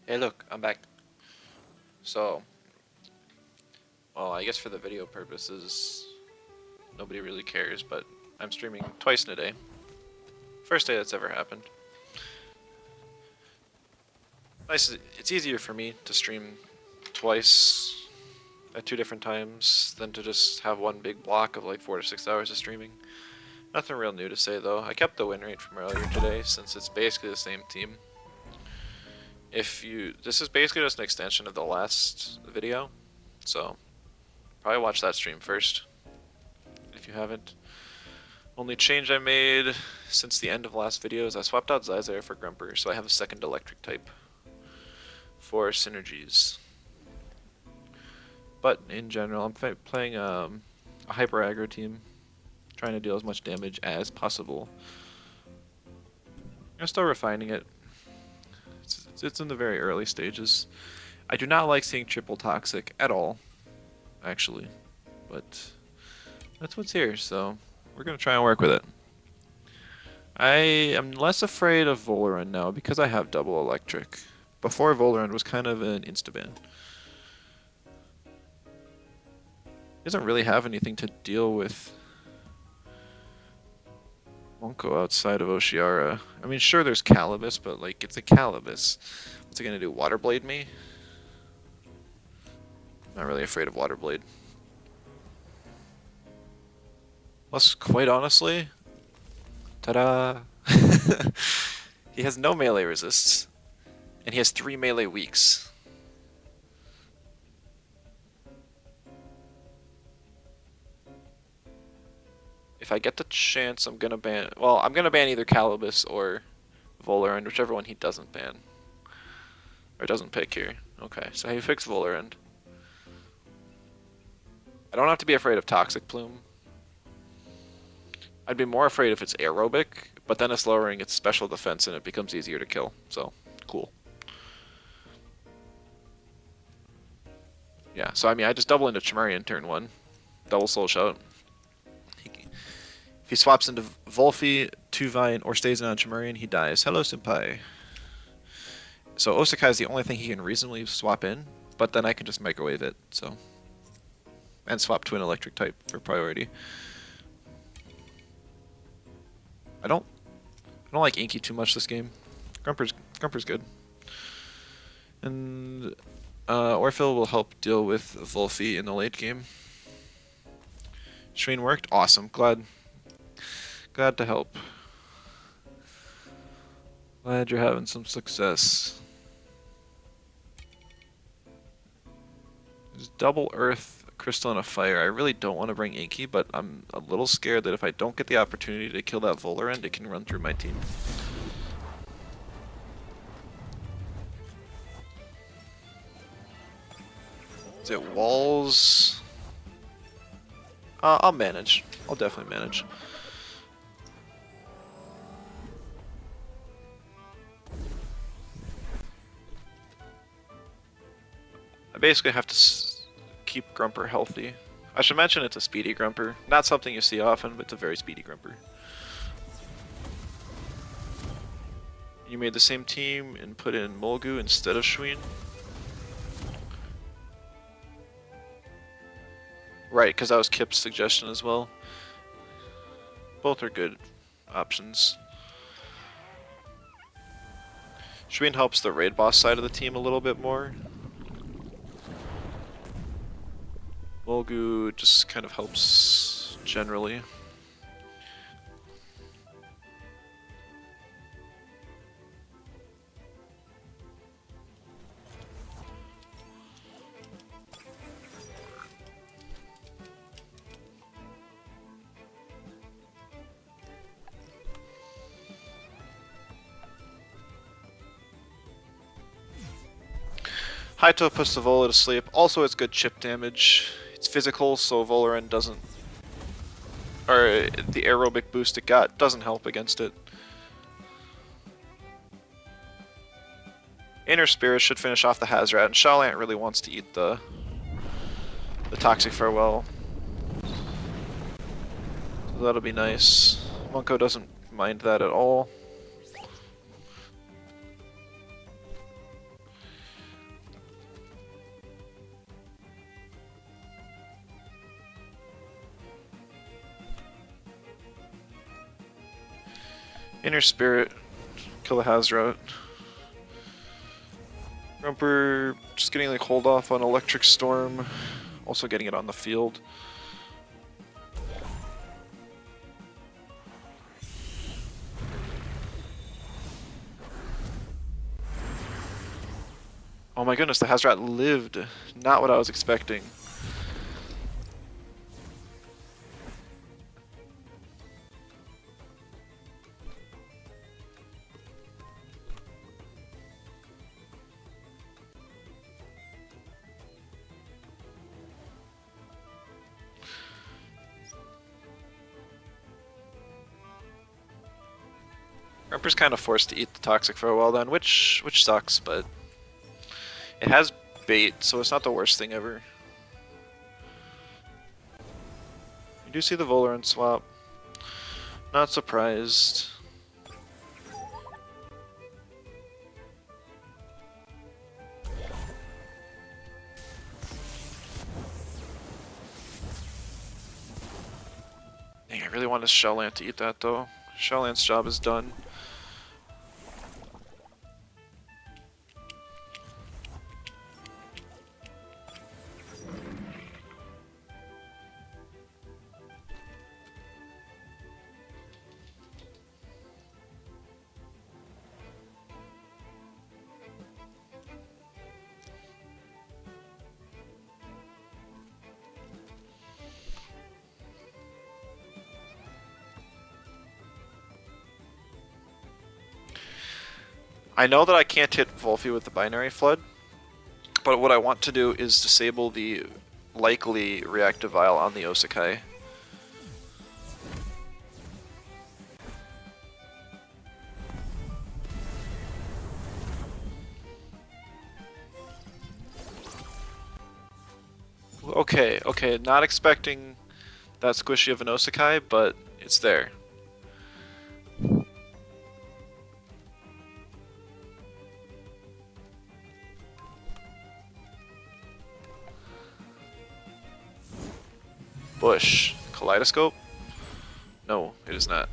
Hey look, I'm back. So, well, I guess for the video purposes, nobody really cares, but I'm streaming twice in a day. First day that's ever happened. It's easier for me to stream twice at two different times than to just have one big block of like 4 to 6 hours of streaming. Nothing real new to say though. I kept the win rate from earlier today since it's basically the same team. This is basically just an extension of the last video, so probably watch that stream first if you haven't. Only change I made since the end of last video is I swapped out Zyzare for Grumper, so I have a second electric type for synergies. But in general, I'm playing a hyper aggro team, trying to deal as much damage as possible. I'm still refining it. It's in the very early stages. I do not like seeing triple toxic at all, actually, but that's what's here, so we're gonna try and work with it. I am less afraid of Volarend now because I have double electric. Before, Volarend was kind of an instaban. He doesn't really have anything to deal with Monko outside of Oshiara. I mean, sure, there's Calibus, but like, it's a Calibus. What's it gonna do, Waterblade me? Not really afraid of Waterblade. Plus, quite honestly, ta-da! He has no melee resists, and he has 3 melee weaks. If I get the chance, I'm gonna ban... Well, I'm gonna ban either Calibus or Volarend, whichever one he doesn't ban. Or doesn't pick here. Okay, so he picks Volarend. I don't have to be afraid of Toxic Plume. I'd be more afraid if it's aerobic, but then it's lowering its special defense and it becomes easier to kill. So, cool. Yeah, so I mean, I just double into Chimerian turn 1. Double Soul Shout. If he swaps into Volphy, Tuvine, or stays in on Chimerian, he dies. Hello, Senpai. So Osakai is the only thing he can reasonably swap in, but then I can just microwave it, so. And swap to an electric type for priority. I don't like Inky too much this game. Grumper's good. And Orphil will help deal with Volphy in the late game. Shreen worked? Awesome. Glad to help. Glad you're having some success. There's double earth, crystal, and a fire. I really don't want to bring Inky, but I'm a little scared that if I don't get the opportunity to kill that Volarend, it can run through my team. Is it walls? I'll manage. I'll definitely manage. I basically have to keep Grumper healthy. I should mention it's a speedy Grumper. Not something you see often, but it's a very speedy Grumper. You made the same team and put in Mulgu instead of Schween? Right, because that was Kip's suggestion as well. Both are good options. Schween helps the raid boss side of the team a little bit more. Mulgu just kind of helps generally. Haito puts the Vola to sleep. Also, it's good chip damage. It's physical, so Volarend doesn't... Or the aerobic boost it got doesn't help against it. Inner Spirit should finish off the Hazrat, and Shalant really wants to eat the Toxic Farewell. So that'll be nice. Monko doesn't mind that at all. Inner Spirit, kill the Hazrat. Grumper just getting like hold off on Electric Storm, also getting it on the field. Oh my goodness, the Hazrat lived. Not what I was expecting. Grumper's kind of forced to eat the Toxic for a while then, which sucks, but it has bait, so it's not the worst thing ever. You do see the Volarant swap. Not surprised. Dang, I really wanted Shellant to eat that though. Shellant's job is done. I know that I can't hit Volphy with the Binary Flood, but what I want to do is disable the likely Reactive Vial on the Osakai. Okay, not expecting that squishy of an Osakai, but it's there. Bush. Kaleidoscope? No, it is not.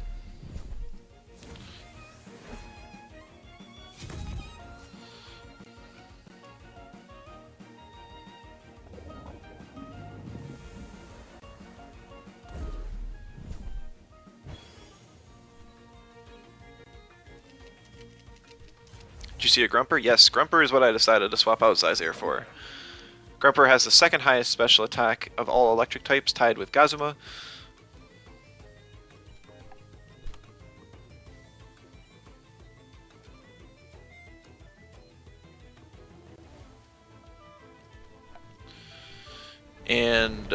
Did you see a Grumper? Yes, Grumper is what I decided to swap out Zyzair for. Grumper has the second highest special attack of all electric types, tied with Gazuma. And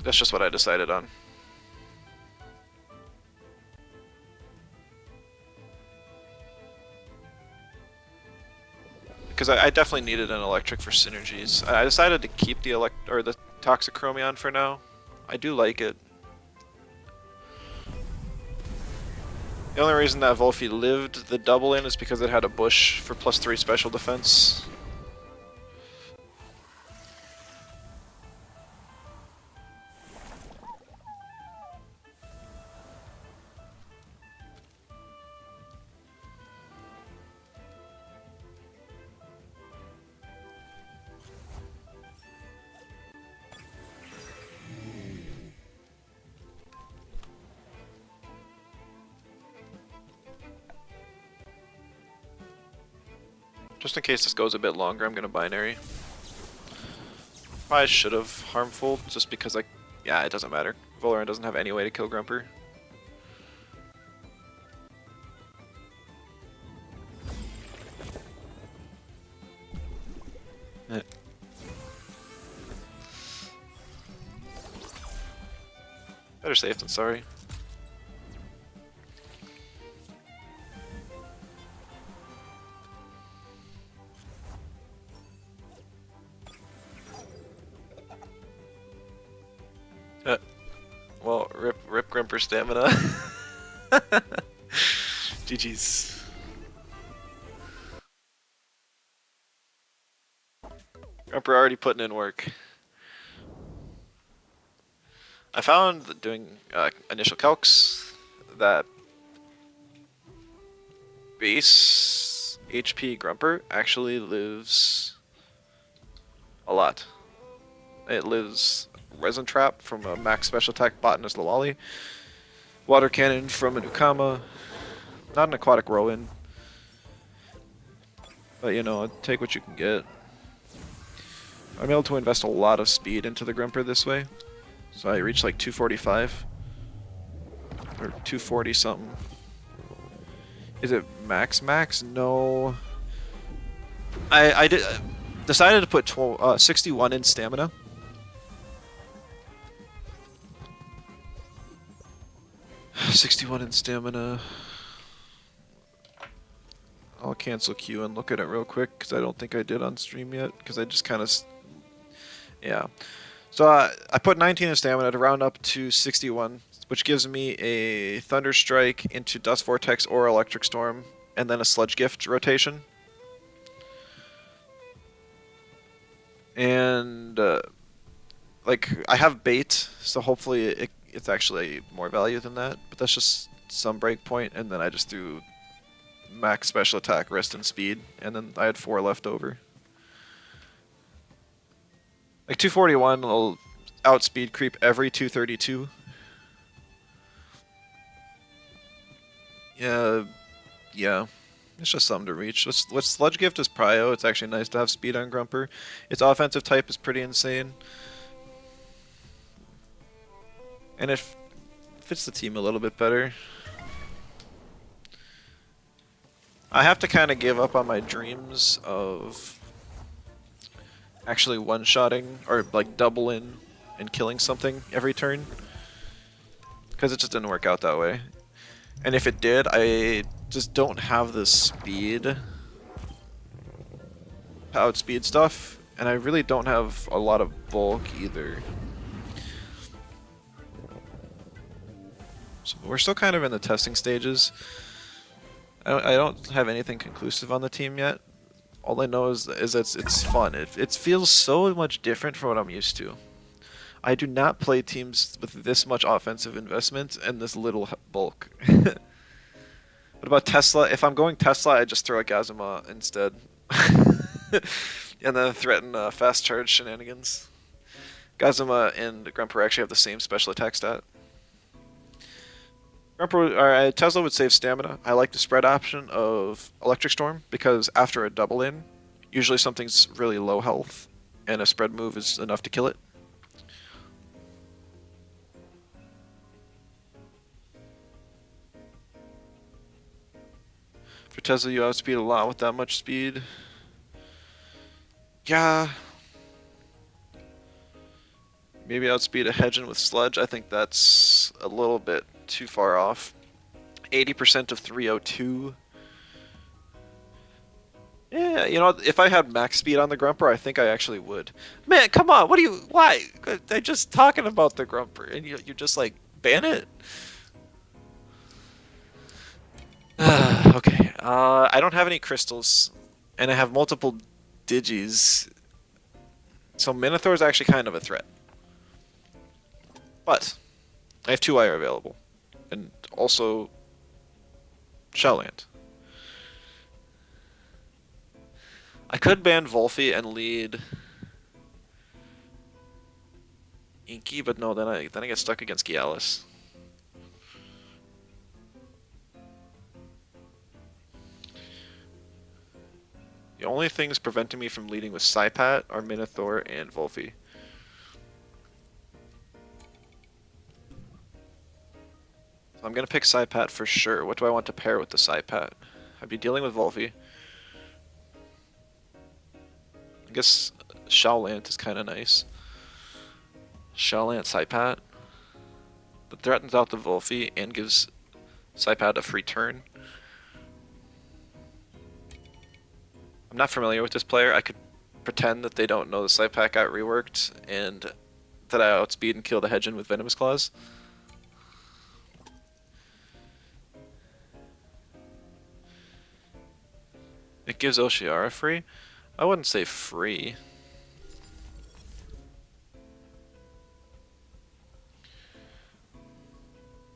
that's just what I decided on. Because I definitely needed an electric for synergies. I decided to keep the Toxic Chromion for now. I do like it. The only reason that Volphy lived the double in is because it had a bush for +3 special defense. Just in case this goes a bit longer, I'm gonna binary. Probably should have harmful, just because yeah, it doesn't matter. Volarant doesn't have any way to kill Grumper. Better safe than sorry. Well, rip Grumper stamina. GG's. Grumper already putting in work. I found that doing initial calcs that base HP Grumper actually lives a lot. It lives Resin Trap from a max special attack Botanist Lawali, Water Cannon from a Nukama, not an Aquatic Whirlwind, but you know, take what you can get. I'm able to invest a lot of speed into the Grumper this way, so I reach like 245 or 240 something. Is it max? No. I decided to put 61 in stamina. I'll cancel Q and look at it real quick because I don't think I did on stream yet because I just kind of yeah. So I put 19 in stamina to round up to 61, which gives me a Thunder Strike into Dust Vortex or Electric Storm, and then a Sludge Gift rotation. And like I have bait, so hopefully it's actually more value than that. But that's just some breakpoint, and then I just threw max special attack, rest, and speed, and then I had 4 left over. Like 241 will outspeed creep every 232. Yeah. It's just something to reach. With Sludge Gift as prio, it's actually nice to have speed on Grumper. Its offensive type is pretty insane. And it fits the team a little bit better. I have to kind of give up on my dreams of actually one-shotting or like doubling and killing something every turn. Because it just didn't work out that way. And if it did, I just don't have the speed to outspeed stuff, and I really don't have a lot of bulk either. So we're still kind of in the testing stages. I don't have anything conclusive on the team yet. All I know is it's fun. It feels so much different from what I'm used to. I do not play teams with this much offensive investment and this little bulk. What about Tesla? If I'm going Tesla, I just throw a Gazuma instead. And then threaten fast charge shenanigans. Gazuma and Grumper actually have the same special attack stat. Tesla would save stamina. I like the spread option of Electric Storm because after a double in, usually something's really low health, and a spread move is enough to kill it. For Tesla, you outspeed a lot with that much speed. Yeah. Maybe outspeed a Hedgen with Sludge. I think that's a little bit too far off. 80% of 302. Yeah, you know, if I had max speed on the Grumper, I think I actually would. Man, come on, what do you... Why? I'm just talking about the Grumper, and you just, like, ban it? Okay, I don't have any crystals, and I have multiple Digis, so Minotaur is actually kind of a threat. But I have 2 Wire available, and also Shellland. I could ban Volphy and lead Inky, but no, then I get stuck against Gialis. The only things preventing me from leading with Saipat are Minotaur and Volphy. So I'm gonna pick Saipat for sure. What do I want to pair with the Saipat? I'd be dealing with Volphy. I guess Shaolant is kind of nice. Shaolant Saipat. That threatens out the Volphy and gives Saipat a free turn. I'm not familiar with this player. I could pretend that they don't know the Saipat got reworked and that I outspeed and kill the Hedgen with Venomous Claws. It gives Oshiara free? I wouldn't say free.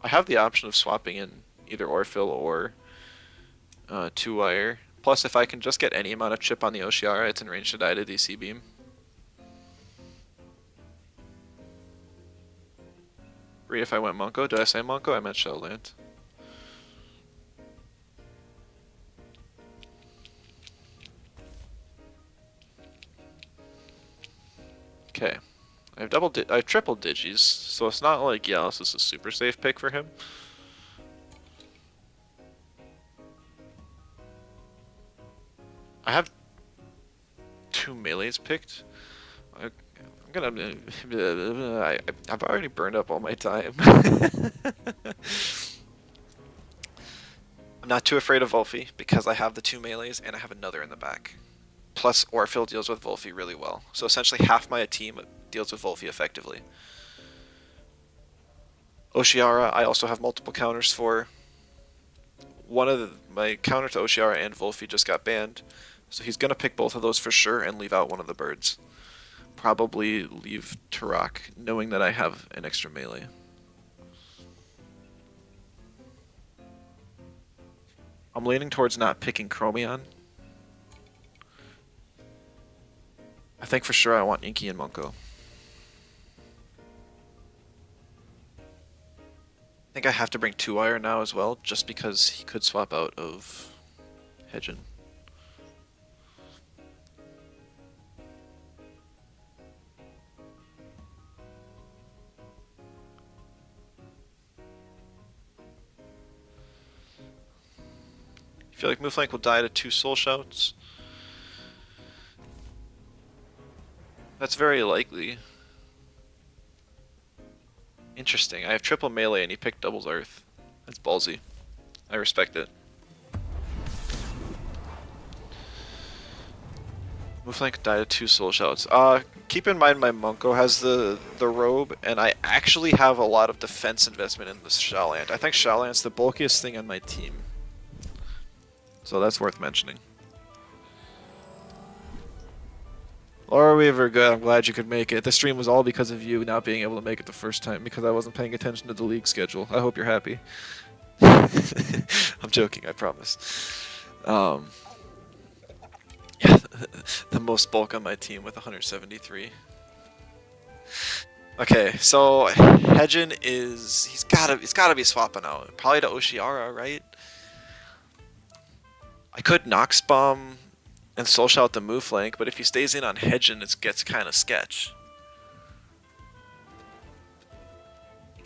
I have the option of swapping in either Orphill or 2-wire. Plus, if I can just get any amount of chip on the Oshiara, it's in range to die to DC beam. Free if I went Monko. Did I say Monko? I meant Shellland. Okay. I have triple Digis, so it's not like, yeah, this is a super safe pick for him. I have 2 melees picked. I'm gonna... I've already burned up all my time. I'm not too afraid of Wolfie, because I have the 2 melees and I have another in the back. Plus, Orphil deals with Wolfie really well. So essentially half my team deals with Wolfie effectively. Oshiara, I also have multiple counters for. My counter to Oshiara and Wolfie just got banned. So he's going to pick both of those for sure and leave out one of the birds. Probably leave Turok, knowing that I have an extra melee. I'm leaning towards not picking Chromion. I think for sure I want Inky and Monko. I think I have to bring 2-wire now as well, just because he could swap out of Hedgen. I feel like Mooflank will die to 2 Soul Shouts. That's very likely. Interesting. I have triple melee and he picked doubles Earth. That's ballsy. I respect it. Mooflank died to 2 Soul Shouts. Keep in mind my Monko has the robe, and I actually have a lot of defense investment in the Shallant. I think Shallant's the bulkiest thing on my team. So that's worth mentioning. Laura Weaver, good. I'm glad you could make it. The stream was all because of you not being able to make it the first time because I wasn't paying attention to the league schedule. I hope you're happy. I'm joking, I promise. Yeah, the most bulk on my team with 173. Okay, so Hedgen he's gotta be swapping out. Probably to Oshiara, right? I could Nox Bomb and Soul Shout the Mooflank, but if he stays in on Hedgen, it gets kind of sketch.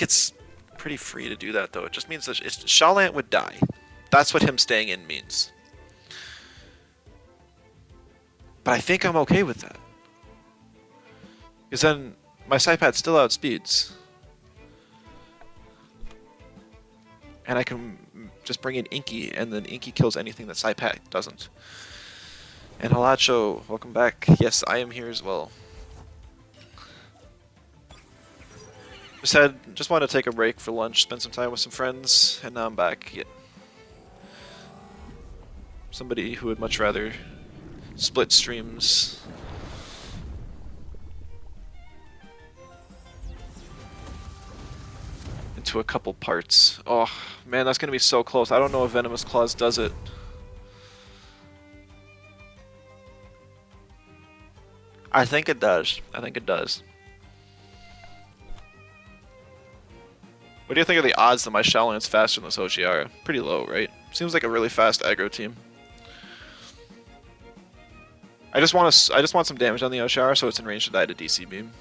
It's pretty free to do that, though. It just means that Shallant would die. That's what him staying in means. But I think I'm okay with that. Because then my Psypad still outspeeds. And I can just bring in Inky, and then Inky kills anything that Psypad doesn't. And Halacho, welcome back. Yes, I am here as well. Just wanted to take a break for lunch, spend some time with some friends, and now I'm back. Yeah. Somebody who would much rather split streams. Into a couple parts. Oh, man, that's gonna be so close. I don't know if Venomous Claws does it. I think it does. I think it does. What do you think of the odds that my Shallant's faster than this Oshiara? Pretty low, right? Seems like a really fast aggro team. I just want some damage on the Oshiara so it's in range to die to DC beam.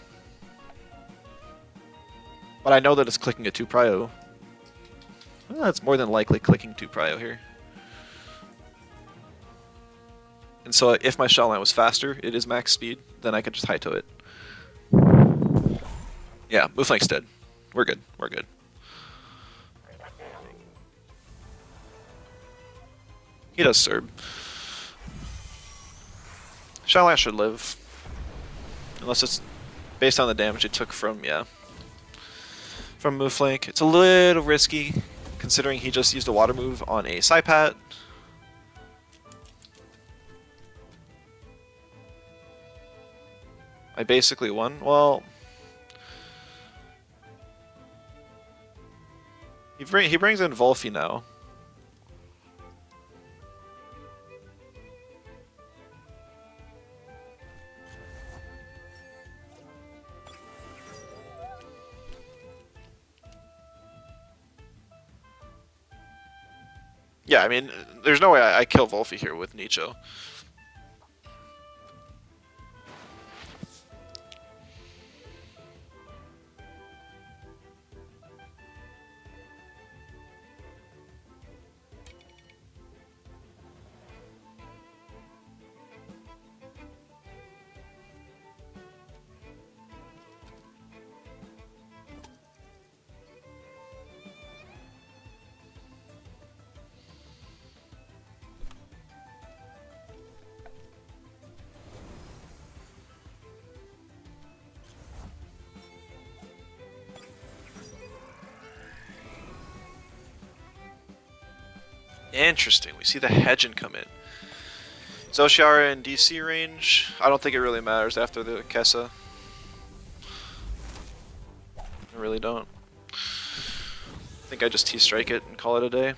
But I know that it's clicking a 2 prio. Well, it's more than likely clicking 2 prio here. And so if my Shallant was faster, it is max speed, then I could just high-toe it. Yeah, Mooflank's dead. We're good. We're good. He does Serb. Shallant should live. Unless it's based on the damage it took from, yeah. From Mooflank. It's a little risky, considering he just used a water move on a Psypat. I basically won. Well, he brings in Wolfie now. Yeah, I mean, there's no way I kill Wolfie here with Nicho. Interesting. We see the Hedgen come in. Zoshiara in DC range. I don't think it really matters after the Kessa. I really don't. I think I just T-strike it and call it a day.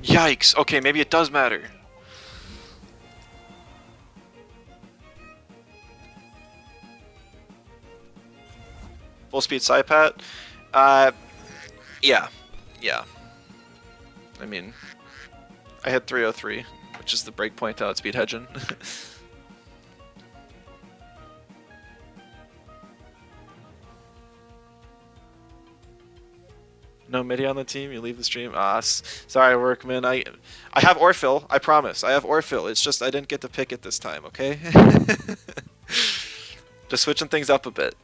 Yikes! Okay, maybe it does matter. Full speed Saipat? Yeah. Yeah. I mean, I hit 303, which is the breakpoint to outspeed Hedgen. No midi on the team, you leave the stream? Ah, sorry, Workman. I have Orphill, I promise. I have Orphill. It's just I didn't get to pick it this time, okay? Just switching things up a bit.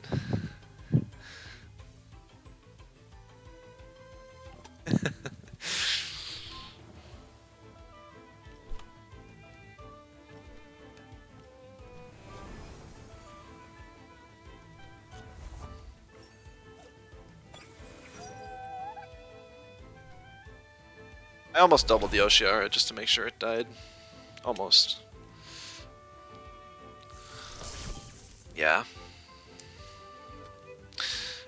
I almost doubled the Oshiara just to make sure it died. Almost. Yeah.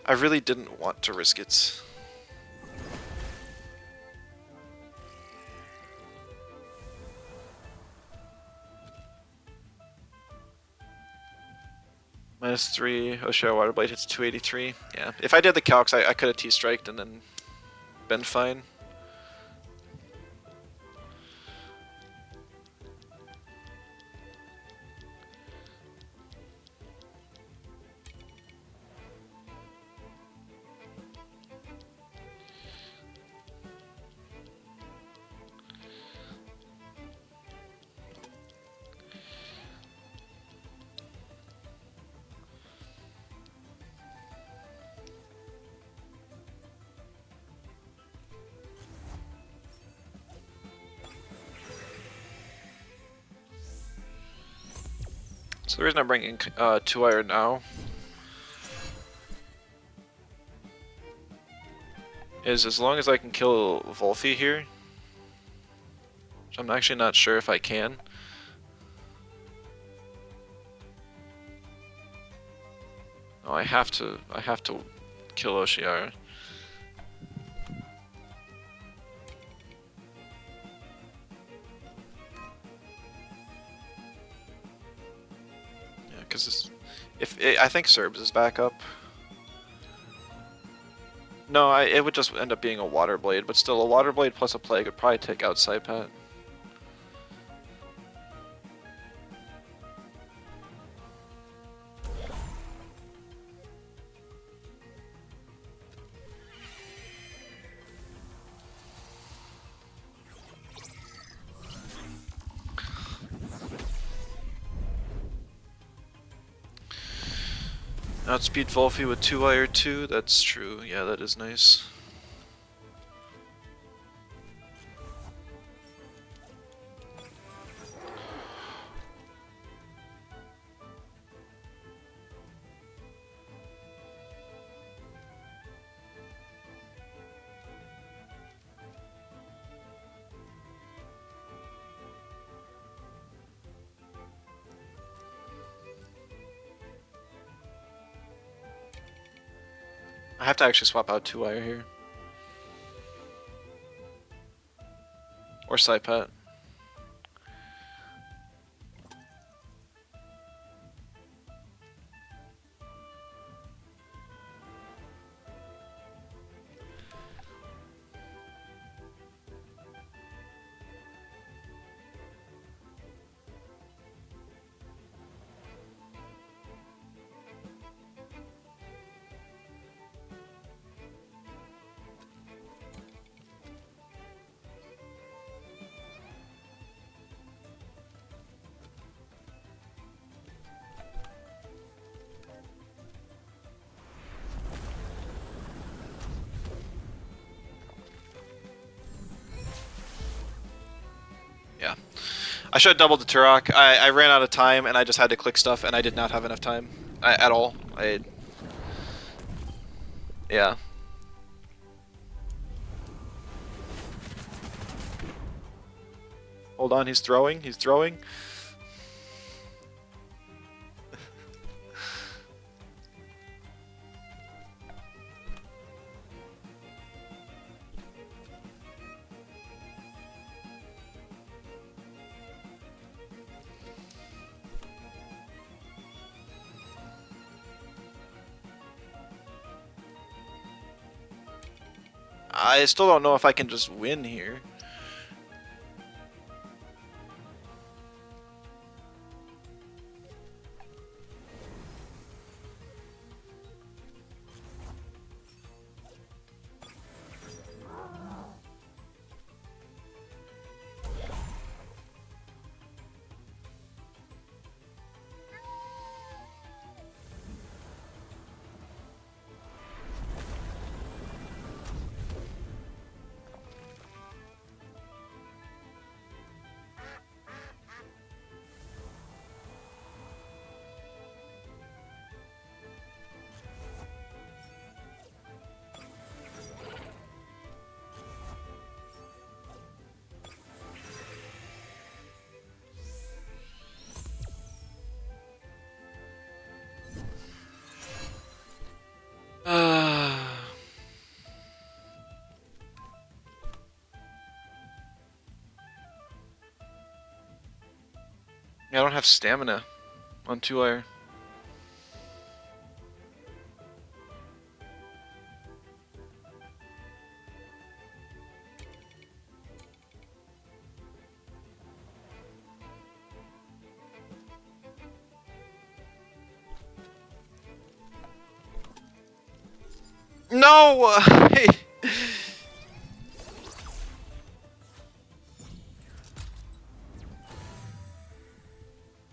I really didn't want to risk it. -3, Oshiara Waterblade hits 283. Yeah. If I did the calcs, I could have T-striked and then been fine. So the reason I'm bringing 2-wire now is as long as I can kill Wolfie here, which I'm actually not sure if I can. No, I have to kill Oshiara. Yeah, because I think Serbs is back up. No, it would just end up being a Water Blade, but still, a Water Blade plus a Plague would probably take out Saipat. Outspeed Wolfie with 2-wire 2, that's true. Yeah, that is nice. I have to actually swap out 2-wire here. Or Saipat. I should have doubled the Turok. I ran out of time and I just had to click stuff and I did not have enough time at all. Yeah. Hold on, he's throwing. He's throwing. I still don't know if I can just win here. Yeah, I don't have stamina on 2-layer. No!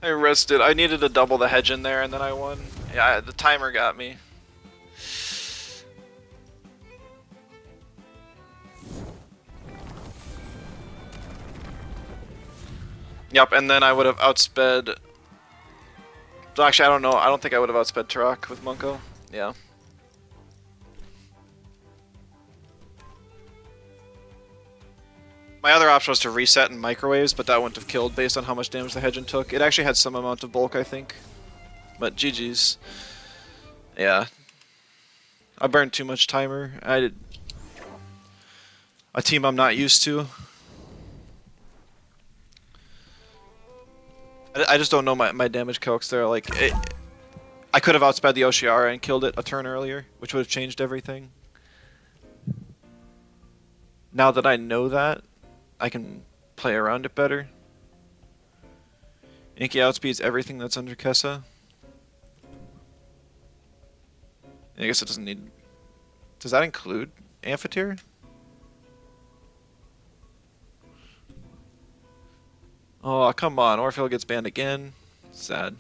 I rested. I needed to double the hedge in there and then I won. Yeah, the timer got me. Yep, and then I would have outsped... Actually, I don't know. I don't think I would have outsped Turok with Munko. Yeah. My other option was to reset in microwaves, but that wouldn't have killed based on how much damage the Hedgen took. It actually had some amount of bulk, I think. But GG's. Yeah. I burned too much timer. I did a team I'm not used to. I just don't know my damage calcs there. Like, I could have outsped the Oshiara and killed it a turn earlier, which would have changed everything. Now that I know that, I can play around it better. Inky outspeeds everything that's under Kessa. I guess it doesn't need... Does that include Amphitheater? Oh, come on. Orpheal gets banned again. Sad.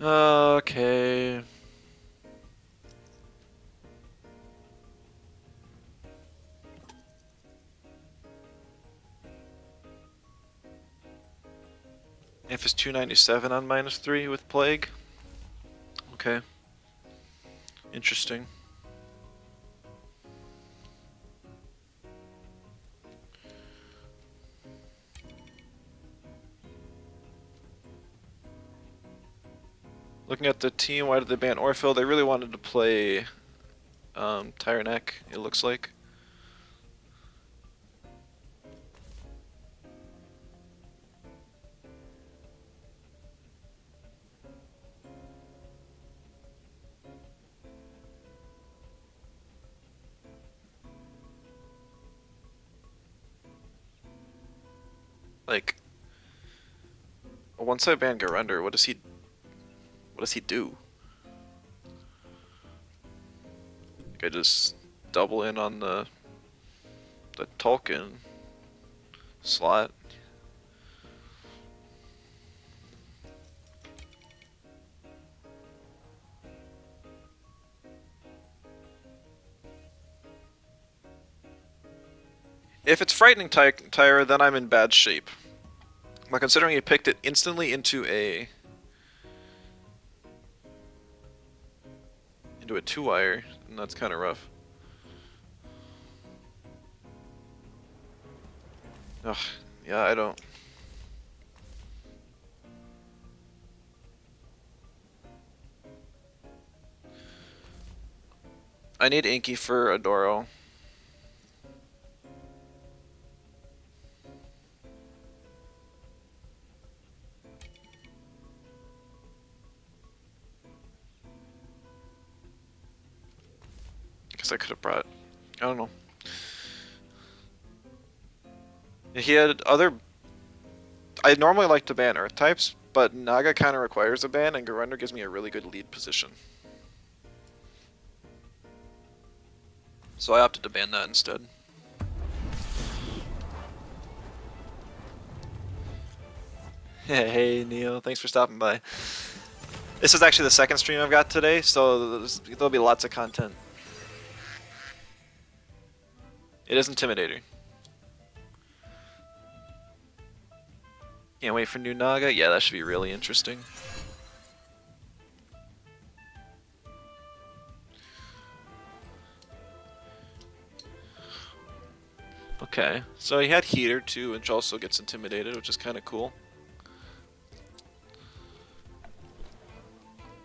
Okay. If it's 297 on -3 with Plague. Okay. Interesting. Looking at the team, why did they ban Orpheal? They really wanted to play Tyrannek, it looks like. Like, once I ban Garender, what does he do? Like, I just double in on the Tolkien slot. If it's Frightening Tyra, then I'm in bad shape. But considering he picked it instantly into a 2-wire, and that's kind of rough. Ugh, yeah, I don't. I need Inky for Adoro. Guess I could have brought. I don't know. He had other. I normally like to ban Earth types, but Naga kind of requires a ban, and Garundr gives me a really good lead position. So I opted to ban that instead. Hey Neo, thanks for stopping by. This is actually the second stream I've got today, so there'll be lots of content. It is Intimidator. Can't wait for new Naga. Yeah, that should be really interesting. Okay, so he had Heater too, which also gets Intimidated, which is kind of cool.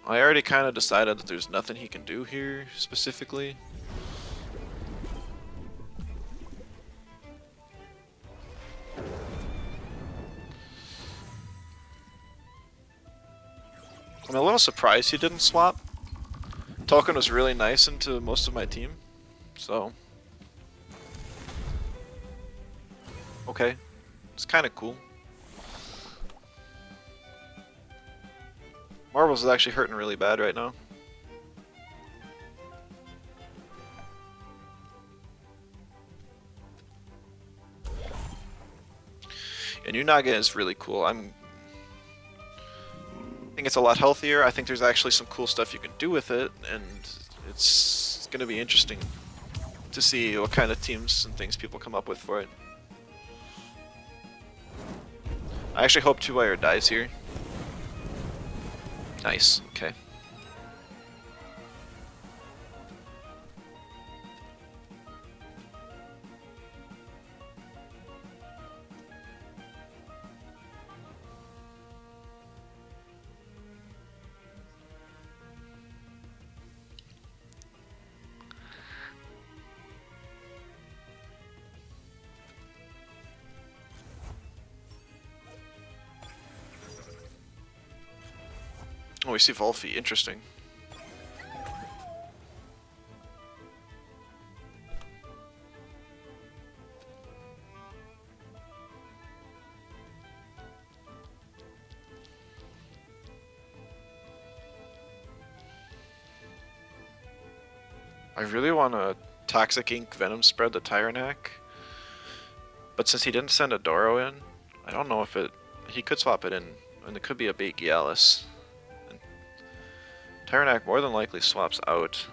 I already kind of decided that there's nothing he can do here, specifically. I'm a little surprised he didn't swap. Token was really nice into most of my team, so... Okay, it's kind of cool. Marbles is actually hurting really bad right now. And Unaga is really cool. I think it's a lot healthier. I think there's actually some cool stuff you can do with it, and it's going to be interesting to see what kind of teams and things people come up with for it. I actually hope 2-wire dies here. Nice, okay. Oh, we see Volphy. Interesting. I really want to Toxic Ink Venom spread the Tyrannac, but since he didn't send a Doro in, I don't know if it... He could swap it in, and it could be a bait Gialis. Tyrannac more than likely swaps out.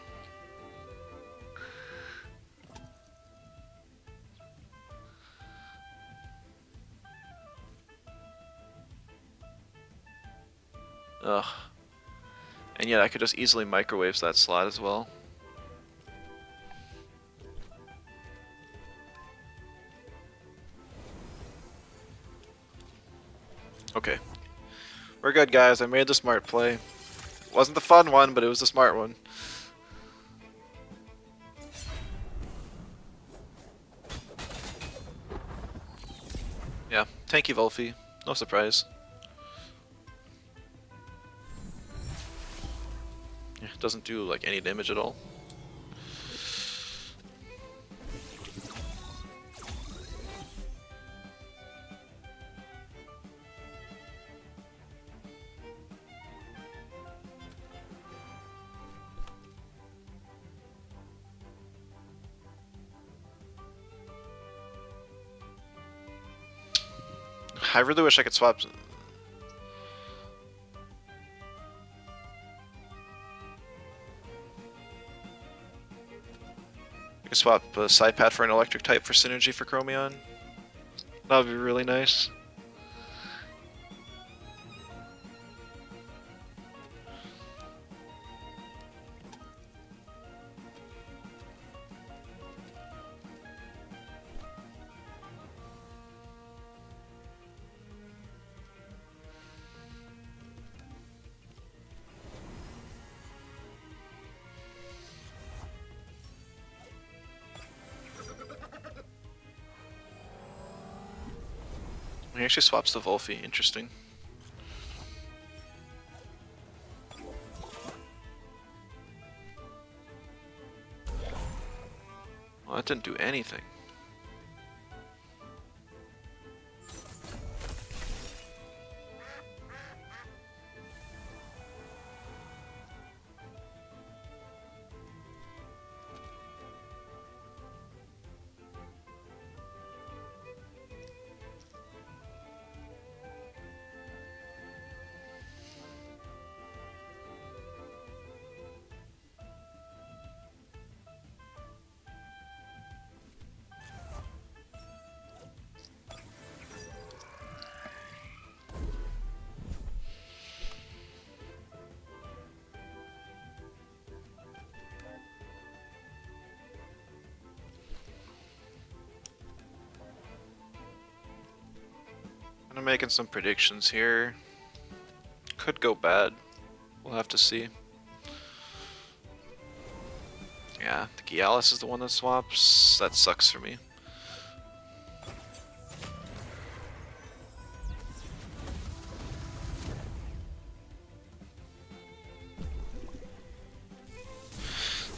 Ugh. And yet I could just easily microwave that slot as well. Okay. We're good, guys. I made the smart play. Wasn't the fun one, but it was the smart one. Yeah, thank you, Volphy. No surprise. Yeah, doesn't do like any damage at all. I really wish I could swap. You swap a Psypad for an electric type for synergy for Chromion. That would be really nice. He actually swaps the Volphy. Interesting. Well, that didn't do anything. I'm making some predictions here. Could go bad. We'll have to see. Yeah, the Gialis is the one that swaps. That sucks for me.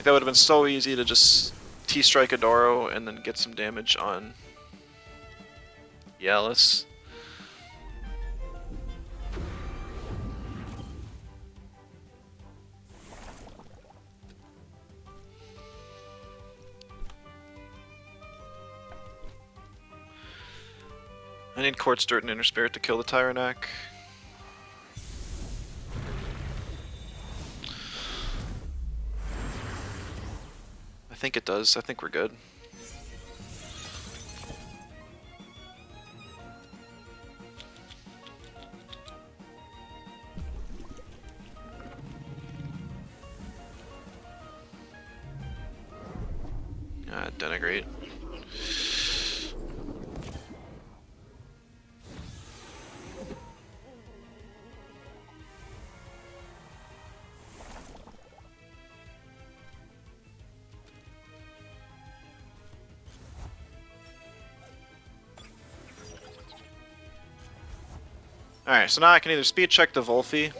That would have been so easy to just T-strike Adoro and then get some damage on Gialis. I need Quartz Dirt and Inner Spirit to kill the Tyrannac. I think it does. I think we're good. Denigrate. Alright, so now I can either speed check the Volphy.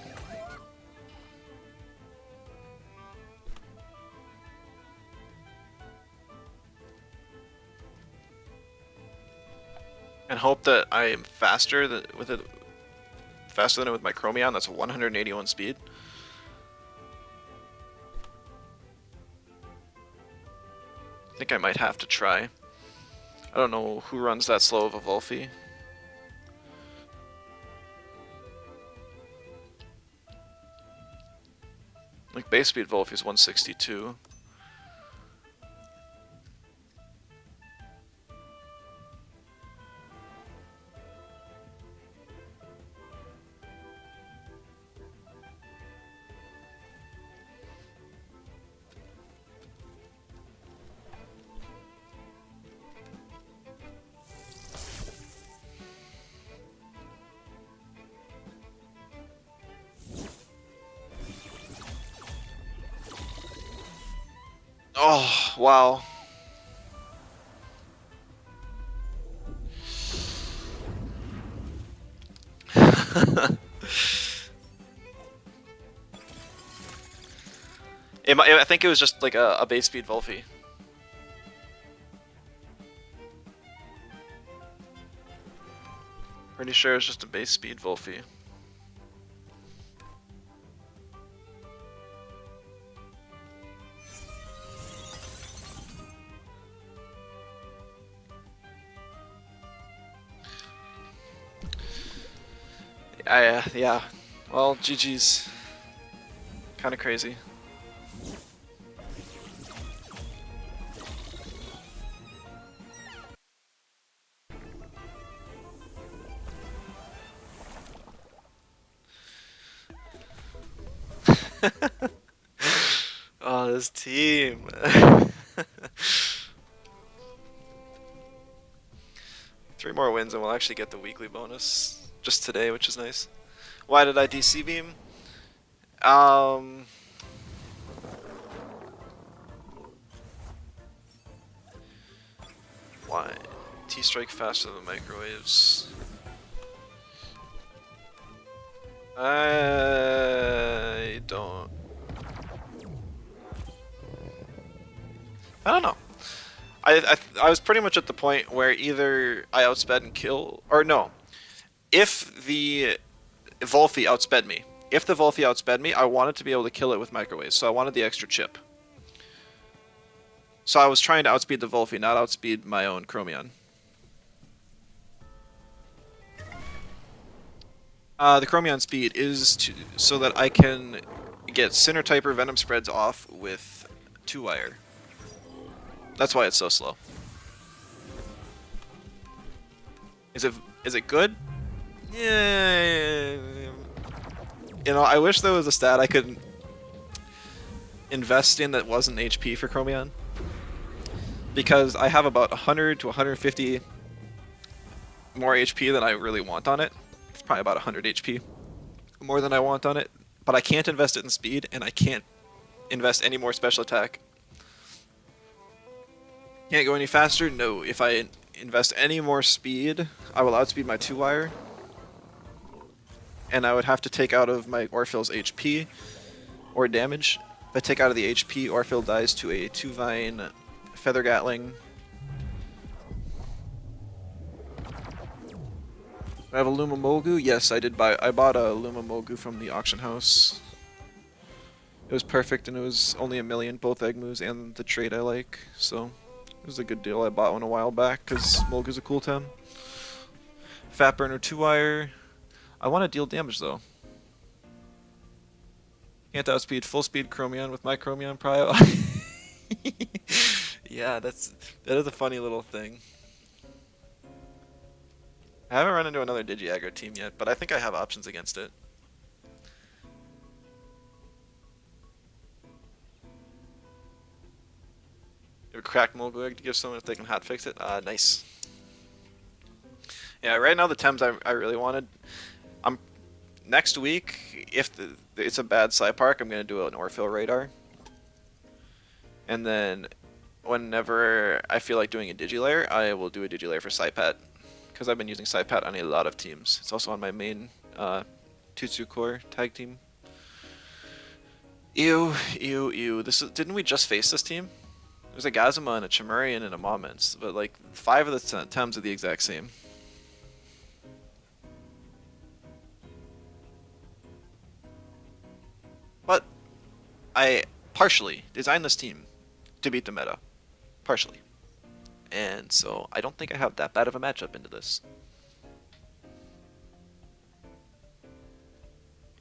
And hope that I am faster than with it, faster than it with my Chromion. That's 181 speed. I think I might have to try. I don't know who runs that slow of a Volphy. Like base speed Volphy is 162. Oh, wow. I think it was just like a base speed Volphy. Pretty sure it's just a base speed Volphy. Yeah. Well, GG's. Kind of crazy. Oh, this team. 3 more wins and we'll actually get the weekly bonus just today, which is nice. Why did I DC beam? Um, why? T-strike faster than microwaves. I don't. I don't know. I was pretty much at the point where either I outsped and kill, or no. If the Volphy outsped me, I wanted to be able to kill it with microwaves, so I wanted the extra chip. So I was trying to outspeed the Volphy, not outspeed my own Chromion. The Chromion speed is so that I can get Sinner type or Venom spreads off with 2-wire. That's why it's so slow. Is it good? Yeah. You know, I wish there was a stat I could invest in that wasn't HP for Chromion. Because I have about 100 to 150 more HP than I really want on it. It's probably about 100 HP more than I want on it. But I can't invest it in speed, and I can't invest any more special attack. Can't go any faster? No. If I invest any more speed, I will outspeed my 2-wire. And I would have to take out of my Orphil's HP or damage. If I take out of the HP, Orphil dies to a 2-vine Feather Gatling. I have a Luma Mogu? Yes, I did buy. I bought a Luma Mogu from the auction house. It was perfect, and it was only $1 million, both Egg and the trait I like. So it was a good deal. I bought one a while back because Mogu's a cool 10. Fat Burner 2-wire. I want to deal damage though. Can't outspeed full speed Chromion with my Chromion Prio. Yeah, that is a funny little thing. I haven't run into another Digi-Aggro team yet, but I think I have options against it. You have a cracked Molgu egg to give someone if they can hotfix it? Nice. Yeah, right now the Tems I really wanted. Next week, if it's a bad Psypark, I'm going to do an Orphil Radar. And then whenever I feel like doing a Digilayer, I will do a Digilayer for Psypat. Because I've been using Psypat on a lot of teams. It's also on my main Tutsu Core tag team. Ew. Didn't we just face this team? There's a Gazuma and a Chimerian and a Moments, but like 5 of the Tems are the exact same. But I partially designed this team to beat the meta. Partially. And so I don't think I have that bad of a matchup into this.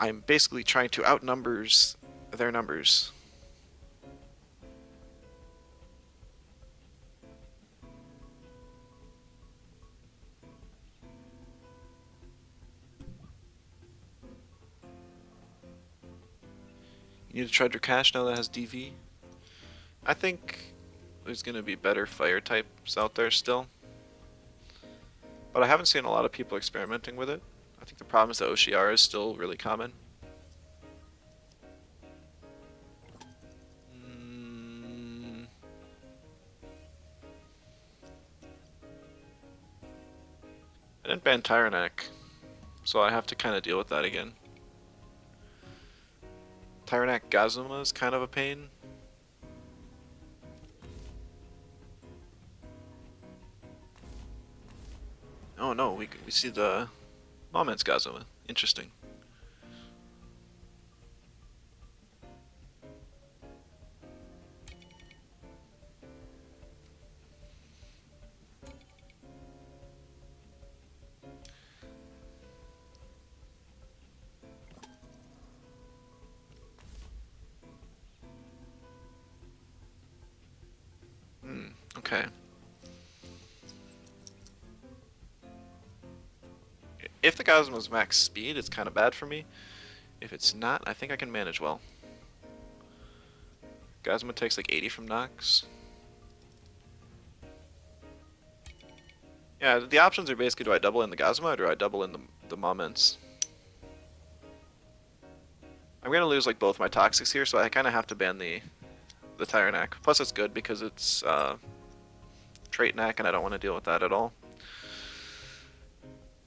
I'm basically trying to outnumbers their numbers. You need to try Drakash now that has DV. I think there's going to be better fire types out there still. But I haven't seen a lot of people experimenting with it. I think the problem is that Oshiara is still really common. I didn't ban Tyrannak, so I have to kind of deal with that again. Tyrannak Gazuma is kind of a pain. Oh no, we see the Moments Gazuma. Interesting. Okay. If the Gazuma's max speed, it's kind of bad for me. If it's not, I think I can manage well. Gazma takes like 80 from Nox. Yeah, the options are basically, do I double in the Gazma or do I double in the Moments? I'm gonna lose like both my Toxics here, so I kind of have to ban the Tyrannac. Plus it's good because it's trait Knack and I don't want to deal with that at all.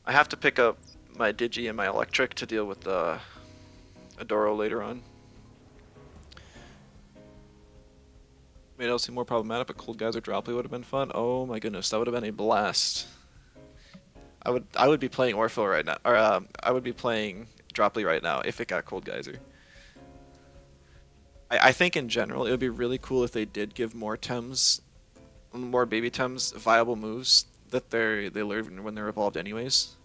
I have to pick up my Digi and my Electric to deal with the Adoro later on. Made LC more problematic, but Cold Geyser Dropley would have been fun. Oh my goodness, that would have been a blast. I would be playing Orphle right now, or I would be playing Dropley right now if it got Cold Geyser. I think in general it would be really cool if they did give more Tems, more baby Tems, viable moves that they learn when they're evolved anyways.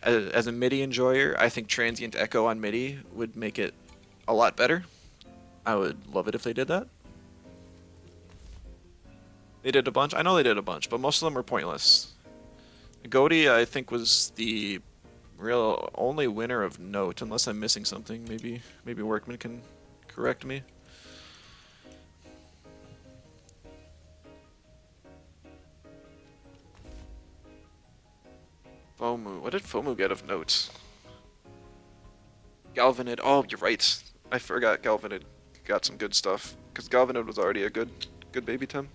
As a MIDI enjoyer, I think Transient Echo on MIDI would make it a lot better. I would love it if they did that. They did a bunch. I know they did a bunch, but most of them were pointless. Goaty, I think, was the real only winner of note, unless I'm missing something. Maybe Workman can correct me. Fomu. What did Fomu get of note? Galvanid. Oh, you're right. I forgot Galvanid got some good stuff, because Galvanid was already a good baby Tem.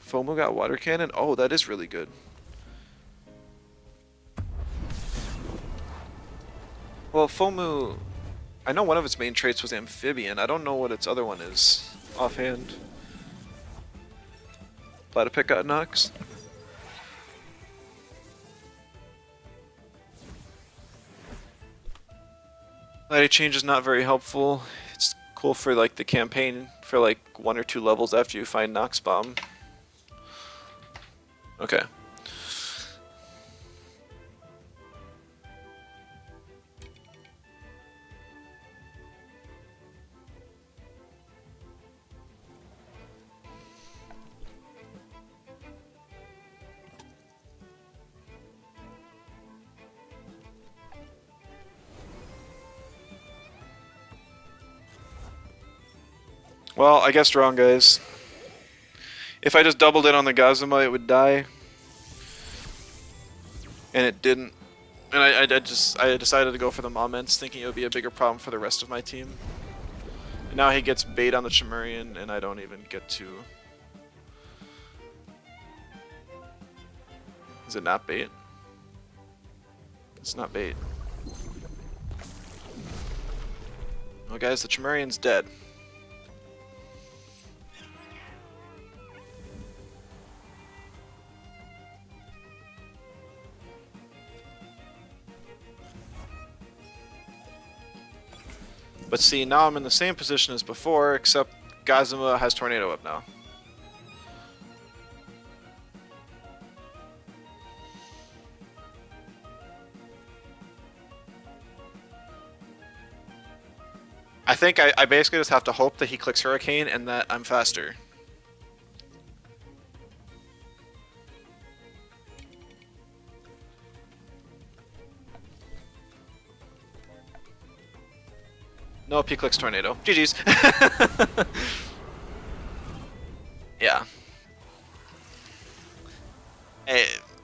Fomu got Water Cannon? Oh, that is really good. Well, Fomu, I know one of its main traits was Amphibian. I don't know what its other one is offhand. Platypic got Nox. Lighty change is not very helpful. It's cool for like the campaign for like 1 or 2 levels after you find Nox Bomb. Okay. Well, I guessed wrong, guys. If I just doubled in on the Gazuma, it would die. And it didn't. And I decided to go for the Moments, thinking it would be a bigger problem for the rest of my team. And now he gets bait on the Chimerian, and I don't even get to... Is it not bait? It's not bait. Well, guys, the Chimerian's dead. But see, now I'm in the same position as before, except Gazuma has Tornado up now. I think I basically just have to hope that he clicks Hurricane and that I'm faster. Nope, he clicks Tornado. GG's. Yeah.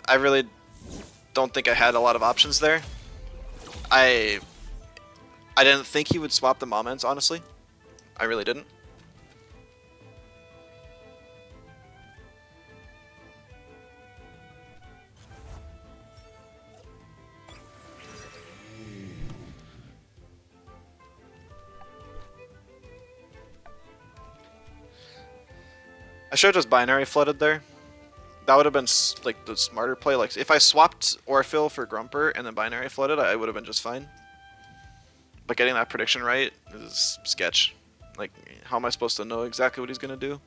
I really don't think I had a lot of options there. I didn't think he would swap the Moments, honestly. I really didn't. I should have just binary flooded there. That would have been like the smarter play. Like if I swapped Orphle for Grumper and then binary flooded, I would have been just fine. But getting that prediction right is sketch. Like, how am I supposed to know exactly what he's gonna do?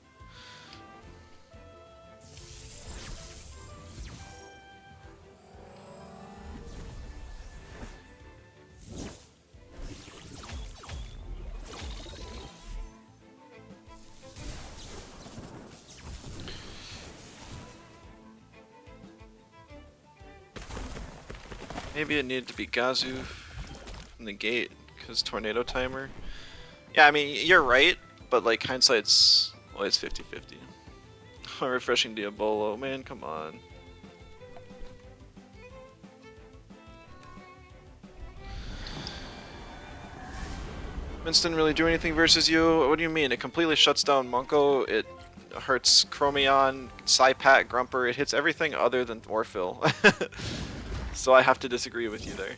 Maybe it needed to be Gazu from the gate, because Tornado Timer. Yeah, I mean, you're right. but like hindsight's always 50-50. Refreshing Diabolo, man, come on. Mints didn't really do anything versus you. What do you mean? It completely shuts down Munko. It hurts Chromion, Psypat, Grumper. It hits everything other than Orphil. So I have to disagree with you there.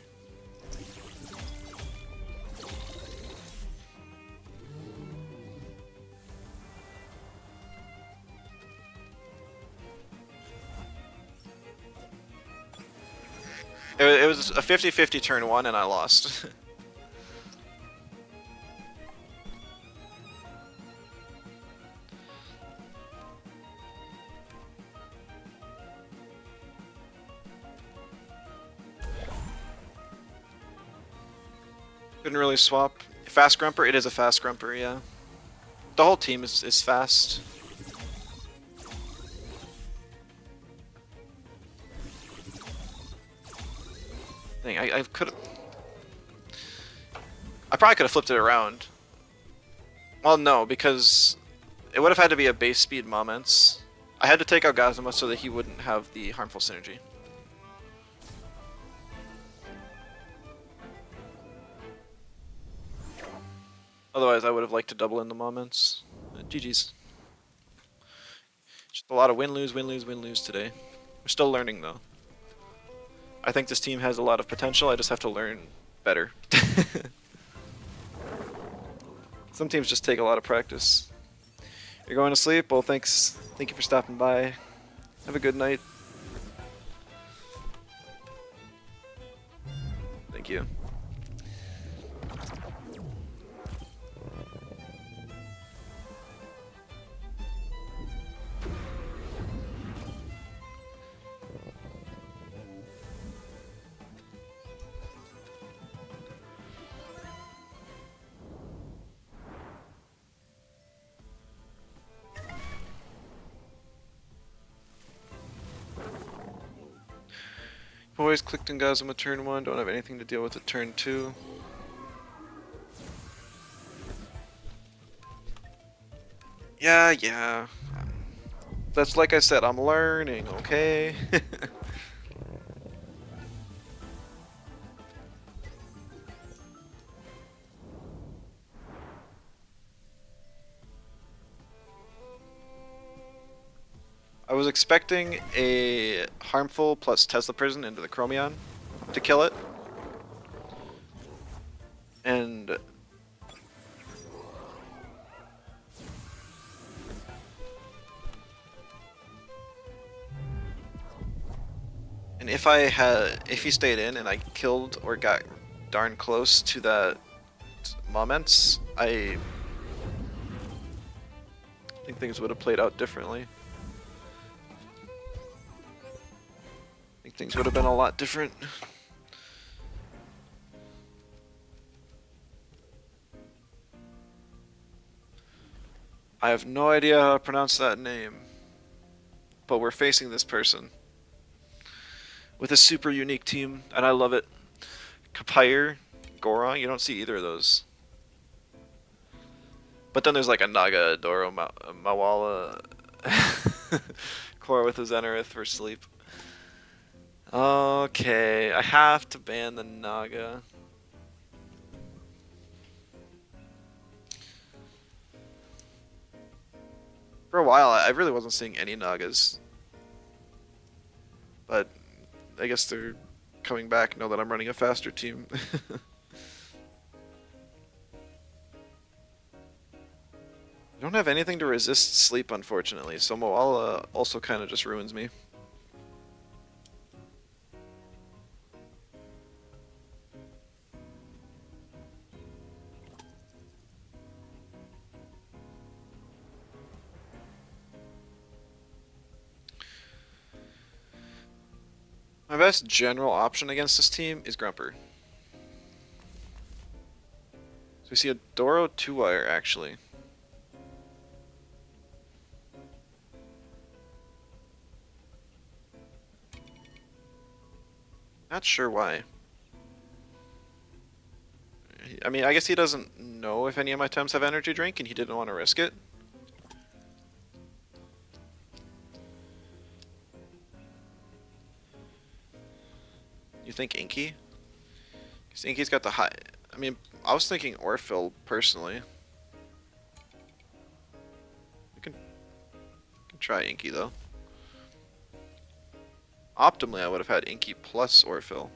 It was a 50-50 turn 1 and I lost. Couldn't really swap. Fast Grumper? It is a fast Grumper, yeah. The whole team is fast. Dang, I could. I probably could have flipped it around. Well, no, because it would have had to be a base speed Moments. I had to take out Gazuma so that he wouldn't have the harmful synergy. Otherwise, I would have liked to double in the Moments. GG's. Just a lot of win-lose, win-lose, win-lose today. We're still learning, though. I think this team has a lot of potential, I just have to learn better. Some teams just take a lot of practice. You're going to sleep? Well, thanks. Thank you for stopping by. Have a good night. Thank you. Always clicked in Gazuma turn 1, don't have anything to deal with at turn 2. Yeah. That's like I said, I'm learning, okay? I was expecting a harmful plus Tesla Prison into the Chromion to kill it. And if he stayed in and I killed or got darn close to that Moments, I think things would have played out differently. I think things would have been a lot different. I have no idea how to pronounce that name, but we're facing this person with a super unique team, and I love it. Kapire, Goron, you don't see either of those. But then there's like a Naga, Doro, Mawala, Korra with a Zenarith for sleep. Okay, I have to ban the Naga. For a while, I really wasn't seeing any Nagas. But I guess they're coming back now that I'm running a faster team. I don't have anything to resist sleep, unfortunately, so Moala also kind of just ruins me. My best general option against this team is Grumper. So we see a Doro 2-wire, actually. Not sure why. I mean, I guess he doesn't know if any of my Tems have energy drink, and he didn't want to risk it. You think Inky? Because Inky's got the high... I mean, I was thinking Orphill, personally. We can try Inky, though. Optimally, I would have had Inky plus Orphill.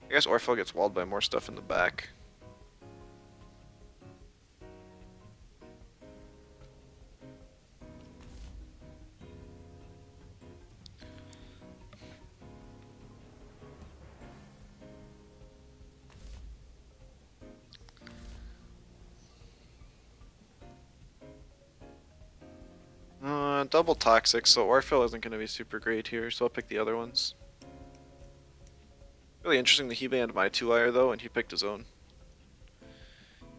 I guess Orphill gets walled by more stuff in the back. Double toxic, so Orphill isn't going to be super great here, so I'll pick the other ones. Really interesting that he banned my 2-wire though, and he picked his own.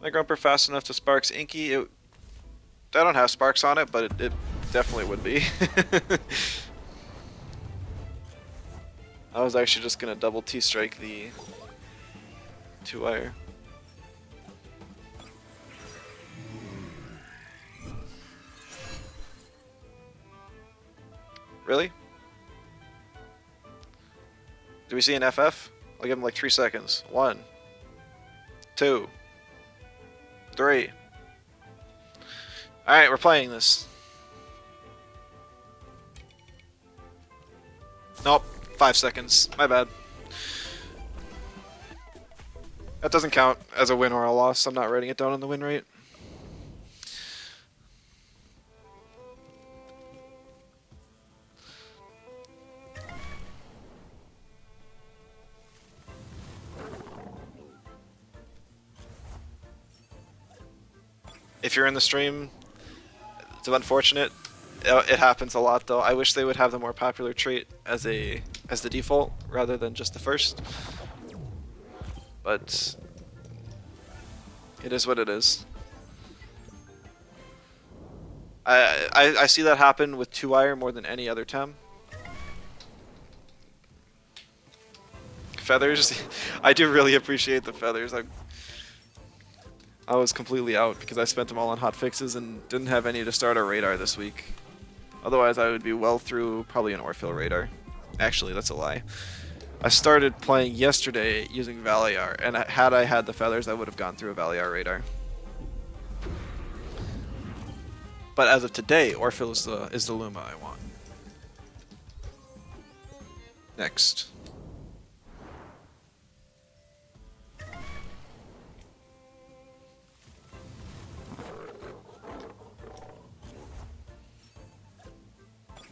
My Grumper fast enough to Sparks Inky. I don't have Sparks on it, but it definitely would be. I was actually just going to double T-strike the 2-wire. Really? Do we see an FF? I'll give him like 3 seconds. 1, 2, 3. Alright, we're playing this. Nope, 5 seconds. My bad. That doesn't count as a win or a loss. I'm not writing it down on the win rate. If you're in the stream, it's unfortunate. It happens a lot though. I wish they would have the more popular trait as the default rather than just the first. But it is what it is. I see that happen with 2-wire more than any other Tem. Feathers, I do really appreciate the feathers. I was completely out because I spent them all on hot fixes and didn't have any to start our radar this week. Otherwise, I would be well through probably an Orphill radar. Actually, that's a lie. I started playing yesterday using Valiar, and had I had the feathers, I would have gone through a Valiar radar. But as of today, Orphill is the Luma I want. Next.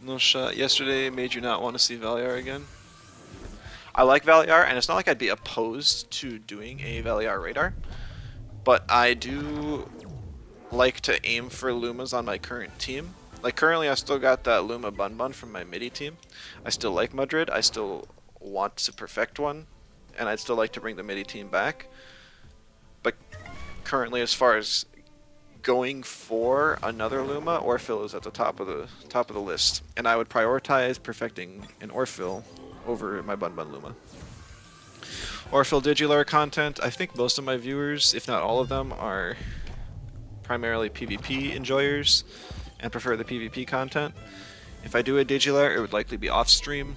No shot. Yesterday made you not want to see Valiar again? I like Valiar, and it's not like I'd be opposed to doing a Valiar radar, but I do like to aim for Lumas on my current team. Like currently I still got that Luma Bun from my MIDI team. I still like Madrid, I still want to perfect one, and I'd still like to bring the MIDI team back. But currently, as far as going for another Luma, Orphill is at the top of the list, and I would prioritize perfecting an Orphill over my Bun Luma. Orphill Digilure content, I think most of my viewers, if not all of them, are primarily PvP enjoyers and prefer the PvP content. If I do a Digilure, it would likely be off stream.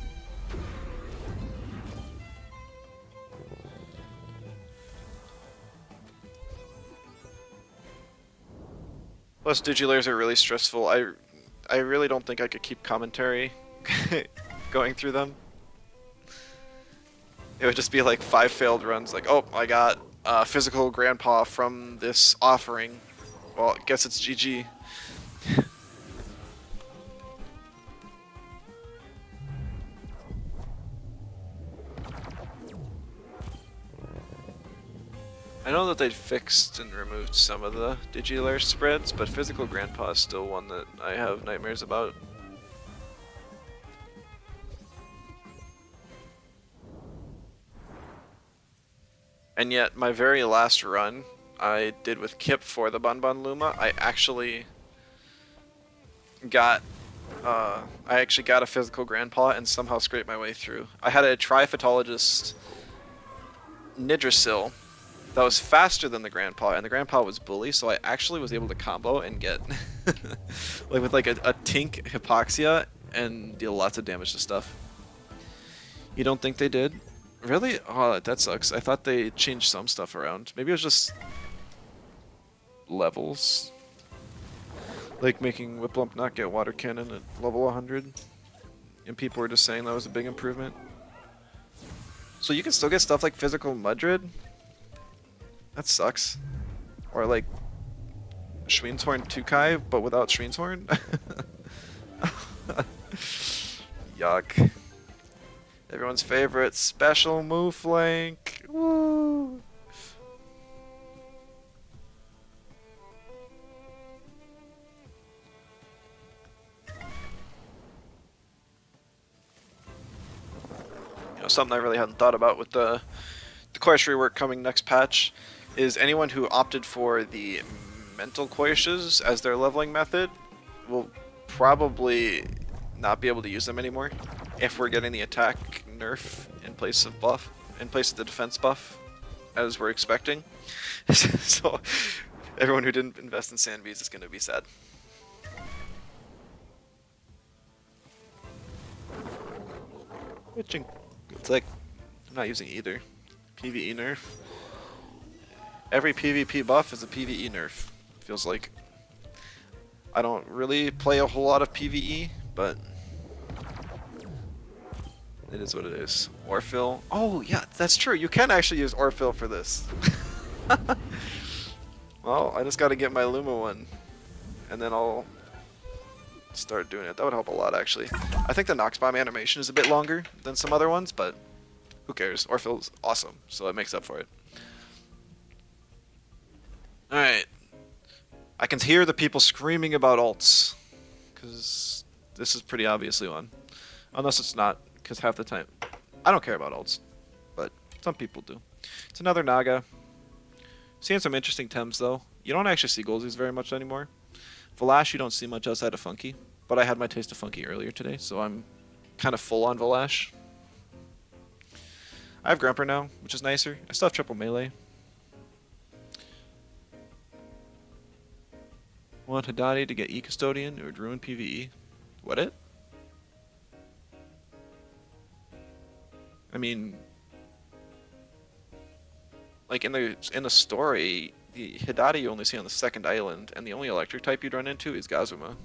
Plus, Digilures are really stressful. I really don't think I could keep commentary going through them. It would just be like 5 failed runs, like, oh, I got physical grandpa from this offering. Well, I guess it's GG. I know that they fixed and removed some of the Digilure spreads, but physical grandpa is still one that I have nightmares about. And yet, my very last run I did with Kip for the Bun Luma, I actually got a physical grandpa and somehow scraped my way through. I had a Triphytologist Nidrasil that was faster than the Grandpa, and the Grandpa was bully, so I actually was able to combo and get like with like a Tink Hypoxia and deal lots of damage to stuff. You don't think they did? Really? Oh, that sucks. I thought they changed some stuff around. Maybe it was just levels. Like making Whiplump not get Water Cannon at level 100. And people were just saying that was a big improvement. So you can still get stuff like Physical Mudrid? That sucks. Or like Schweinshorn Tukai, but without Schweinshorn? Yuck. Everyone's favorite special move flank. Woo! You know, something I really hadn't thought about with the course rework coming next patch is anyone who opted for the mental courses as their leveling method will probably not be able to use them anymore if we're getting the attack nerf in place of the defense buff as we're expecting. So everyone who didn't invest in Sandbees is going to be sad. Witching. It's like I'm not using either. PvE nerf. Every PvP buff is a PvE nerf, feels like. I don't really play a whole lot of PvE, but it is what it is. Orphill. Oh, yeah, that's true. You can actually use Orphill for this. Well, I just got to get my Luma one, and then I'll start doing it. That would help a lot, actually. I think the Nox Bomb animation is a bit longer than some other ones, but who cares? Orphill's awesome, so it makes up for it. Alright. I can hear the people screaming about alts, because this is pretty obviously one. Unless it's not, because half the time... I don't care about alts, but some people do. It's another Naga. Seeing some interesting Tems, though. You don't actually see Goldzies very much anymore. Valash you don't see much outside of Funky, but I had my taste of Funky earlier today, so I'm kind of full on Valash. I have Grumper now, which is nicer. I still have triple melee. Want Hadadi to get E-Custodian or Druid PvE? What it? I mean, like in the story, the Hadadi you only see on the second island, and the only electric type you'd run into is Gazuma.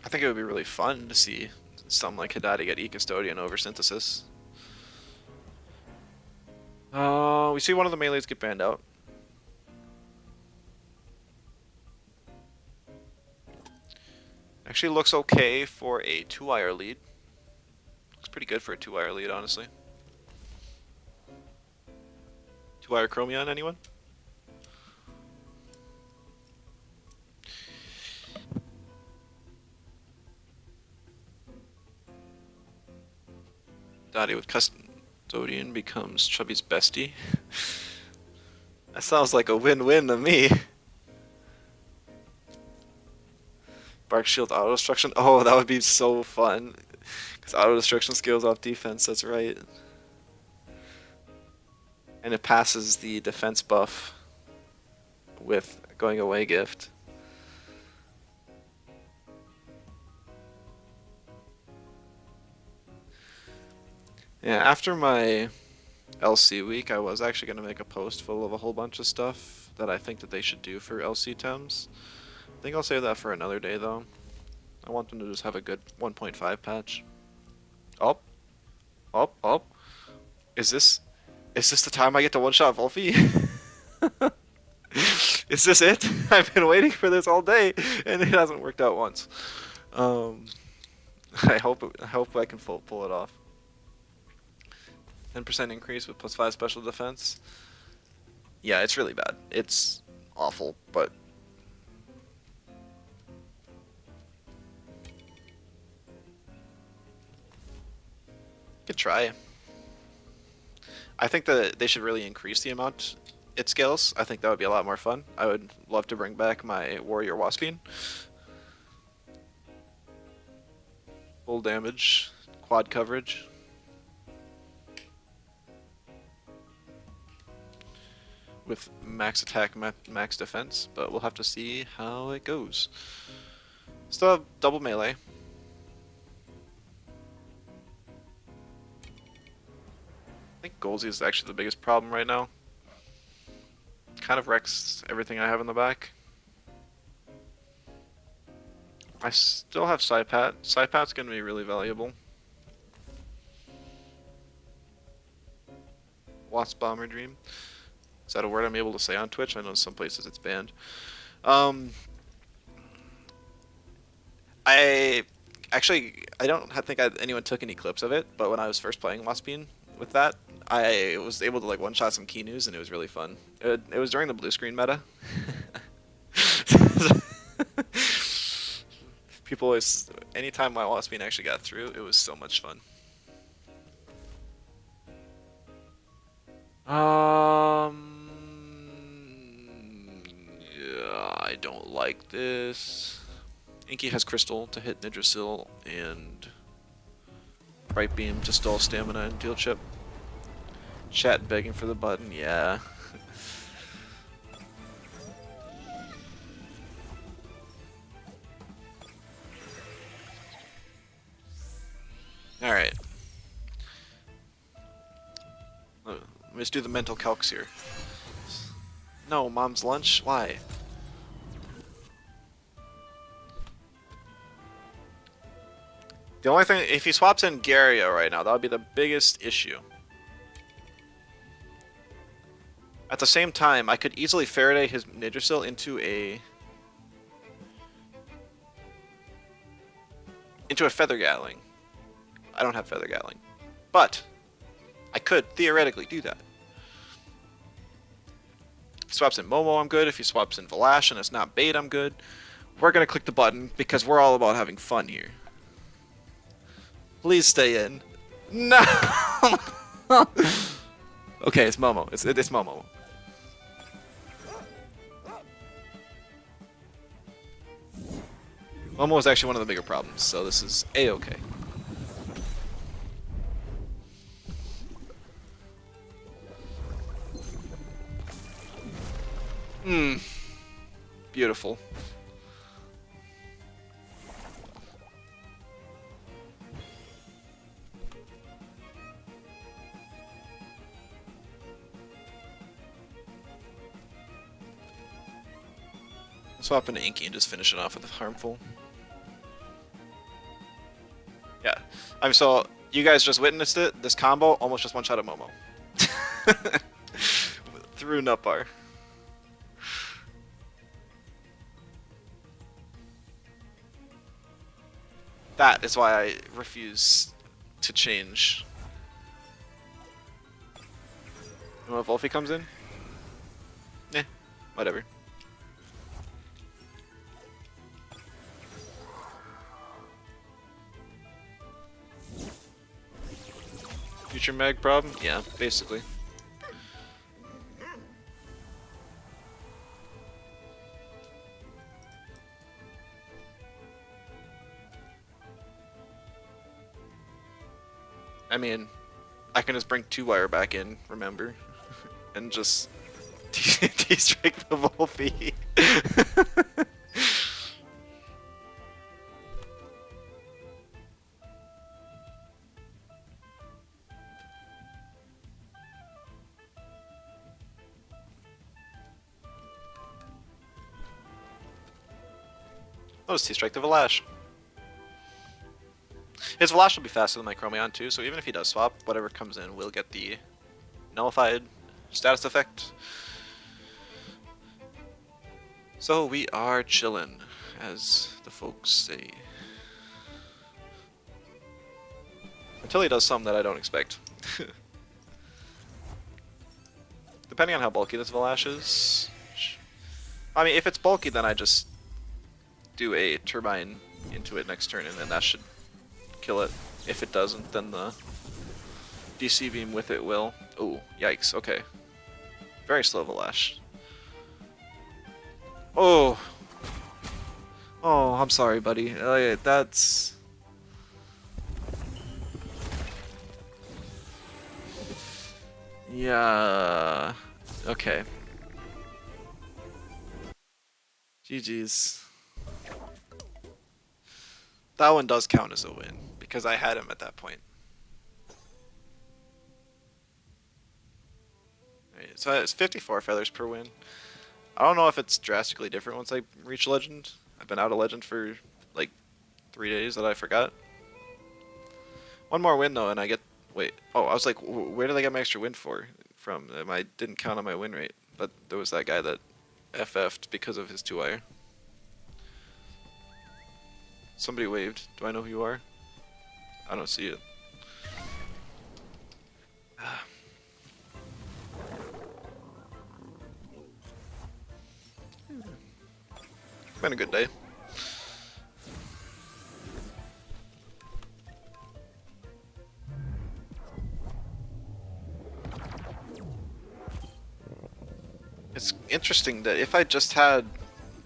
I think it would be really fun to see something like Hadadi get E-Custodian over Synthesis. We see one of the melees get banned out. Actually looks okay for a 2-wire lead. Looks pretty good for a 2-wire lead, honestly. 2-wire Chromion, anyone? Dottie with Custodian becomes Chubby's bestie. That sounds like a win-win to me. Bark Shield auto destruction. Oh, that would be so fun. Because auto destruction scales off defense, that's right. And it passes the defense buff with going away gift. Yeah, after my LC week, I was actually going to make a post full of a whole bunch of stuff that I think that they should do for LC Tems. I think I'll save that for another day, though. I want them to just have a good 1.5 patch. Oh. Oh, oh. Is this the time I get to one-shot Volphy? Is this it? I've been waiting for this all day, and it hasn't worked out once. I hope I can pull it off. 10% increase with +5 special defense. Yeah, it's really bad. It's awful, but could try. I think that they should really increase the amount it scales. I think that would be a lot more fun. I would love to bring back my Warrior Waspine. Full damage, quad coverage. With max attack, max defense, but we'll have to see how it goes. Still have double melee. I think Goldsy is actually the biggest problem right now. Kind of wrecks everything I have in the back. I still have Psypat. Psypat's going to be really valuable. Wasp Bomber Dream. Is that a word I'm able to say on Twitch? I know some places it's banned. I don't think anyone took any clips of it, but when I was first playing Waspine with that, I was able to like one-shot some key news, and it was really fun. It was during the blue screen meta. People always, anytime my Waspine actually got through, it was so much fun. Yeah, I don't like this. Inky has Crystal to hit Nidrasil and Bright Beam to stall stamina and deal chip. Chat begging for the button, yeah. Alright. Let's do the mental calcs here. No, mom's lunch? Why? The only thing, if he swaps in Gario right now, that would be the biggest issue. At the same time, I could easily Faraday his Nidrasil into a Feather Gatling. I don't have Feather Gatling, but I could theoretically do that. If he swaps in Momo, I'm good. If he swaps in Valash and it's not bait, I'm good. We're gonna click the button because we're all about having fun here. Please stay in. No. Okay, it's Momo. It's Momo. Momo is actually one of the bigger problems, so this is A-okay. Beautiful. Swap into Inky and just finish it off with harmful. Yeah. So you guys just witnessed it. This combo almost just one-shot at Momo. Through Nutbar. That is why I refuse to change. You know if Wolfie comes in? Eh, whatever. Future Meg problem? Yeah, basically. I mean, I can just bring 2-wire back in, remember? And just T-strike the Wolfie. Oh, it's T-strike the Valash. His Valash will be faster than my Chromion too, so even if he does swap, whatever comes in will get the nullified status effect. So we are chillin', as the folks say. Until he does something that I don't expect. Depending on how bulky this Valash is. I mean, if it's bulky, then I just do a Turbine into it next turn, and then that should kill it. If it doesn't, then the DC Beam with it will. Ooh, yikes, okay. Very slow Valash. Oh! Oh, I'm sorry, buddy. That's... Yeah. Okay. GG's. That one does count as a win because I had him at that point. Right, so it's 54 feathers per win. I don't know if it's drastically different once I reach Legend. I've been out of Legend for like 3 days that I forgot. One more win though, and I get. Wait. Oh, I was like, where did I get my extra win from? I didn't count on my win rate, but there was that guy that FF'd because of his 2-wire. Somebody waved. Do I know who you are? I don't see it. Been a good day. It's interesting that if I just had...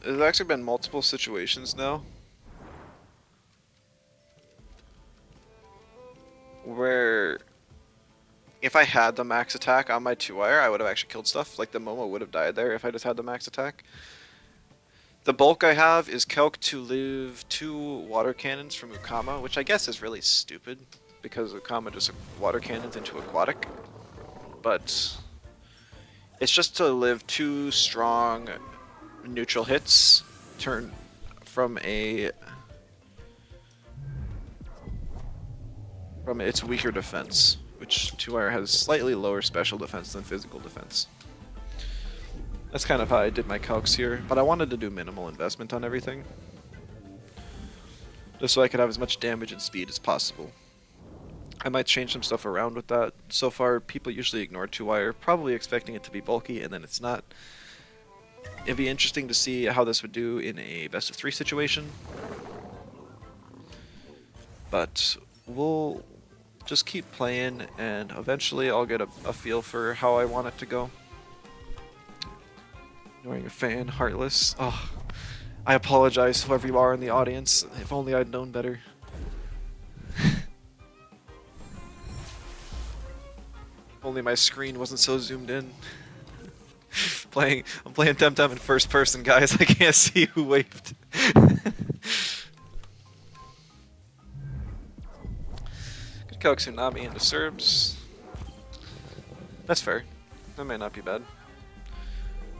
There's actually been multiple situations now where if I had the max attack on my 2-wire, I would have actually killed stuff. Like the Momo would have died there if I just had the max attack. The bulk I have is calc to live 2 water cannons from Ukama, which I guess is really stupid because Ukama just water cannons into aquatic. But it's just to live 2 strong neutral hits turn from its weaker defense, which 2-wire has slightly lower special defense than physical defense. That's kind of how I did my calcs here, but I wanted to do minimal investment on everything, just so I could have as much damage and speed as possible. I might change some stuff around with that. So far, people usually ignore 2-wire, probably expecting it to be bulky, and then it's not. It'd be interesting to see how this would do in a best of 3 situation. But we'll just keep playing, and eventually I'll get a feel for how I want it to go. Ignoring a fan, heartless. Oh, I apologize, whoever you are in the audience. If only I'd known better. If only my screen wasn't so zoomed in. I'm playing Temtem in first person, guys. I can't see who waved. Could calc Tsunami into Serbs. That's fair. That might not be bad.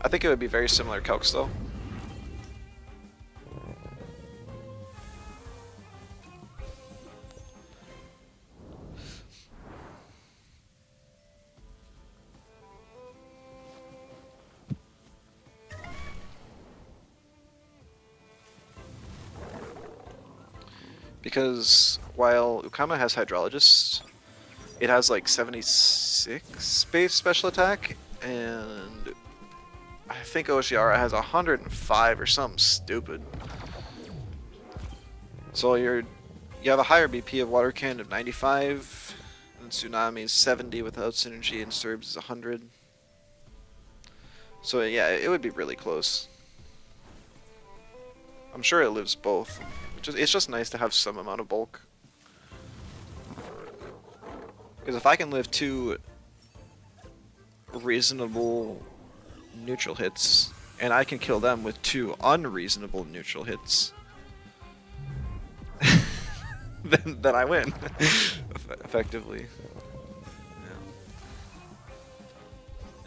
I think it would be very similar calcs though. Because while Ukama has Hydrologist, it has like 76 base special attack, and I think Oshiara has 105 or something stupid. So you have a higher BP of Water Cannon of 95, and Tsunami's 70 without synergy, and Serbs is 100. So yeah, it would be really close. I'm sure it lives both. It's just nice to have some amount of bulk. Because if I can live 2 reasonable neutral hits, and I can kill them with 2 unreasonable neutral hits, then I win, effectively. Yeah.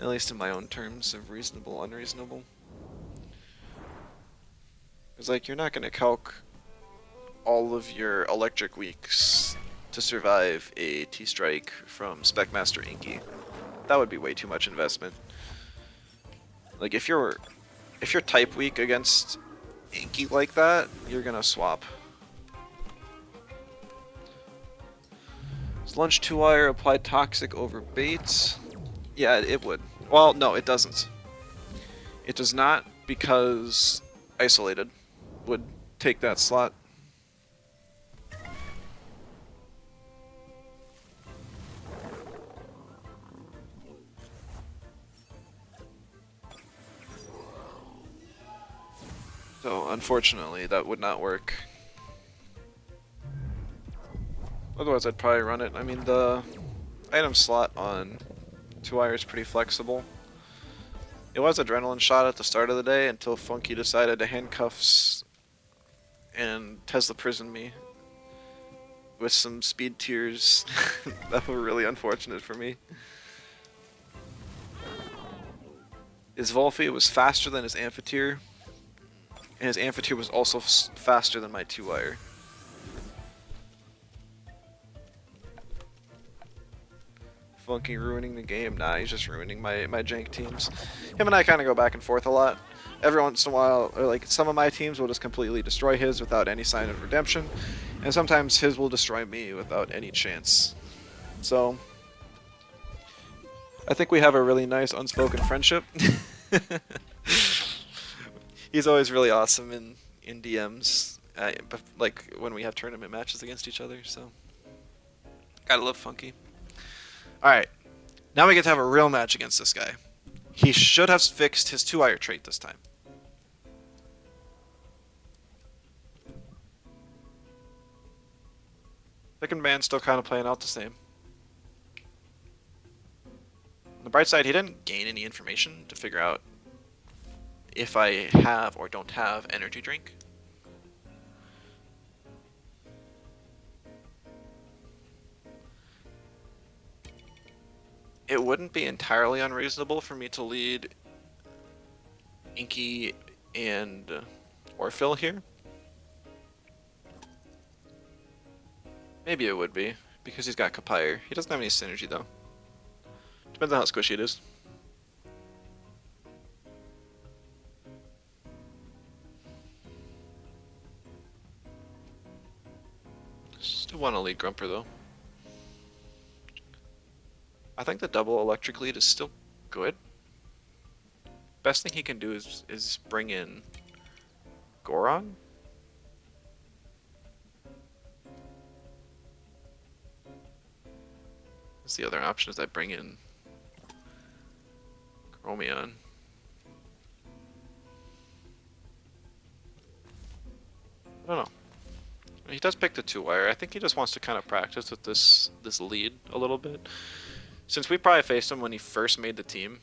At least in my own terms of reasonable, unreasonable. It's like, you're not going to calc all of your electric weeks to survive a T-Strike from Specmaster Inky. That would be way too much investment. Like, if you're type weak against Inky like that, you're gonna swap. Does Lunge 2-wire apply Toxic over Baits? Yeah, it would. Well, no, it doesn't. It does not, because Isolated would take that slot. So, unfortunately, that would not work. Otherwise, I'd probably run it. I mean, the item slot on 2-wire is pretty flexible. It was adrenaline shot at the start of the day until Funky decided to handcuffs and Tesla prison me with some speed tiers that were really unfortunate for me. His Volphy was faster than his Amphitheater, and his Amphitheater was also faster than my 2-wire. Funky ruining the game. Nah, he's just ruining my jank teams. Him and I kind of go back and forth a lot. Every once in a while, or like some of my teams will just completely destroy his without any sign of redemption, and sometimes his will destroy me without any chance. So, I think we have a really nice unspoken friendship. He's always really awesome in DMs, like when we have tournament matches against each other, so gotta love Funky. Alright, now we get to have a real match against this guy. He should have fixed his 2-wire trait this time. Second man's still kind of playing out the same. On the bright side, he didn't gain any information to figure out if I have or don't have energy drink. It wouldn't be entirely unreasonable for me to lead Inky and Orphil here. Maybe it would be, because he's got Kapire. He doesn't have any synergy though. Depends on how squishy it is. Still want to lead Grumper though. I think the double electric lead is still good. Best thing he can do is bring in Goron. What's the other option? Is I bring in Chromion. I don't know. He does pick the 2-wire. I think he just wants to kind of practice with this lead a little bit. Since we probably faced him when he first made the team,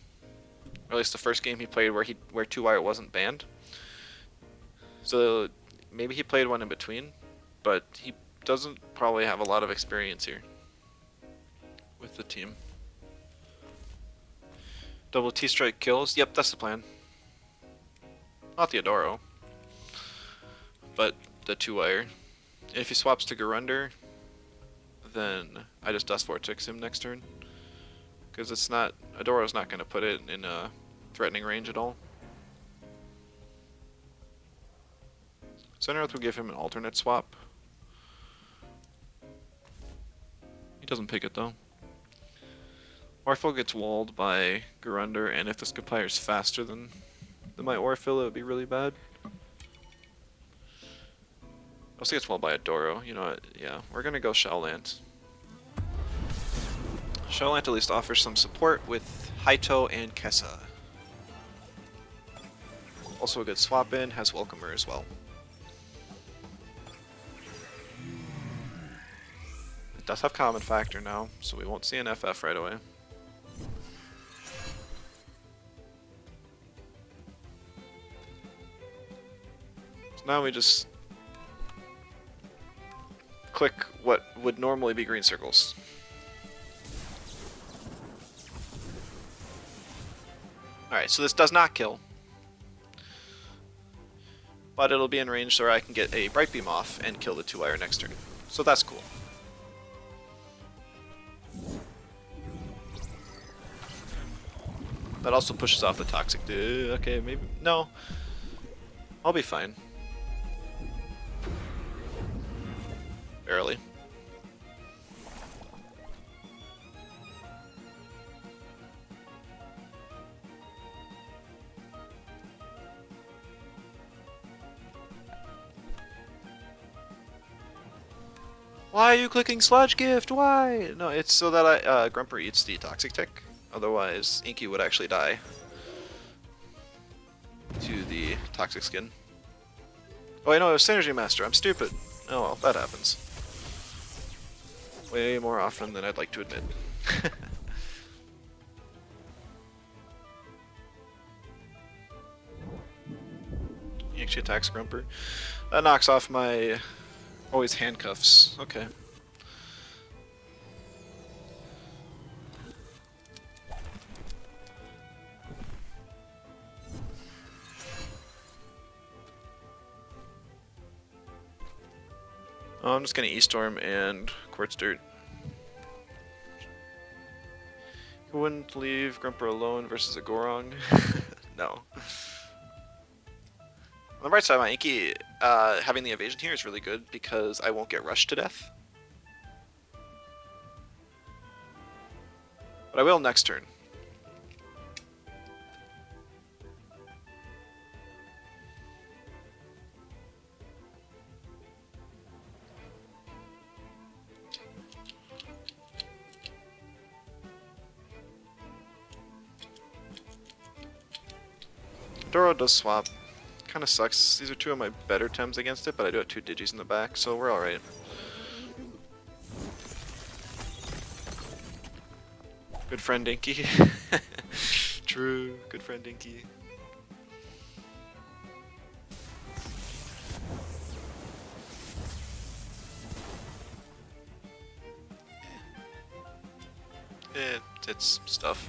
or at least the first game he played where 2-wire wasn't banned. So maybe he played one in between, but he doesn't probably have a lot of experience here with the team. Double T-strike kills. Yep, that's the plan. Not the Adoro, but the 2-wire. If he swaps to Garunder, then I just Dust Vortex him next turn. Because it's not, Adoro's not going to put it in a threatening range at all. Center Earth will give him an alternate swap. He doesn't pick it though. Orphil gets walled by Garunder, and if this Kapire's faster than my Orphil, it would be really bad. Also gets walled by Adoro. You know what? Yeah, we're gonna go Shelllant. Shelllant at least offers some support with Haito and Kessa. Also a good swap in, has Welcomer as well. It does have Common Factor now, so we won't see an FF right away. So now we just click what would normally be green circles. Alright, so this does not kill. But it'll be in range where I can get a Bright Beam off and kill the 2-wire next turn. So that's cool. That also pushes off the Toxic. Okay, maybe... No. I'll be fine. Barely. Why are you clicking Sludge Gift? Why? No, it's so that Grumper eats the Toxic Tick. Otherwise, Inky would actually die to the Toxic Skin. Oh, wait, no, it was Synergy Master. I'm stupid. Oh well, that happens. Way more often than I'd like to admit. she attacks Grumper. That knocks off my always handcuffs. Okay. I'm just gonna E-Storm and Quartz Dirt. You wouldn't leave Grumper alone versus a Gorong? No. On the bright side, my Inky having the evasion here is really good because I won't get rushed to death. But I will next turn. Doro does swap. Kind of sucks. These are two of my better Tems against it, but I do have 2 Digis in the back, so we're alright. Good friend Inky. True, good friend Inky. It's stuff.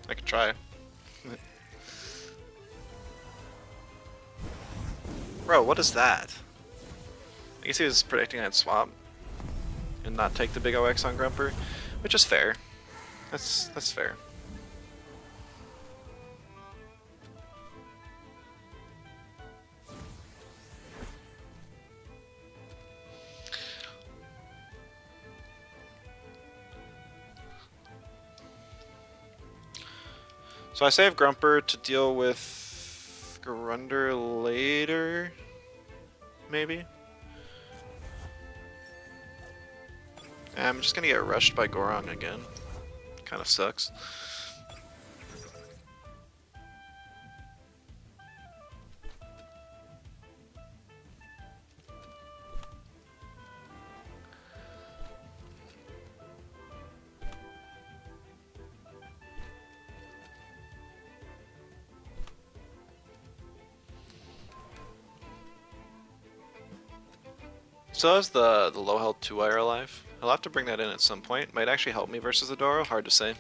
I could try. Bro, what is that? I guess he was predicting I'd swap and not take the big OX on Grumper, which is fair. That's fair. So I save Grumper to deal with Grunder later, maybe? I'm just gonna get rushed by Gorong again. Kind of sucks. Still has the low health 2-wire alive. I'll have to bring that in at some point. Might actually help me versus the Doro, hard to say.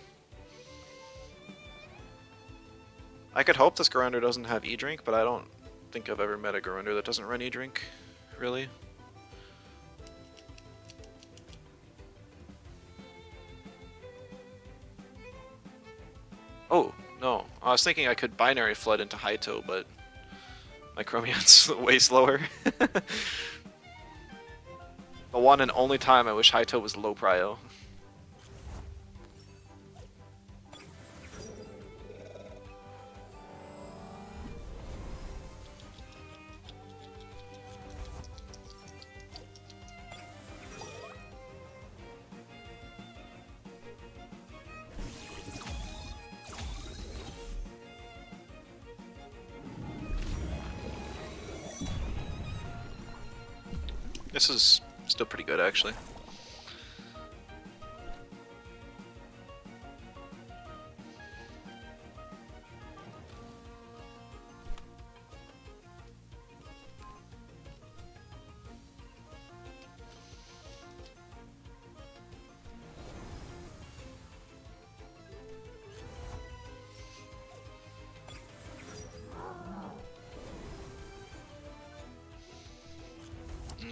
I could hope this Garunder doesn't have E-Drink, but I don't think I've ever met a Garunder that doesn't run E-Drink, really. Oh, no. I was thinking I could binary flood into Haito, but my Chromium's way slower. The one and only time I wish Haito was low prio. This is still pretty good, actually.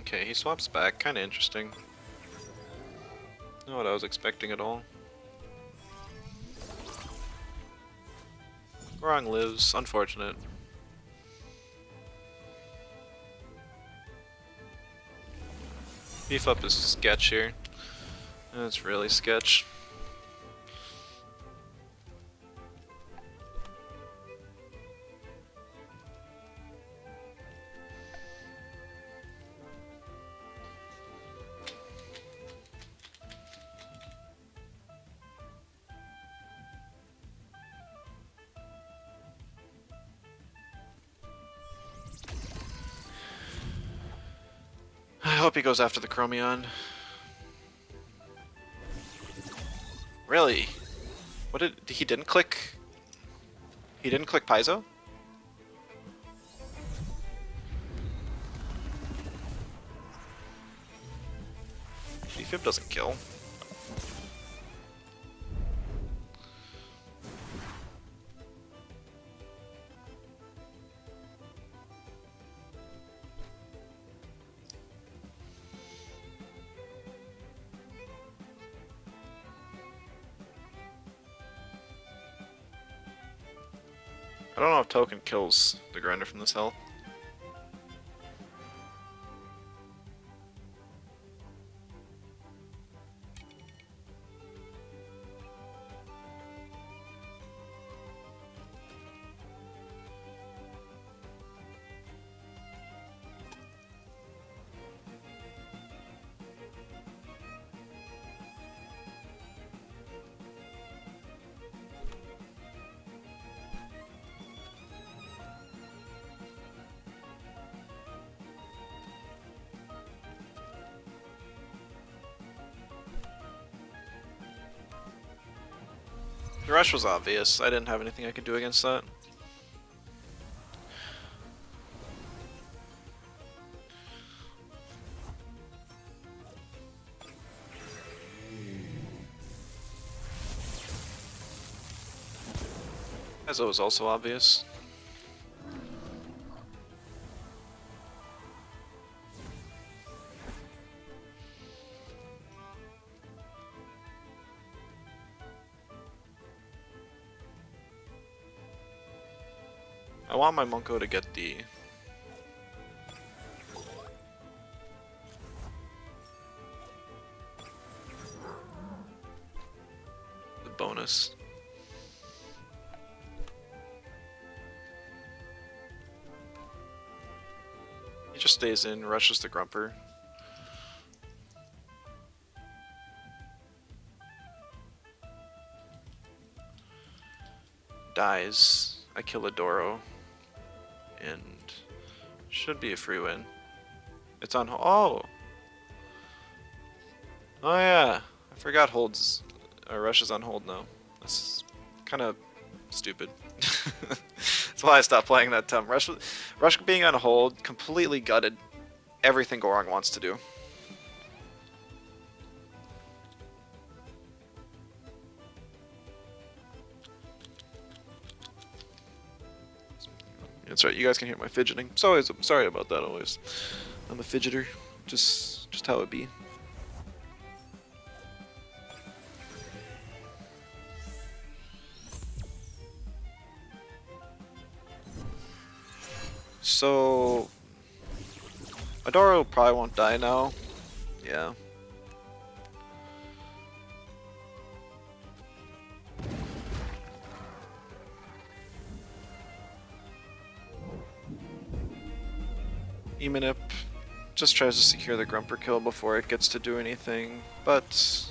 Okay, he swaps back. Kinda interesting. Not what I was expecting at all. Gorong lives. Unfortunate. Beef up is sketch here. That's really sketch. I hope he goes after the Chromion. Really? What did he didn't click? He didn't click Paizo? Defib doesn't kill. I don't know if Token kills the grinder from this health. The rush was obvious. I didn't have anything I could do against that. As it was also obvious. I want my Monko to get the bonus. He just stays in, rushes the Grumper. Dies. I kill a Doro. And should be a free win. It's on oh! Oh yeah! I forgot holds rushes on hold now. That's kind of stupid. That's why I stopped playing that time. Rush being on hold completely gutted everything Gorong wants to do. That's right, you guys can hear my fidgeting. So I'm sorry about that always. I'm a fidgeter. Just how it be. So Adoro probably won't die now. Yeah. Emanip just tries to secure the Grumper kill before it gets to do anything, but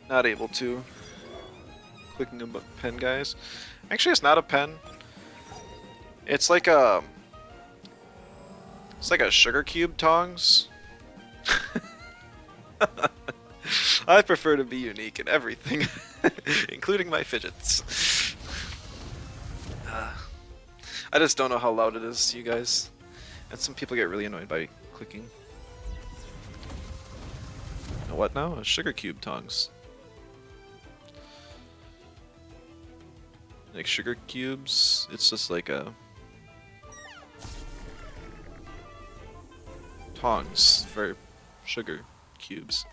not able to. Clicking a pen, guys. Actually, it's not a pen. It's like a sugar cube tongs. I prefer to be unique in everything, including my fidgets. I just don't know how loud it is to you guys. And some people get really annoyed by clicking. What now? Sugar cube tongs. Like sugar cubes, it's just like a tongs for sugar cubes.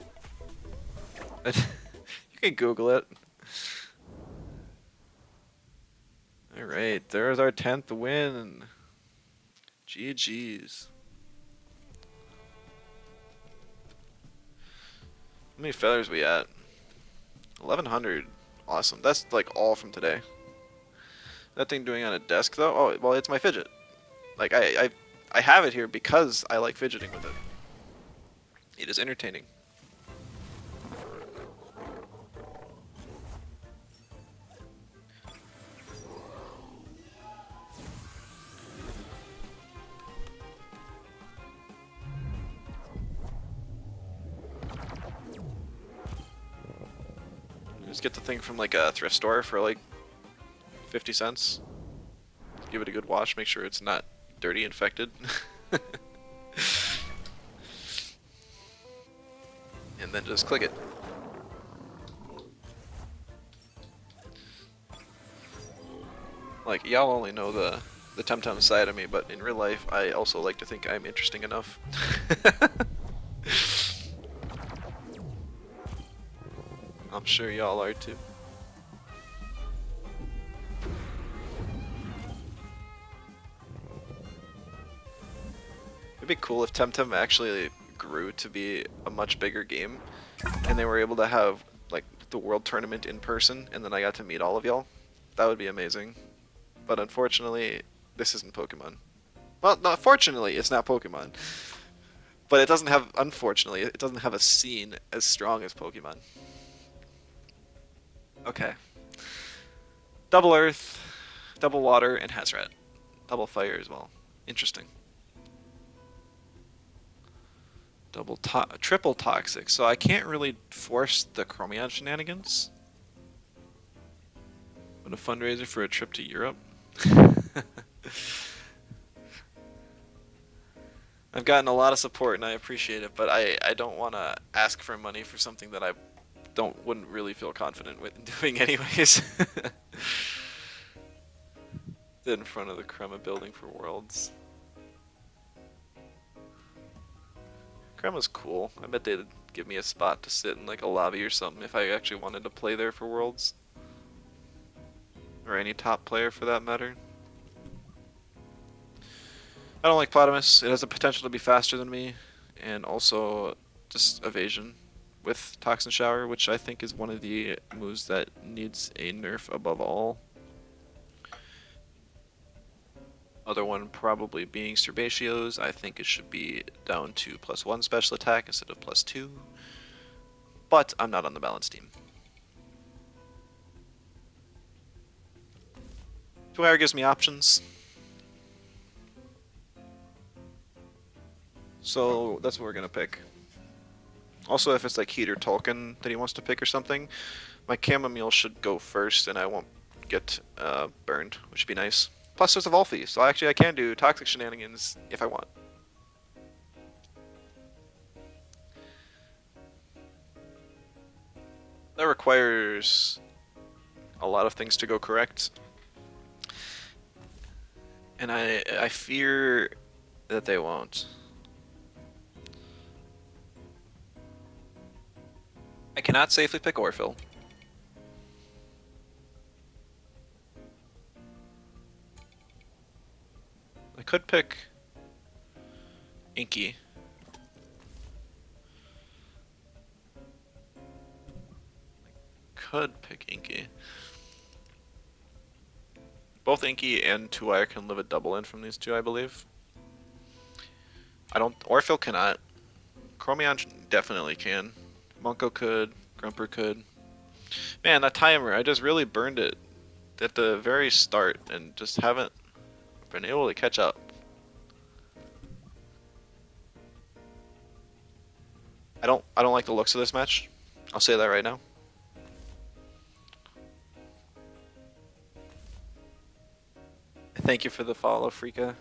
You can Google it. Alright, there's our 10th win. GG's. How many feathers we at? 1100. Awesome. That's like all from today. That thing doing on a desk though? Oh, well, it's my fidget. Like I have it here because I like fidgeting with it. It is entertaining. Just get the thing from like a thrift store for like 50 cents. Give it a good wash, make sure it's not dirty, infected. And then just click it. Like, y'all only know the Temtem side of me, but in real life, I also like to think I'm interesting enough. I'm sure y'all are too. It'd be cool if Temtem actually grew to be a much bigger game, and they were able to have like the world tournament in person, and then I got to meet all of y'all. That would be amazing. But unfortunately, this isn't Pokemon. Well, not fortunately, it's not Pokemon. But it doesn't have, unfortunately, it doesn't have a scene as strong as Pokemon. Okay. Double Earth, double Water, and Hazrat. Double Fire as well. Interesting. Triple Toxic, so I can't really force the Chromion shenanigans. But a fundraiser for a trip to Europe? I've gotten a lot of support and I appreciate it, but I don't want to ask for money for something that I wouldn't really feel confident with doing anyways. Sit in front of the Crema building for Worlds. Crema's cool. I bet they'd give me a spot to sit in like a lobby or something if I actually wanted to play there for Worlds. Or any top player for that matter. I don't like Plotamus. It has the potential to be faster than me, and also just evasion with Toxin Shower, which I think is one of the moves that needs a nerf above all. Other one probably being Serbatio's. I think it should be down to +1 special attack instead of +2. But I'm not on the balance team. Dwyer gives me options. So that's what we're gonna pick. Also, if it's like Heat or Tolkien that he wants to pick or something, my Chamomile should go first and I won't get burned, which would be nice. Plus there's a Volphy, so actually I can do Toxic Shenanigans if I want. That requires a lot of things to go correct. And I fear that they won't. I cannot safely pick Orphle. I could pick Inky. Could pick Inky. Both Inky and Tuwire can live a double in from these two, I believe. Orphle cannot. Chromion definitely can. Monko could. Grumper could. Man, that timer, I just really burned it at the very start and just haven't been able to catch up. I don't like the looks of this match. I'll say that right now. Thank you for the follow, Freaka.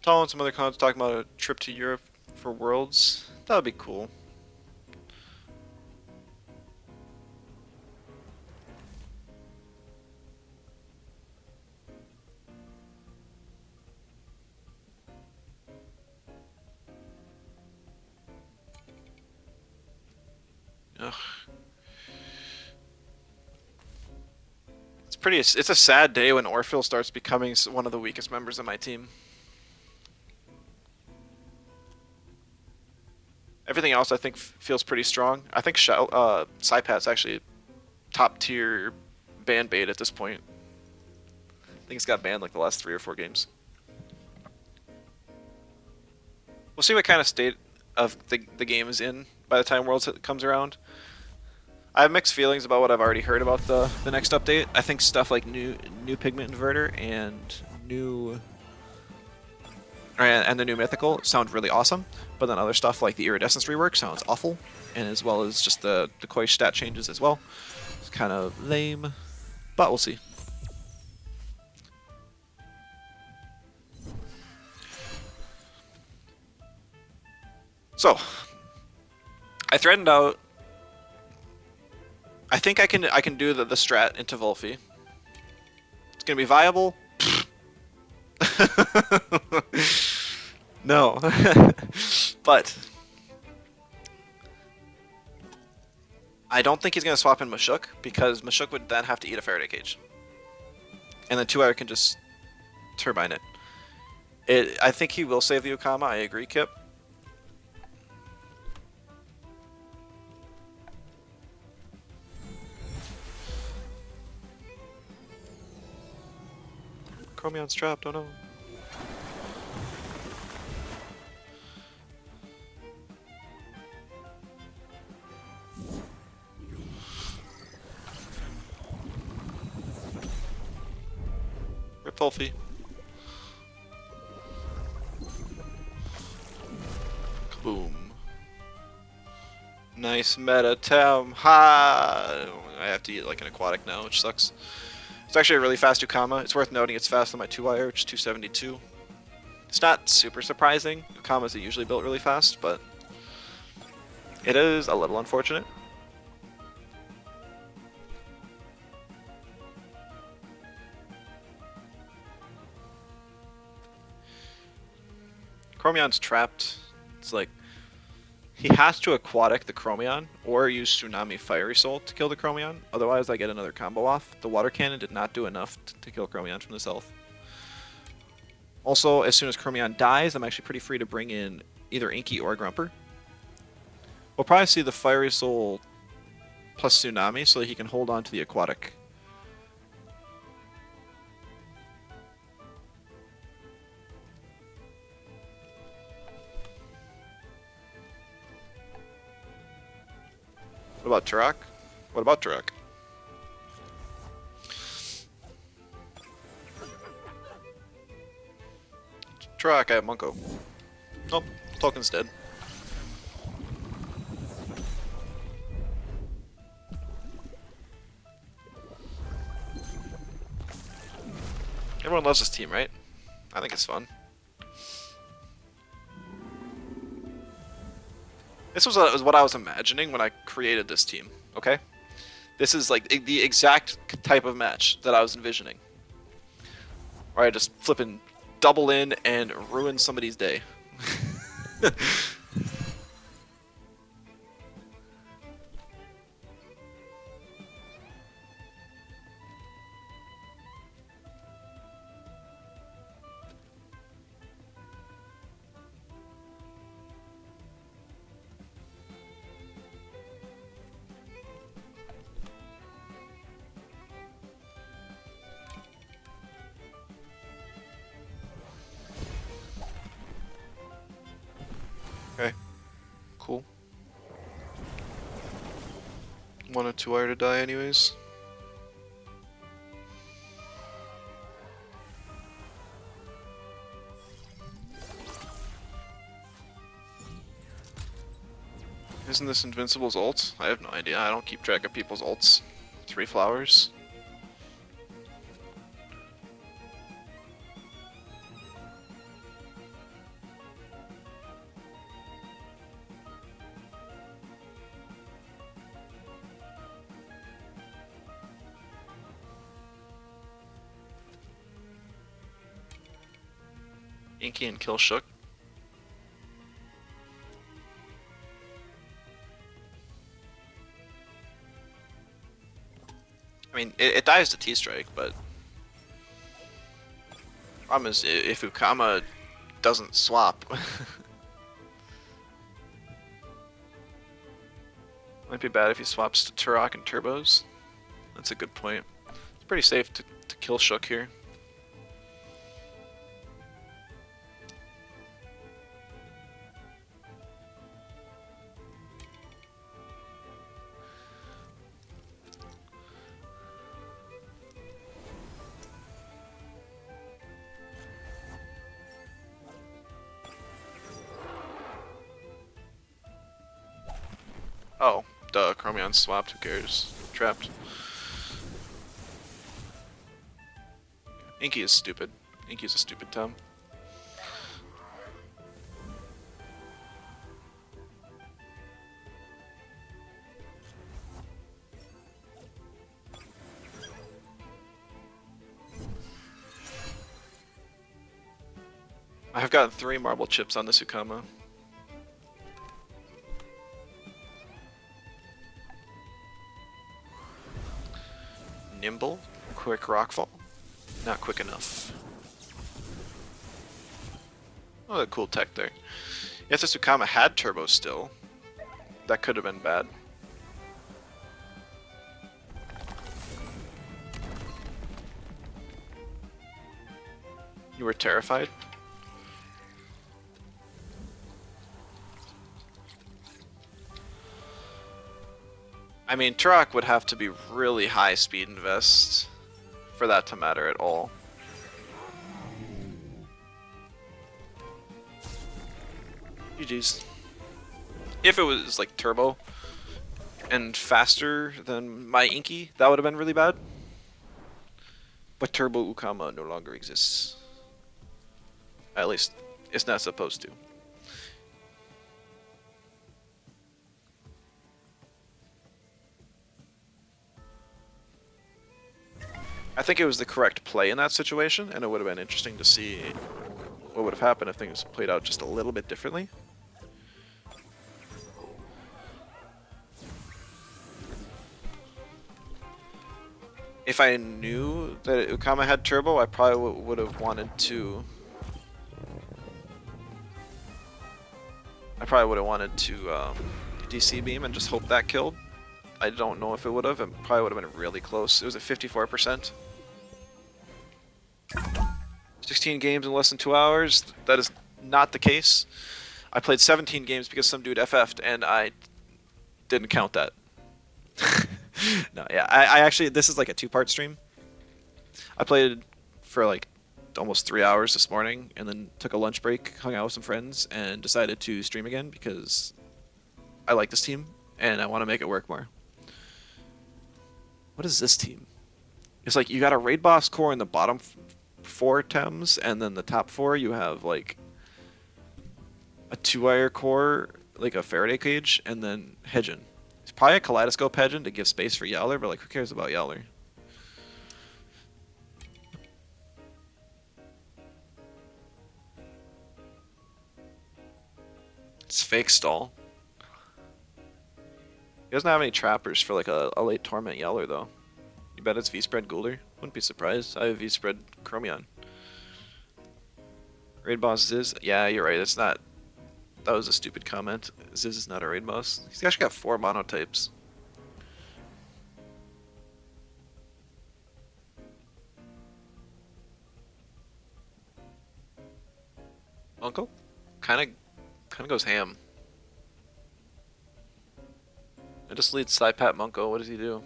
Talking some other comments talking about a trip to Europe for Worlds. That would be cool. Ugh. It's a sad day when Orphle starts becoming one of the weakest members of my team. Everything else I think feels pretty strong. I think Saipat's actually top tier ban bait at this point. I think it's got banned like the last 3 or 4 games. We'll see what kind of state of the game is in by the time Worlds comes around. I have mixed feelings about what I've already heard about the next update. I think stuff like new pigment inverter and the new mythical sound really awesome, but then other stuff like the iridescence rework sounds awful, and as well as just the Koi stat changes as well. It's kind of lame, but we'll see. So, I threatened out. I think I can do the strat into Volphy. It's gonna be viable. No, but I don't think he's gonna swap in Mashuk because Mashuk would then have to eat a Faraday cage, and then 2-hour can just turbine it. I think he will save the Ukama. I agree, Kip. Chromion's trapped, oh no. Rip Volphy. Kaboom. Nice meta Tem. Ha! I have to eat like an aquatic now, which sucks. It's actually a really fast Ukama. It's worth noting it's faster than my 2-wire, which is 272. It's not super surprising. Ukamas are usually built really fast, but it is a little unfortunate. Chromion's trapped. It's like he has to aquatic the Chromion or use Tsunami Fiery Soul to kill the Chromion. Otherwise, I get another combo off. The Water Cannon did not do enough to kill Chromion from the south. Also, as soon as Chromion dies, I'm actually pretty free to bring in either Inky or Grumper. We'll probably see the Fiery Soul plus Tsunami so that he can hold on to the aquatic. What about Turok? What about Turok? Turok, I have Munko. Nope, token's dead. Everyone loves this team, right? I think it's fun. This was what I was imagining when I created this team, okay? This is like the exact type of match that I was envisioning. Where I just flippin' double in and ruin somebody's day. Okay, cool. 1 or 2-wire to die anyways. Isn't this Invincible's ult? I have no idea. I don't keep track of people's ults. 3 flowers. Inky and kill Shook. I mean, it dies to T-Strike, but problem is if Ukama doesn't swap. Might be bad if he swaps to Turok and Turbos. That's a good point. It's pretty safe to kill Shook here. Oh, duh, Chromion swapped, who cares? Trapped. Inky is stupid. Inky's a stupid Tem. I have gotten 3 marble chips on this Ukama. Nimble, quick rockfall. Not quick enough. Oh, a cool tech there. If this Ukama had turbo still, that could have been bad. You were terrified? I mean, Turok would have to be really high speed invest for that to matter at all. GG's. If it was like turbo and faster than my Inky, that would have been really bad. But Turbo Ukama no longer exists. At least, it's not supposed to. I think it was the correct play in that situation, and it would have been interesting to see what would have happened if things played out just a little bit differently. If I knew that Ukama had turbo, I probably would have wanted to... DC beam and just hope that killed. I don't know if it would have. It probably would have been really close. It was at 54%. 16 games in less than 2 hours. That is not the case. I played 17 games because some dude FF'd, and I didn't count that. No, yeah. I actually, this is like a 2-part stream. I played for like almost 3 hours this morning, and then took a lunch break, hung out with some friends, and decided to stream again because I like this team, and I want to make it work more. What is this team? It's like you got a raid boss core in the bottom 4 Tems, and then the top 4 you have like a 2-wire core, like a Faraday cage, and then Hedgen. It's probably a Kaleidoscope Hedgen to give space for Yowler, but like who cares about Yowler? It's fake stall. He doesn't have any trappers for like a late Torment Yeller though. You bet it's V-Spread Ghoulder? Wouldn't be surprised. I have V-Spread Chromion. Raid boss Ziz? Yeah, you're right. It's not... That was a stupid comment. Ziz is not a raid boss. He's actually got 4 monotypes. Uncle? Kinda goes ham. I just lead Saipat Munko. What does he do?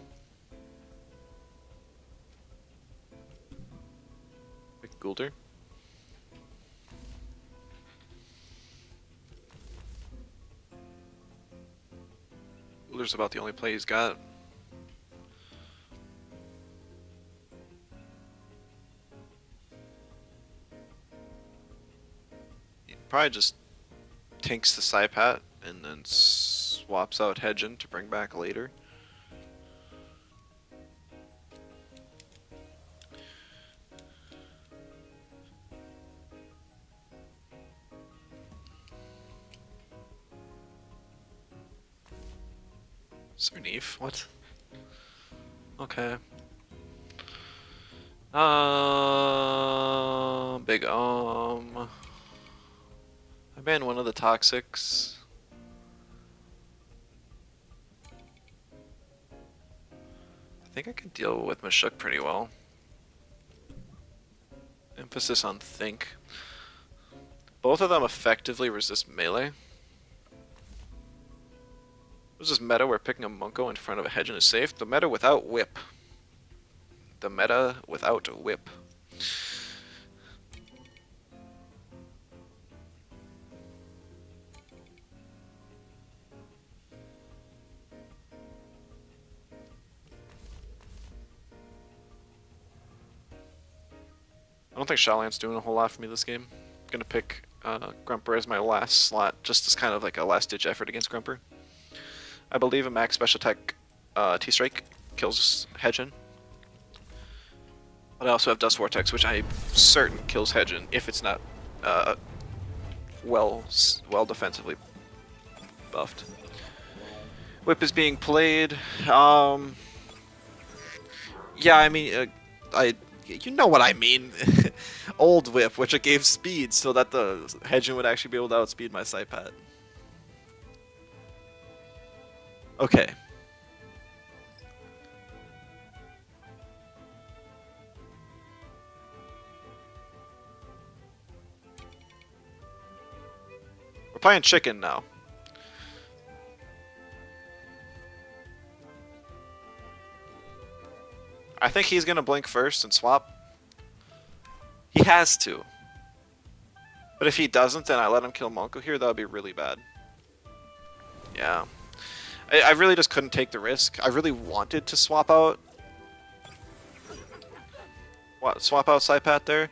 Pick Ghoulder. Ghoulder's about the only play he's got. He probably just tanks the Saipat and then swaps out Hedgen to bring back later. Sarneef? What? Okay. Big I banned one of the toxics. think I can deal with Mashuk pretty well. Emphasis on think. Both of them effectively resist melee. This is meta where picking a Munko in front of a Hedgen is safe. The meta without whip. The meta without whip. I don't think Shallan's doing a whole lot for me this game. I'm gonna pick Grumper as my last slot, just as kind of like a last-ditch effort against Grumper. I believe a max special attack T-Strike kills Hedgen. But I also have Dust Vortex, which I'm certain kills Hedgen if it's not well defensively buffed. Whip is being played. Yeah, I mean, you know what I mean. Old Whip, which it gave speed so that the Hedgen would actually be able to outspeed my Saipat. Okay. We're playing chicken now. I think he's gonna blink first and swap. He has to. But if he doesn't, then I let him kill Monko here, that would be really bad. Yeah. I really just couldn't take the risk. I really wanted to swap out Saipat there.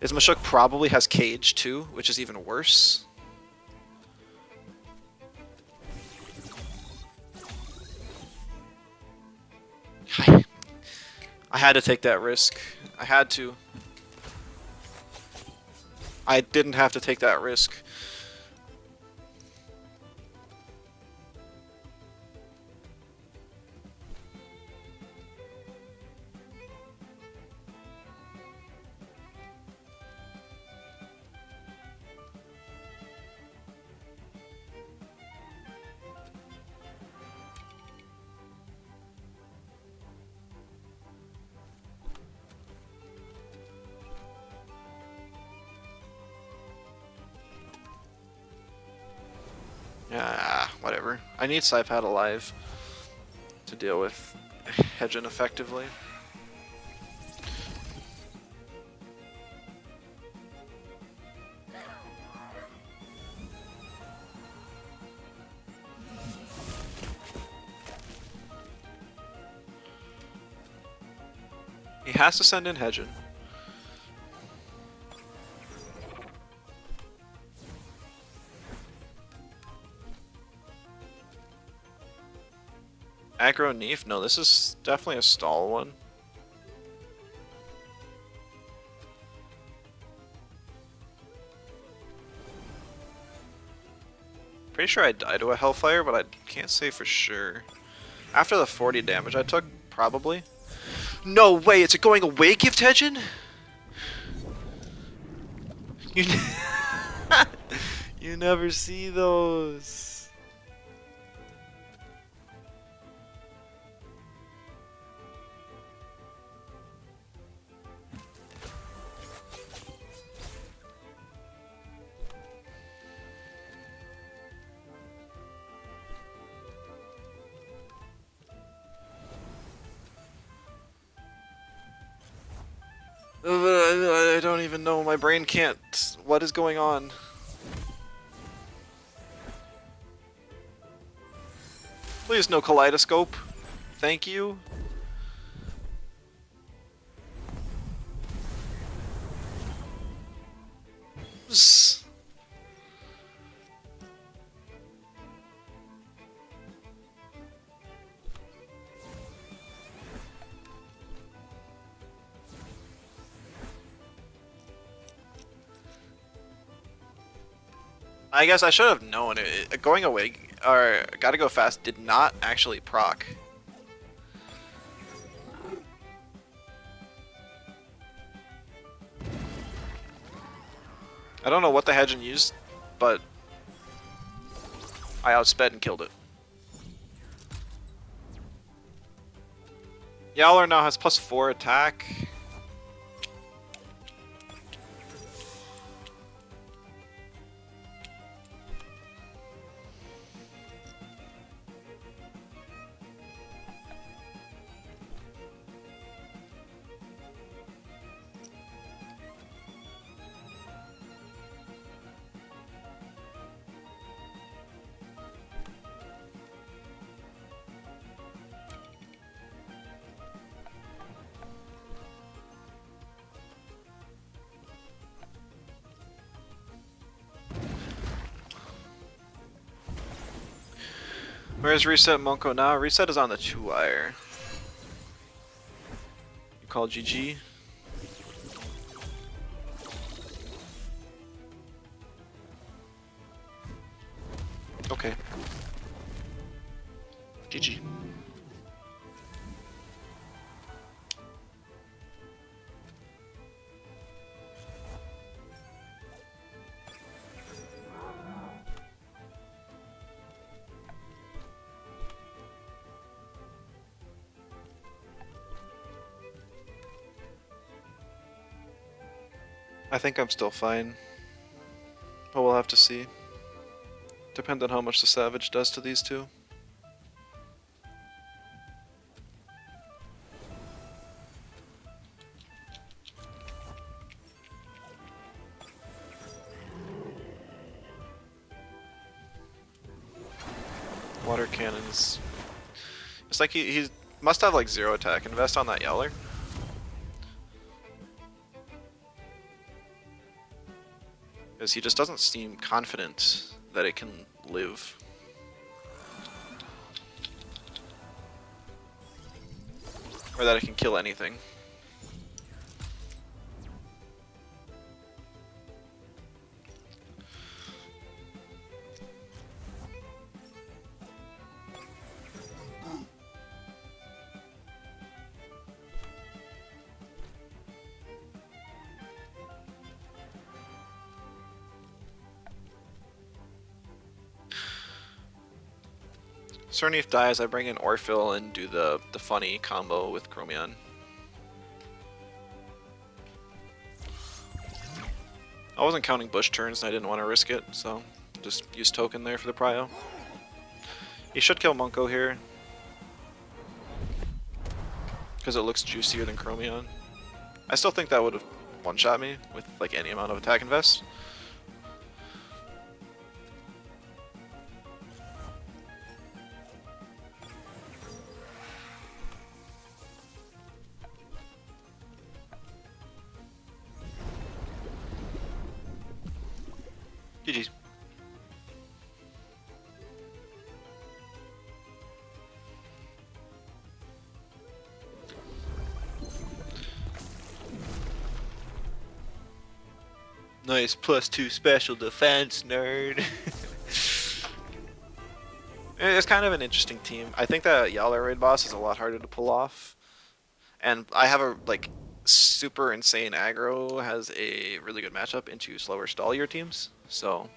Is Mashuk probably has Cage too, which is even worse. I had to take that risk. I had to. I didn't have to take that risk. Yeah, whatever. I need Saipat alive to deal with Hedgen effectively. He has to send in Hedgen. Aggro Neef? No, this is definitely a stall one. Pretty sure I died to a Hellfire, but I can't say for sure. After the 40 damage I took, probably. No way, it's a going away gift, Hedgen? You, you never see those. I don't even know. My brain can't. What is going on? Please, no kaleidoscope. Thank you. I guess I should have known. Going away, or gotta go fast, did not actually proc. I don't know what the Hedgen used, but I outsped and killed it. Yowler now has +4 attack. Where's Reset Monko now? Reset is on the 2-wire. You call GG? Okay. GG. I think I'm still fine. But we'll have to see. Depends on how much the Savage does to these two. Water cannons. It's like he must have like 0 attack. Invest on that Yeller. Because he just doesn't seem confident that it can live. Or that it can kill anything. Cernith dies, I bring in Orphil and do the funny combo with Chromion. I wasn't counting bush turns and I didn't want to risk it, so just use token there for the prio. He should kill Monko here. Because it looks juicier than Chromion. I still think that would have one-shot me with like any amount of attack invest. GG's. Nice +2 special defense, nerd. It's kind of an interesting team. I think that Yowler raid boss is a lot harder to pull off. And I have a like super insane aggro has a really good matchup into slower stallier teams. So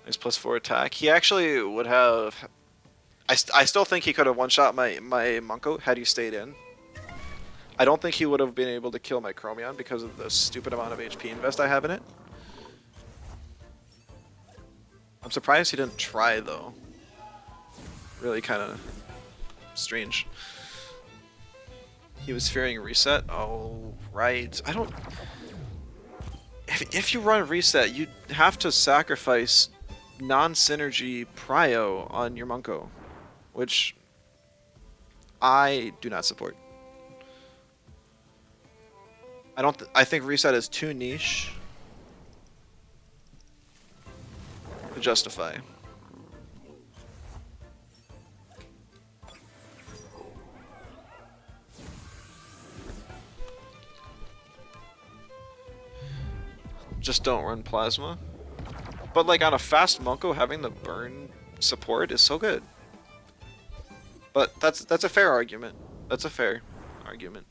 nice +4 attack. He actually would have. I still think he could have one-shot my Monko had he stayed in. I don't think he would have been able to kill my Chromion because of the stupid amount of HP invest I have in it. I'm surprised he didn't try though. Really kind of strange. He was fearing reset. Oh, right. I don't. If you run reset, you have to sacrifice non-synergy prio on your Monko, which I do not support. I think reset is too niche to justify. Just don't run plasma. But like on a fast Monko, having the burn support is so good. But that's a fair argument. That's a fair argument.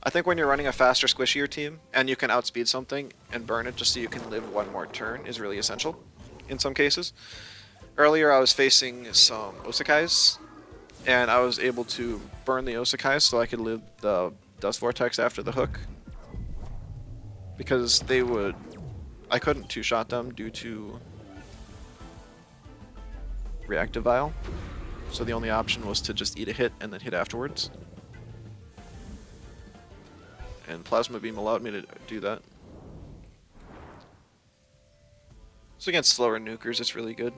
I think when you're running a faster, squishier team, and you can outspeed something and burn it just so you can live one more turn is really essential in some cases. Earlier I was facing some Osakais, and I was able to burn the Osakai so I could live the Dust Vortex after the hook. Because I couldn't two-shot them due to Reactive Vial. So the only option was to just eat a hit and then hit afterwards. And Plasma Beam allowed me to do that. So against slower nukers, it's really good.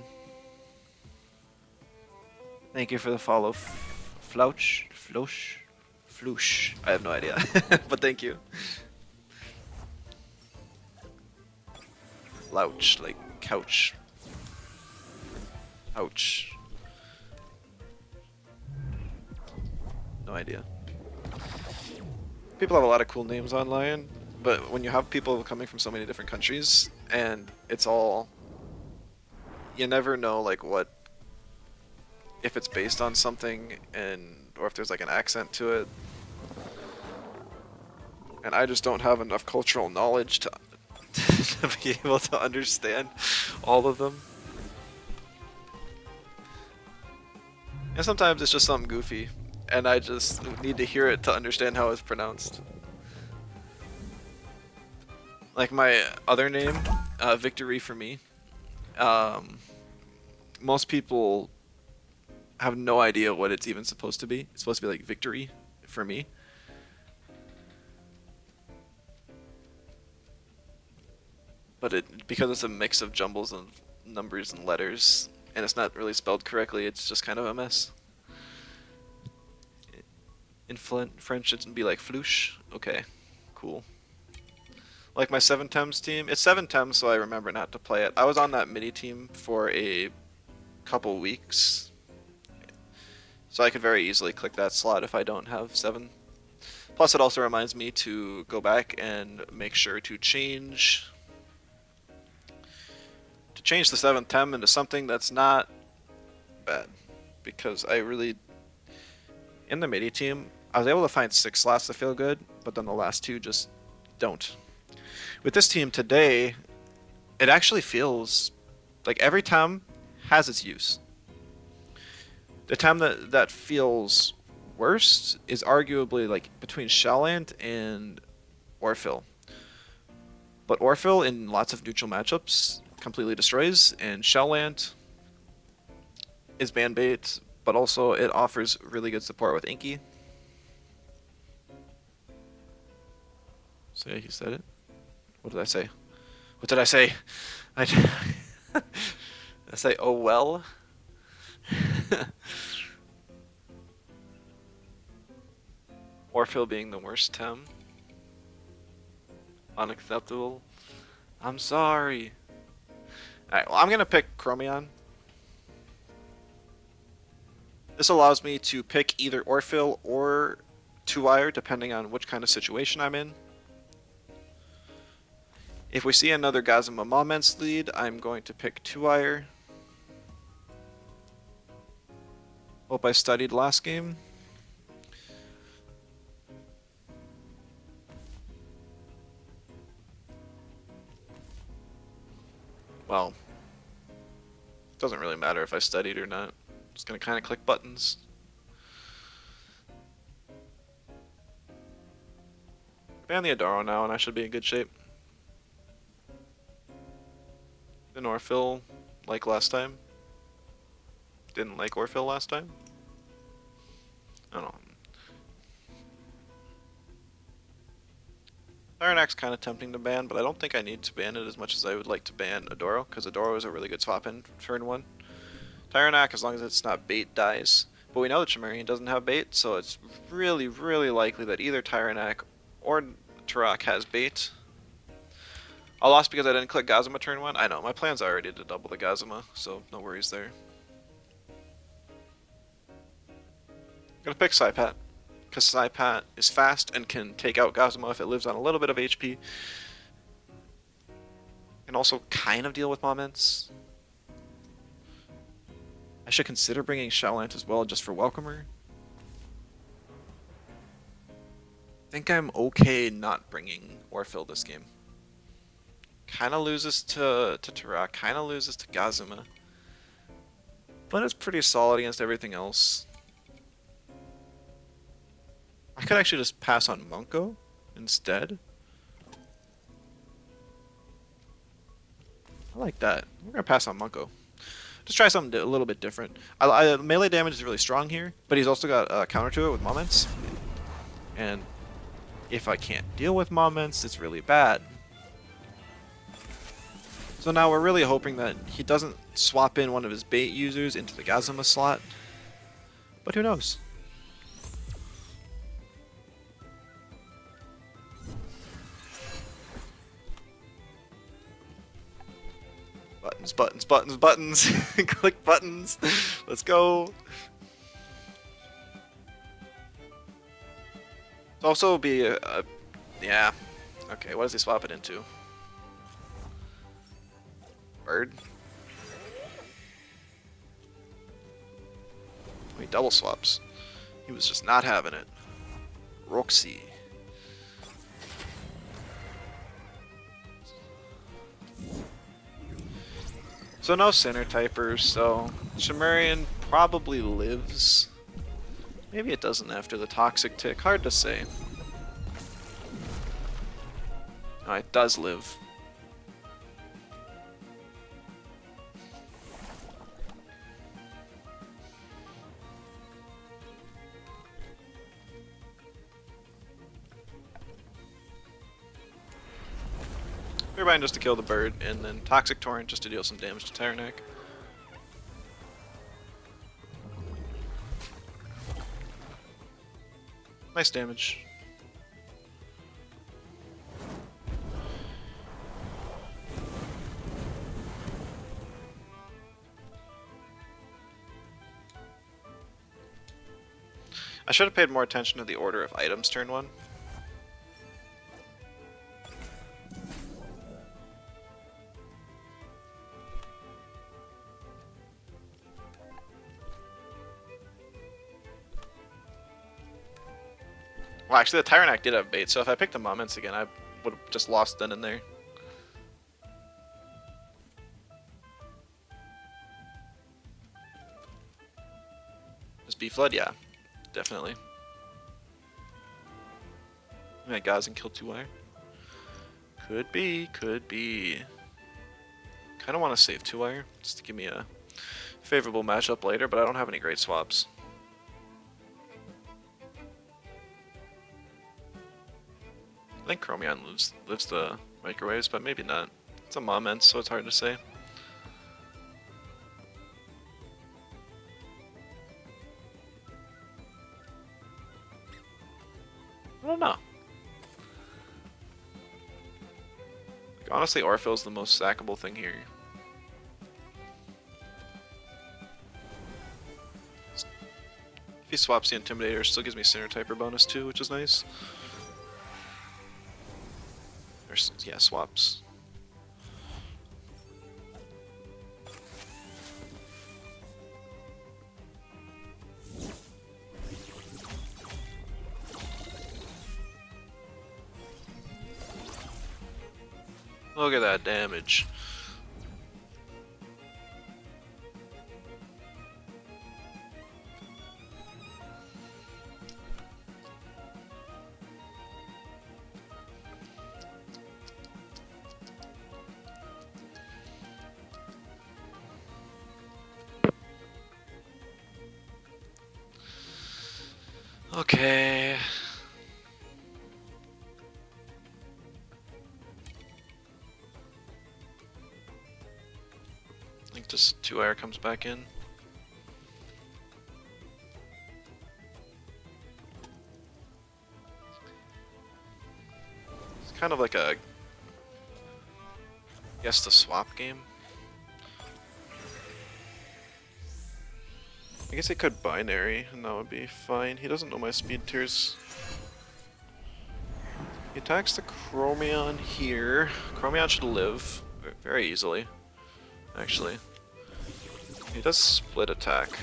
Thank you for the follow, Flouch? Flosh? Floosh. I have no idea, but thank you. Louch, like couch. Ouch. No idea. People have a lot of cool names online, but when you have people coming from so many different countries, and it's all... You never know, like, what... If it's based on something, or if there's, like, an accent to it. And I just don't have enough cultural knowledge to be able to understand all of them. And sometimes it's just something goofy, and I just need to hear it to understand how it's pronounced. Like my other name, Victory for me. Most people have no idea what it's even supposed to be. It's supposed to be like Victory for me. But because it's a mix of jumbles of numbers and letters, and it's not really spelled correctly, it's just kind of a mess. In French, it'd be like floosh. Okay, cool. Like my 7 Tems team, it's 7 Tems, so I remember not to play it. I was on that mini team for a couple weeks, so I could very easily click that slot if I don't have 7. Plus, it also reminds me to go back and make sure to change the 7th Tem into something that's not bad, because I really, in the midi team, I was able to find 6 slots that feel good, but then the last 2 just don't. With this team today, it actually feels like every Tem has its use. The Tem that feels worst is arguably like between Shellant and Orphill. But Orphill in lots of neutral matchups completely destroys, and Shellant is ban bait, but also it offers really good support with Inky. So yeah, he said it. What did I say? What did I say? I say, oh well? Orphill being the worst Tem. Unacceptable. I'm sorry. Alright, well, I'm gonna pick Chromion. This allows me to pick either Orphill or 2-wire, depending on which kind of situation I'm in. If we see another Gazuma Moments lead, I'm going to pick 2-wire. Hope I studied last game. Well, it doesn't really matter if I studied or not. I'm just gonna kind of click buttons. Ban the Adaro now, and I should be in good shape. Then Orphill, like last time. Didn't like Orphill last time. I don't know. Tyranak's kind of tempting to ban, but I don't think I need to ban it as much as I would like to ban Adoro, because Adoro is a really good swap in turn 1. Tyranak, as long as it's not bait, dies. But we know that Chimerian doesn't have bait, so it's really, really likely that either Tyranak or Turok has bait. I lost because I didn't click Gazuma turn 1. I know, my plan's already to double the Gazuma, so no worries there. I'm gonna pick Saipat, because Saipat is fast and can take out Gazuma if it lives on a little bit of HP. And also kind of deal with moments. I should consider bringing Shellant as well, just for Welcomer. I think I'm okay not bringing Orphill this game. Kind of loses to Turok, kind of loses to Gazuma. But it's pretty solid against everything else. I could actually just pass on Munko instead. I like that. We're gonna pass on Munko. Just try something a little bit different. Melee damage is really strong here, but he's also got a counter to it with moments. And if I can't deal with moments, it's really bad. So now we're really hoping that he doesn't swap in one of his bait users into the Gazuma slot. But who knows? Buttons, buttons, buttons, buttons. Click buttons. Let's go. It'll also be yeah. Okay, what does he swap it into? Bird? He double swaps. He was just not having it. Roxy. So no Sinner typers, so Shimurian probably lives. Maybe it doesn't after the Toxic Tick, hard to say. Oh, it does live. Turbine just to kill the bird, and then Toxic Torrent just to deal some damage to Tyrannek. Nice damage. I should have paid more attention to the order of items turn one. Well, actually, the Tyrannek did have bait, so if I picked the moments again, I would have just lost then and there. Just B-Flood? Yeah, definitely. Yeah, guys, and kill 2-wire. Could be, could be. Kind of want to save 2-wire, just to give me a favorable matchup later, but I don't have any great swaps. I think Chromion lives the microwaves, but maybe not. It's a moment, so it's hard to say. I don't know. Like, honestly, Orphil's the most sackable thing here. If he swaps the Intimidator, it still gives me Sinner Typer bonus too, which is nice. Or, yeah, swaps. Look at that damage. Okay. I think just 2-wire comes back in. It's kind of like a guess the swap game. I guess I could binary, and that would be fine. He doesn't know my speed tiers. He attacks the Chromion here. Chromion should live very easily, actually. He does split attack.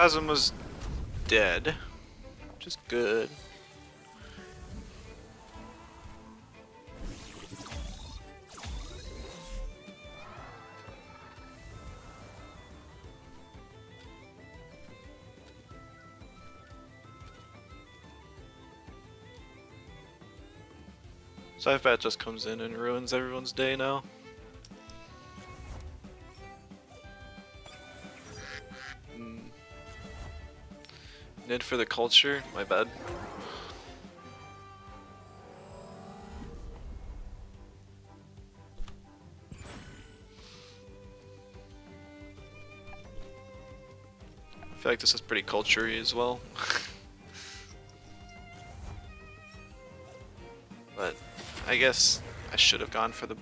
Phasm was dead, which is good. Scythebat just comes in and ruins everyone's day now. Nid for the culture? My bad. I feel like this is pretty culture-y as well. But I guess I should have gone for the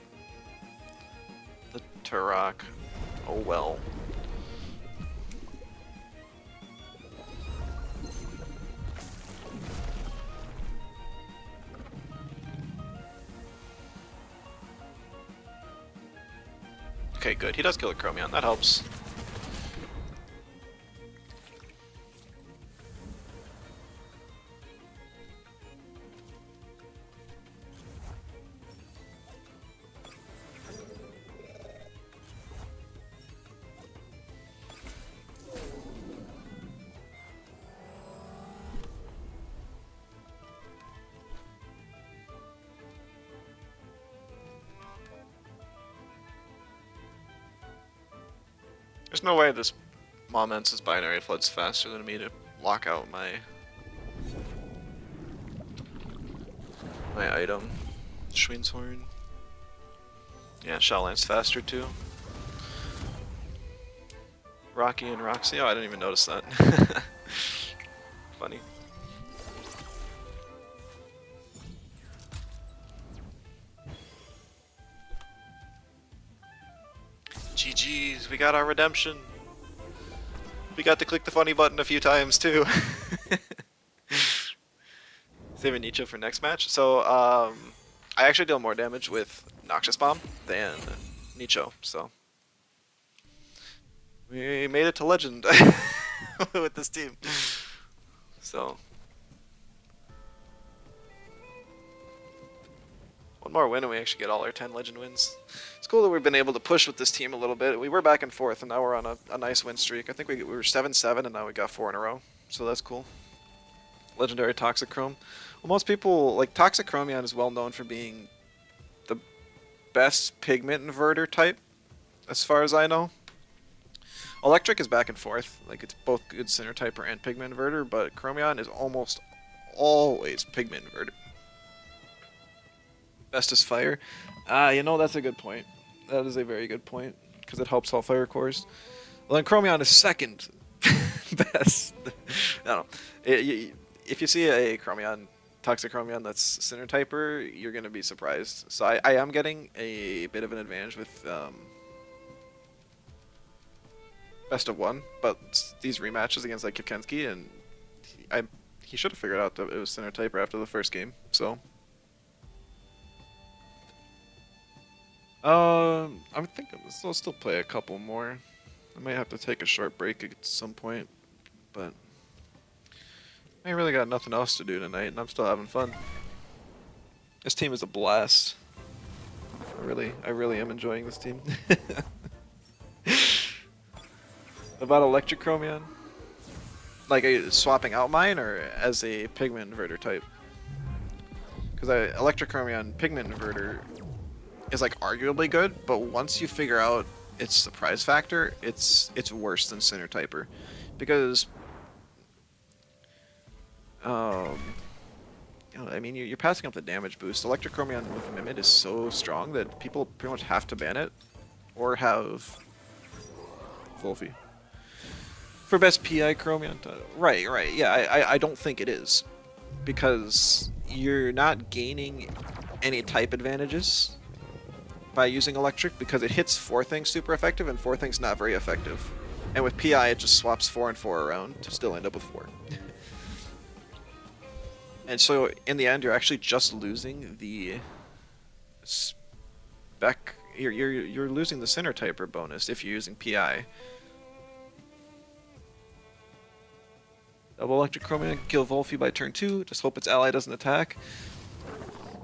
Turok. Oh well. Okay, good. He does kill a Chromion. That helps. There's no way this Moments's binary floods faster than me to lock out my item. Schween's Horn. Yeah, Shellline's faster too. Rocky and Roxy. Oh, I didn't even notice that. Funny. GG's, we got our redemption. We got to click the funny button a few times too. Saving Nietzsche for next match. So, I actually deal more damage with Noxious Bomb than Nietzsche, so. We made it to Legend with this team. So. One more win and we actually get all our 10 Legend wins. It's cool that we've been able to push with this team a little bit. We were back and forth and now we're on a nice win streak. I think we were 7-7 and now we got 4 in a row. So that's cool. Legendary Toxic Chrome. Well, most people, like, Toxic Chromion is well known for being the best pigment inverter type, as far as I know. Electric is back and forth. Like, it's both good center typer and pigment inverter, but Chromion is almost always pigment inverter. Best is fire. You know, that's a good point. That is a very good point, because it helps all fire cores. Well, then Chromion is second best. I don't know. If you see a Chromion, Toxic Chromion that's center typer, you're going to be surprised. So I am getting a bit of an advantage with best of one, but these rematches against like Kikensky, and he should have figured out that it was center typer after the first game, so. I'm thinking I'll still play a couple more. I might have to take a short break at some point, but I ain't really got nothing else to do tonight, and I'm still having fun. This team is a blast. I really am enjoying this team. About Electric Chromion? Like, swapping out mine, or as a pigment inverter type? Because Electric Chromion pigment inverter is like arguably good, but once you figure out its surprise factor, it's worse than center typer, because you know, I mean, you're passing up the damage boost. Electric Chromion with Mimid is so strong that people pretty much have to ban it or have Wolfie for best PI Chromion. Right, yeah, I don't think it is, because you're not gaining any type advantages by using electric, because it hits 4 things super effective and 4 things not very effective. And with PI, it just swaps 4 and 4 around to still end up with 4. And so in the end, you're actually just losing the spec. You're losing the center typer bonus if you're using PI. Double Electric Chromium, kill Volphy by turn 2. Just hope its ally doesn't attack.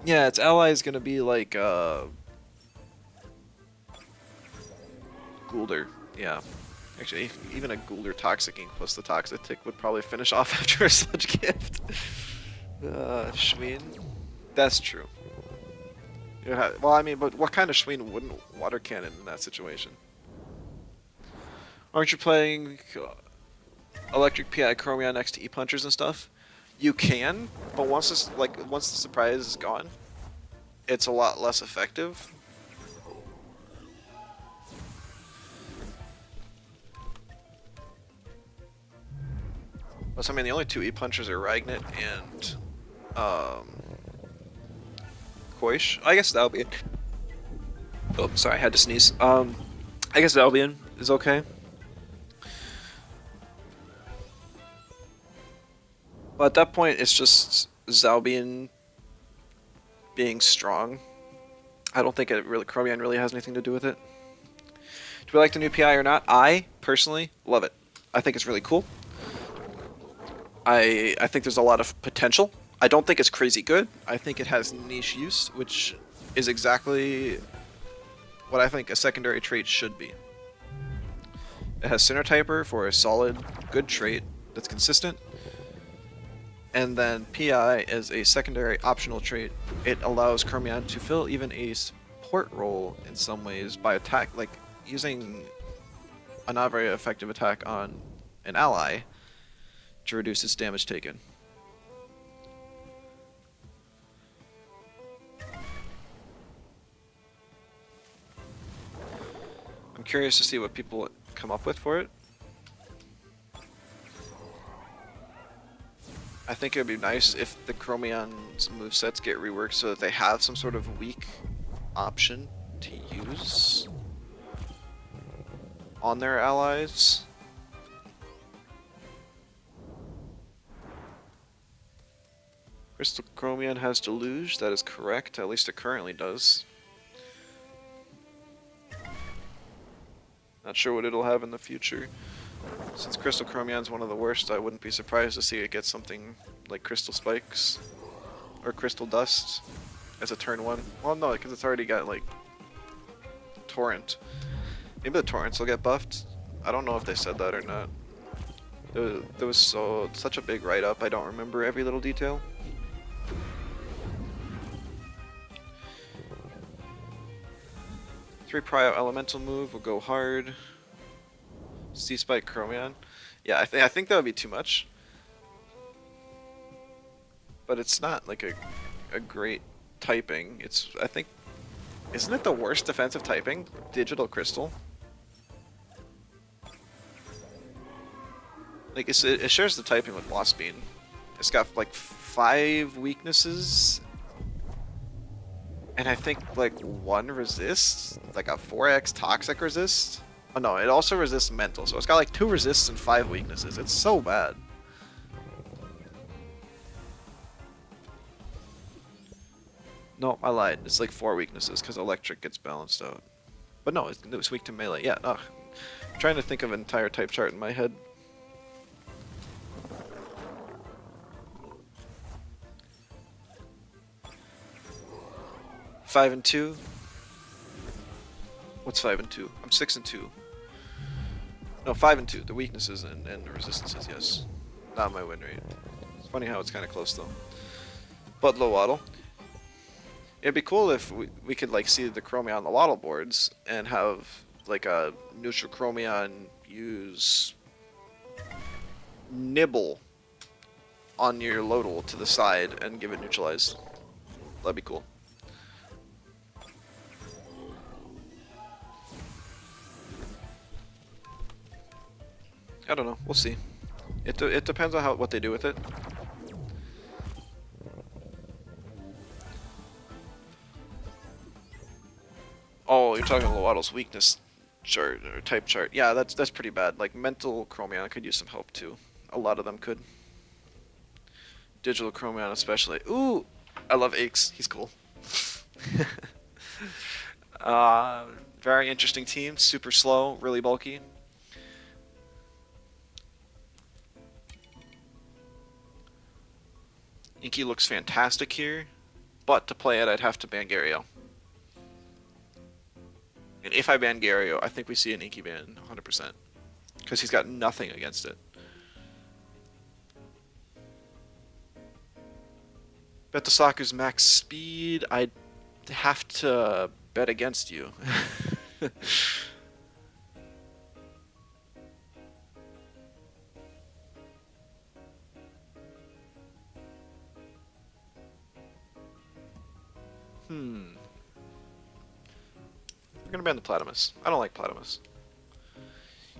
Yeah, its ally is gonna be like Gulder. Yeah. Actually, even a Gulder Toxicking plus the Toxic Tick would probably finish off after a Sludge Gift. Schween. That's true. Yeah, well, I mean, but what kind of Schween wouldn't Water Cannon in that situation? Aren't you playing Electric PI Chromion next to E-Punchers and stuff? You can, but once the surprise is gone, it's a lot less effective. Plus, I mean, the only two E-Punchers are Ragnet and Koish. I guess Albion. Oh, sorry, I had to sneeze. I guess Albion is okay. But at that point, it's just Zalbian being strong. I don't think Chromion really has anything to do with it. Do we like the new PI or not? I, personally, love it. I think it's really cool. I think there's a lot of potential. I don't think it's crazy good. I think it has niche use, which is exactly what I think a secondary trait should be. It has Typer for a solid, good trait that's consistent. And then PI as a secondary optional trait. It allows Chromion to fill even a support role in some ways by attack, like using a not very effective attack on an ally to reduce its damage taken. I'm curious to see what people come up with for it. I think it would be nice if the Chromion's movesets get reworked so that they have some sort of weak option to use on their allies. Crystal Chromion has Deluge, that is correct, at least it currently does. Not sure what it'll have in the future. Since Crystal Chromion's one of the worst, I wouldn't be surprised to see it get something like Crystal Spikes or Crystal Dust as a turn 1. Well, no, because it's already got like Torrent. Maybe the Torrents will get buffed. I don't know if they said that or not. There was such a big write-up, I don't remember every little detail. Three Prio Elemental move will go hard. C-Spike Chromion. Yeah, I think that would be too much. But it's not like a great typing. I think, isn't it the worst defensive typing? Digital Crystal. Like it shares the typing with Waspine. It's got like 5 weaknesses. And I think like 1 resist, like a 4x toxic resist. Oh no, it also resists mental, so it's got like 2 resists and 5 weaknesses. It's so bad. No, I lied. It's like 4 weaknesses because electric gets balanced out. But no, it's weak to melee. Yeah, no. I'm trying to think of an entire type chart in my head. Five and 2. What's 5 and 2? I'm 6 and 2. No, 5 and 2. The weaknesses and the resistances, yes. Not my win rate. It's funny how it's kind of close though. But low waddle. It'd be cool if we could like see the Chromion on the waddle boards and have like a neutral Chromion use Nibble on your Lodal to the side and give it neutralized. That'd be cool. I don't know. We'll see. It depends on what they do with it. Oh, you're talking Lowaddle's weakness chart or type chart. Yeah, that's pretty bad. Like mental Chromion could use some help too. A lot of them could. Digital Chromion especially. Ooh, I love Aches. He's cool. Very interesting team. Super slow, really bulky. Inky looks fantastic here, but to play it, I'd have to ban Gario. And if I ban Gario, I think we see an Inky ban 100%. Because he's got nothing against it. Bet the Saku's max speed. I'd have to bet against you. We're gonna ban the Platamus. I don't like Platamus.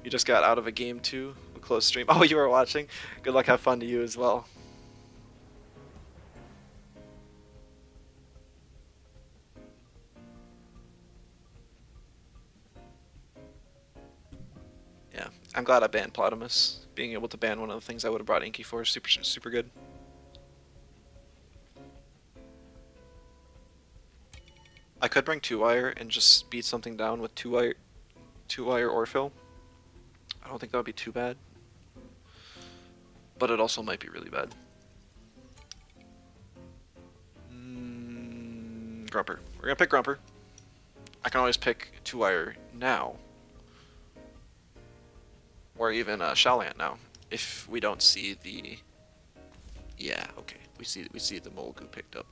You just got out of a game too. A close stream. Oh, you were watching? Good luck, have fun to you as well. Yeah, I'm glad I banned Platamus. Being able to ban one of the things I would have brought Inky for is super good. I could bring 2-wire and just beat something down with 2-wire Orphill. I don't think that would be too bad. But it also might be really bad. Grumper. We're gonna pick Grumper. I can always pick 2-wire now. Or even Shalant now. If we don't see the... Yeah, okay. We see the Molgu picked up.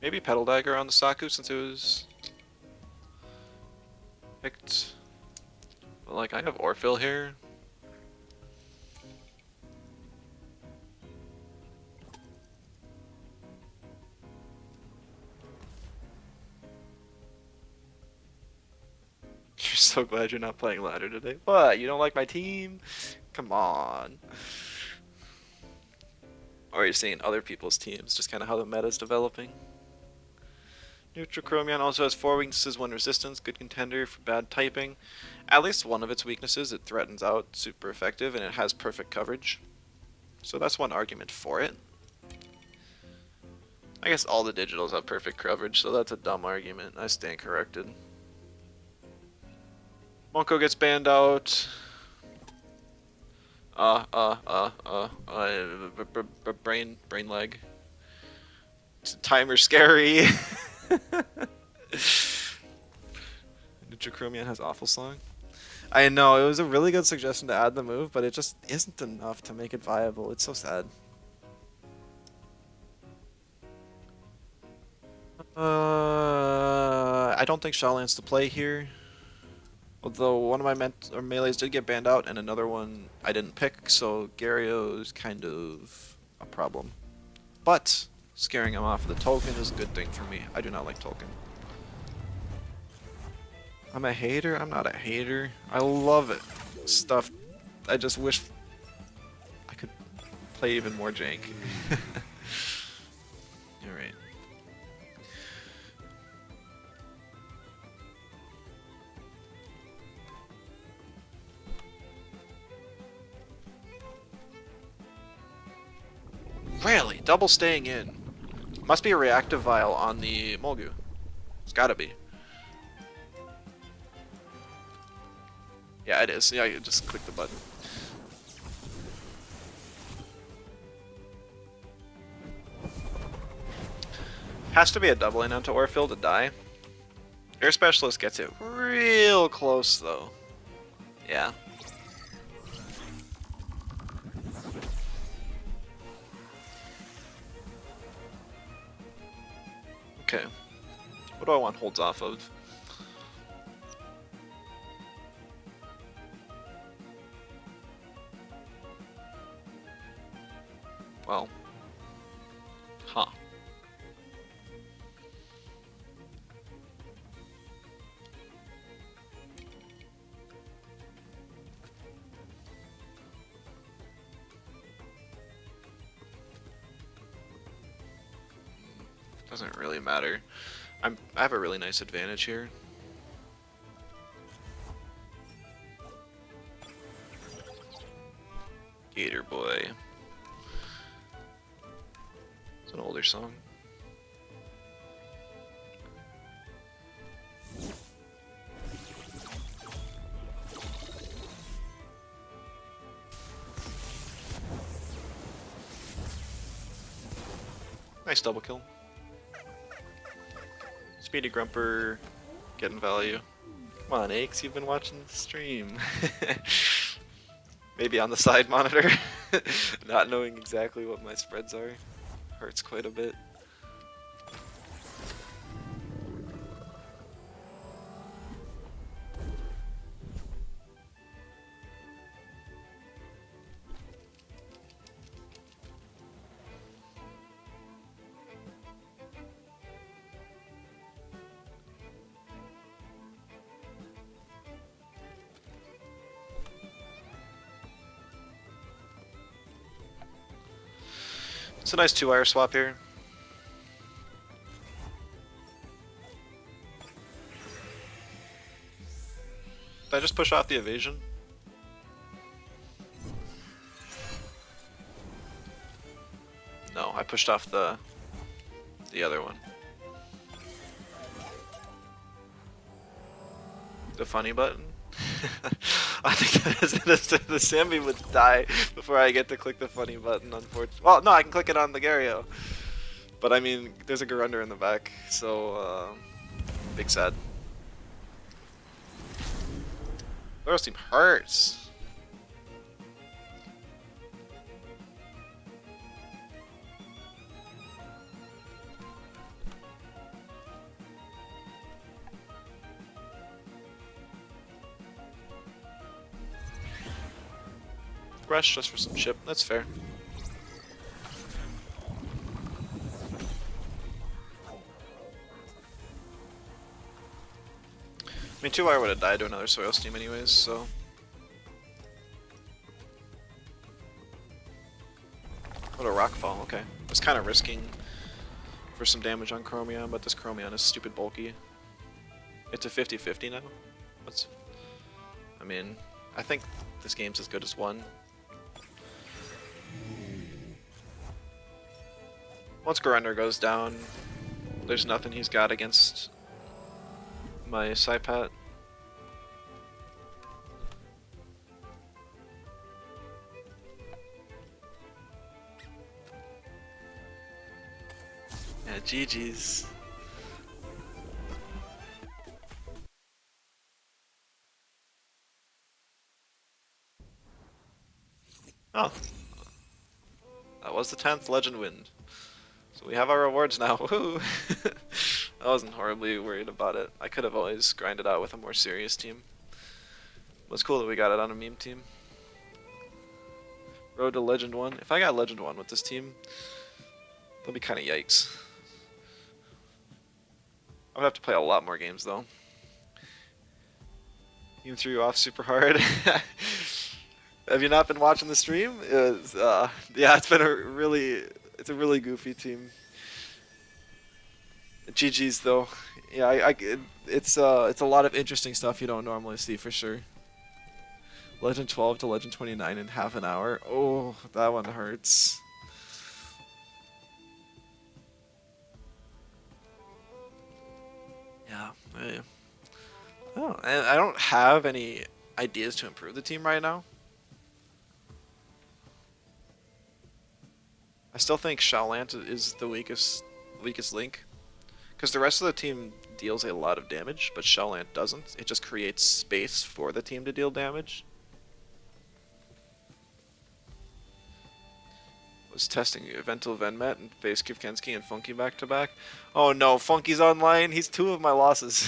Maybe Petal Dagger on the Saku since it was picked. But like, I have Orphill here. You're so glad you're not playing ladder today. What? You don't like my team? Come on. Or you're seeing other people's teams, just kind of how the meta's developing. Neutral Chromion also has 4 weaknesses, 1 resistance, good contender for bad typing. At least one of its weaknesses it threatens out, super effective, and it has perfect coverage. So that's one argument for it. I guess all the digitals have perfect coverage, so that's a dumb argument. I stand corrected. Monko gets banned out. Brain leg. Timer scary. Nutricromion has awful song. I know, it was a really good suggestion to add the move, but it just isn't enough to make it viable. It's so sad. I don't think Shalant's the play here. Although one of my melees did get banned out, and another one I didn't pick, so Gario's kind of a problem. But scaring him off of the token is a good thing for me. I do not like Tolkien. I'm a hater? I'm not a hater. I love it. Stuff. I just wish I could play even more jank. Alright. Really? Double staying in. Must be a reactive vial on the Molgu. It's gotta be. Yeah, it is. Yeah, you just click the button. Has to be a doubling onto Orphill to die. Air Specialist gets it real close, though. Yeah. Okay. What do I want holds off of? Well. Huh. Doesn't really matter. I have a really nice advantage here. Gator Boy. It's an older song. Nice double kill. Speedy Grumper getting value. Come on, Aches, you've been watching the stream. Maybe on the side monitor. Not knowing exactly what my spreads are. Hurts quite a bit. It's a nice 2-wire swap here. Did I just push off the evasion? No, I pushed off the other one. The funny button? I think the Sammy would die before I get to click the funny button, unfortunately. Well, no, I can click it on the Gario. But I mean, there's a Garunder in the back, so big sad. Those team hurts. Rush just for some chip, that's fair. I mean, 2-wire would have died to another Soil Steam anyways, so... What a rockfall, okay. I was kind of risking for some damage on Chromion, but this Chromion is stupid bulky. It's a 50-50 now? What's... I mean, I think this game's as good as one. Once Garunder goes down, there's nothing he's got against my Saipat. Yeah, GG's. Oh. That was the 10th Legend Wind. So we have our rewards now. Woohoo! I wasn't horribly worried about it. I could have always grinded out with a more serious team. It was cool that we got it on a meme team. Road to Legend 1. If I got Legend 1 with this team, that'll be kind of yikes. I would have to play a lot more games though. Team threw you off super hard. Have you not been watching the stream? Yeah, it's been it's a really goofy team. GG's though. Yeah, it's a lot of interesting stuff you don't normally see for sure. Legend 12 to Legend 29 in half an hour. Oh, that one hurts. Yeah. Oh, and I don't have any ideas to improve the team right now. I still think Shaolant is the weakest link. Because the rest of the team deals a lot of damage, but Shaolant doesn't. It just creates space for the team to deal damage. Was testing Eventual Venmet and face Kivkensky and Funky back to back. Oh no, Funky's online. He's 2 of my losses.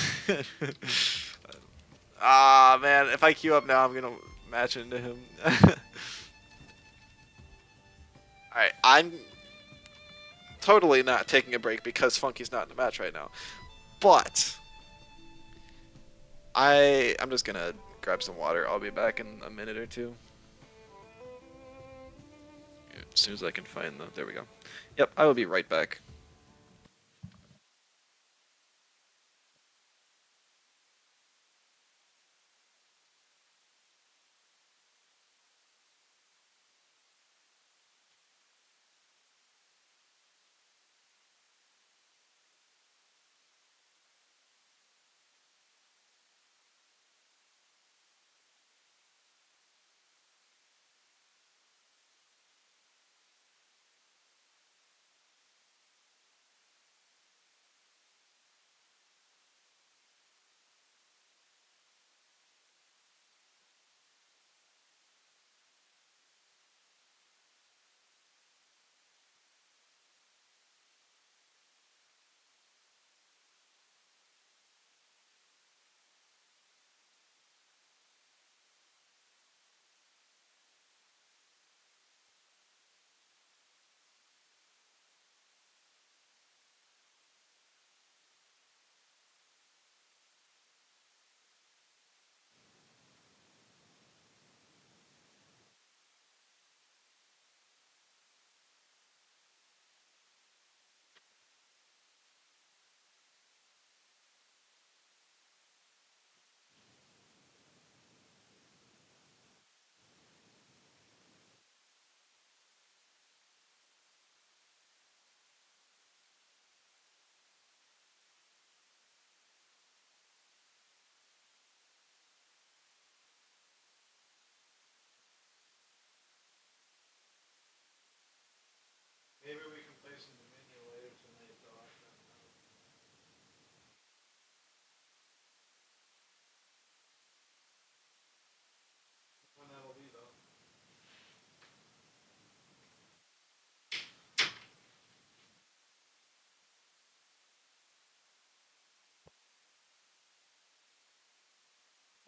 Ah man, if I queue up now, I'm gonna match into him. Alright, I'm totally not taking a break because Funky's not in the match right now. But I'm just gonna grab some water. I'll be back in a minute or two. As soon as I can find them. There we go. Yep, I will be right back.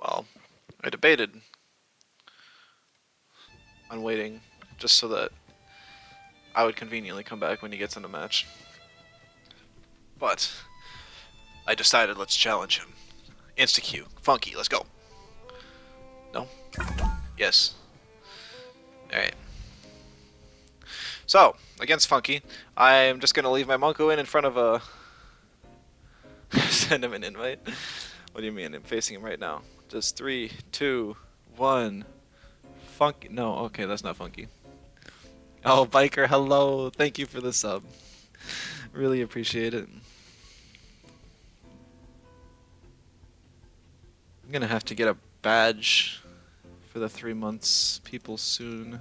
Well, I debated on waiting just so that I would conveniently come back when he gets in a match. But I decided let's challenge him. Insta-Q. Funky, let's go. No? Yes. Alright. So, against Funky, I'm just gonna leave my Monko in front of a... Send him an invite. What do you mean? I'm facing him right now. Just 3, 2, 1. Funky. No, okay, that's not Funky. Oh, Biker, hello. Thank you for the sub. Really appreciate it. I'm gonna have to get a badge for the 3 months people soon.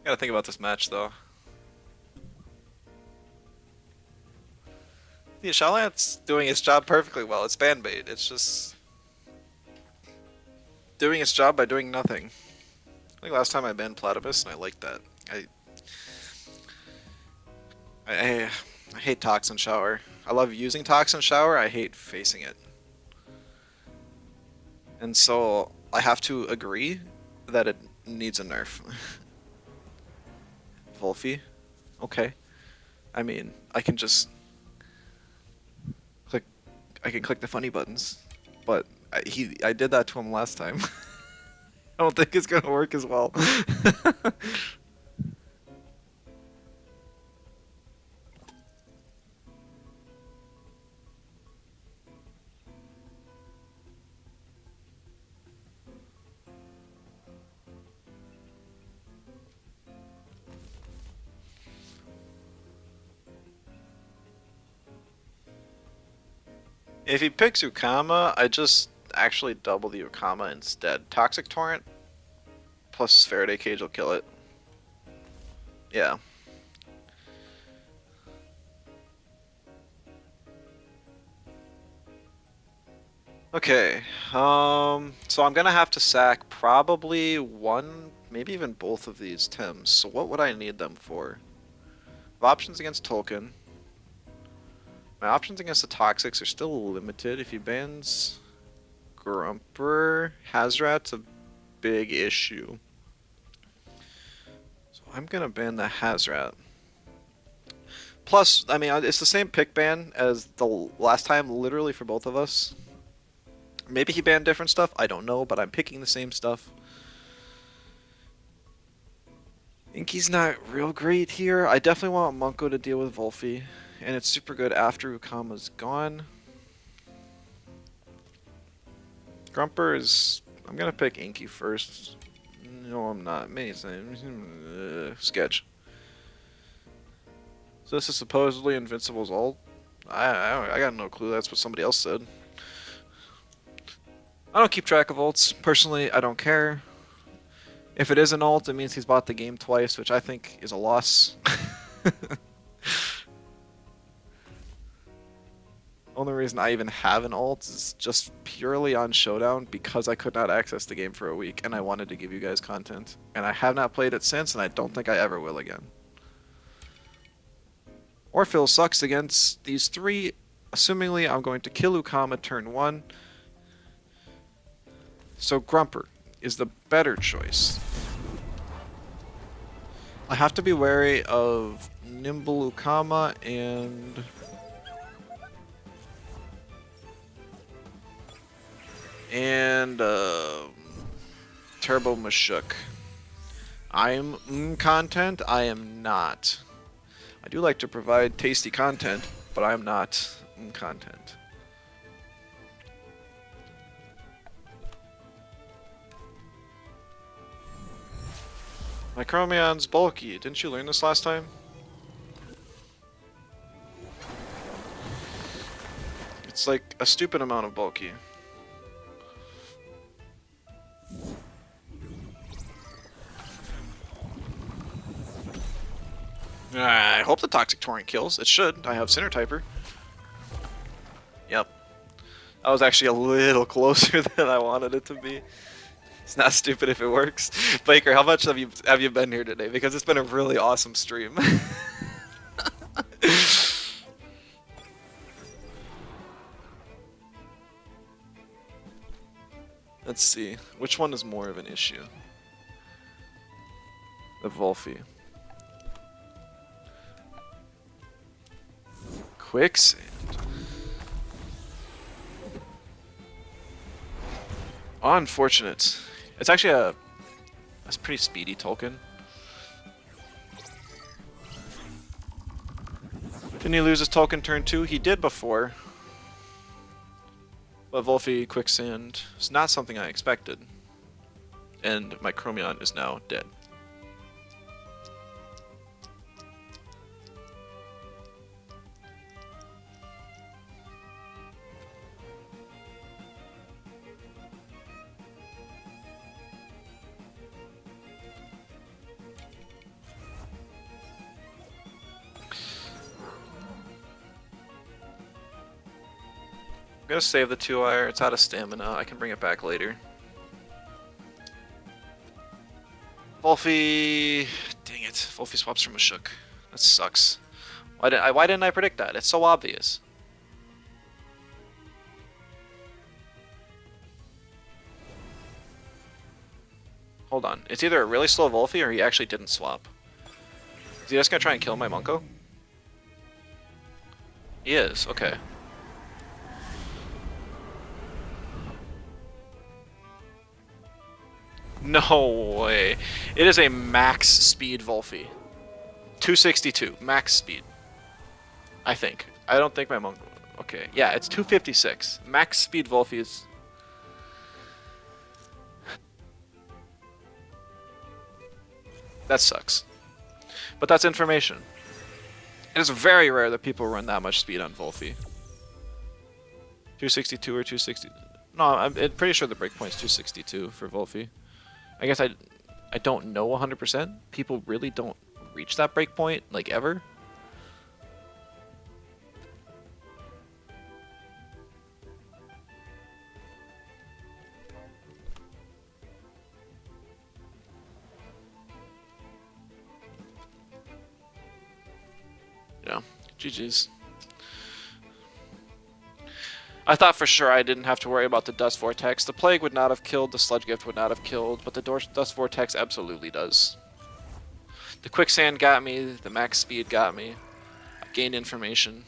Gotta think about this match though. Yeah, Shalant's doing its job perfectly well. It's ban bait. It's just doing its job by doing nothing. I think last time I banned Platypus and I liked that. I hate Toxin Shower. I love using Toxin Shower, I hate facing it. And so I have to agree that it needs a nerf. Wolfie? Okay. I mean, I can just click. I can click the funny buttons, but I did that to him last time. I don't think it's gonna work as well. If he picks Ukama, I just actually double the Ukama instead. Toxic Torrent plus Faraday Cage will kill it. Yeah. Okay, so I'm gonna have to sack probably one, maybe even both of these Tems. So what would I need them for? I have options against Tolkien. My options against the Toxics are still limited. If he bans Grumper, Hazrat's a big issue. So I'm gonna ban the Hazrat. Plus, I mean, it's the same pick ban as the last time, literally for both of us. Maybe he banned different stuff, I don't know, but I'm picking the same stuff. Inky's not real great here. I definitely want Monko to deal with Wolfie, and it's super good after Ukama's gone. Grumper is... I'm gonna pick Inky first. No, I'm not. Amazing. Sketch. So this is supposedly Invincible's ult? I got no clue. That's what somebody else said. I don't keep track of ults. Personally, I don't care. If it is an ult, it means he's bought the game twice, which I think is a loss. Only reason I even have an ult is just purely on Showdown because I could not access the game for a week and I wanted to give you guys content. And I have not played it since, and I don't think I ever will again. Orphil sucks against these three. Assumingly, I'm going to kill Ukama turn 1. So Grumper is the better choice. I have to be wary of Nimble Ukama and... Turbo Mashuk. I'm content, I am not. I do like to provide tasty content, but I am not content. My Chromion's bulky. Didn't you learn this last time? It's like a stupid amount of bulky. I hope the Toxic Torrent kills. It should. I have Sinner Typer. Yep. That was actually a little closer than I wanted it to be. It's not stupid if it works. Baker, how much have you been here today? Because it's been a really awesome stream. Let's see. Which one is more of an issue? The Volphy. Quicksand. Unfortunate. It's actually a pretty speedy token. Didn't he lose his token turn 2? He did before. But Volphy Quicksand is not something I expected. And my Chromion is now dead. I'm gonna save the 2-wire, it's out of stamina, I can bring it back later. Volphy... Dang it, Volphy swaps from a Shook. That sucks. Why didn't I predict that? It's so obvious. Hold on, it's either a really slow Volphy or he actually didn't swap. Is he just gonna try and kill my Munko? He is, okay. No way. It is a max speed Volphy. 262, max speed. I think. I don't think my monk... Okay, yeah, it's 256. Max speed Volphy is... That sucks. But that's information. It is very rare that people run that much speed on Volphy. 262 or 260... No, I'm pretty sure the breakpoint's 262 for Volphy. I guess I don't know 100%. People really don't reach that breakpoint, like, ever. Yeah, GG's. I thought for sure I didn't have to worry about the Dust Vortex. The Plague would not have killed, the Sludge Gift would not have killed, but the Dust Vortex absolutely does. The Quicksand got me, the max speed got me. I gained information.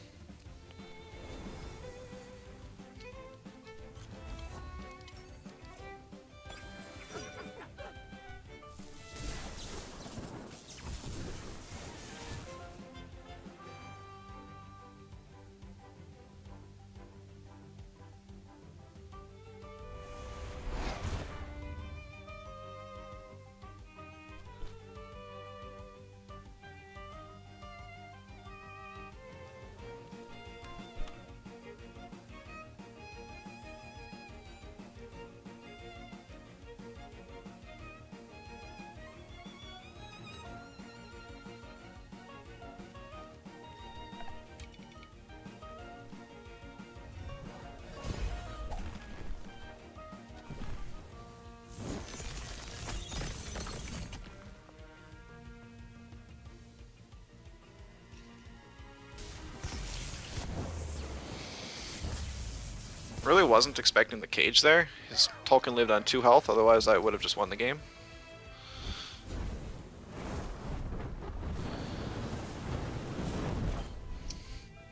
Really wasn't expecting the cage there. His Tolkien lived on 2 health, otherwise I would have just won the game.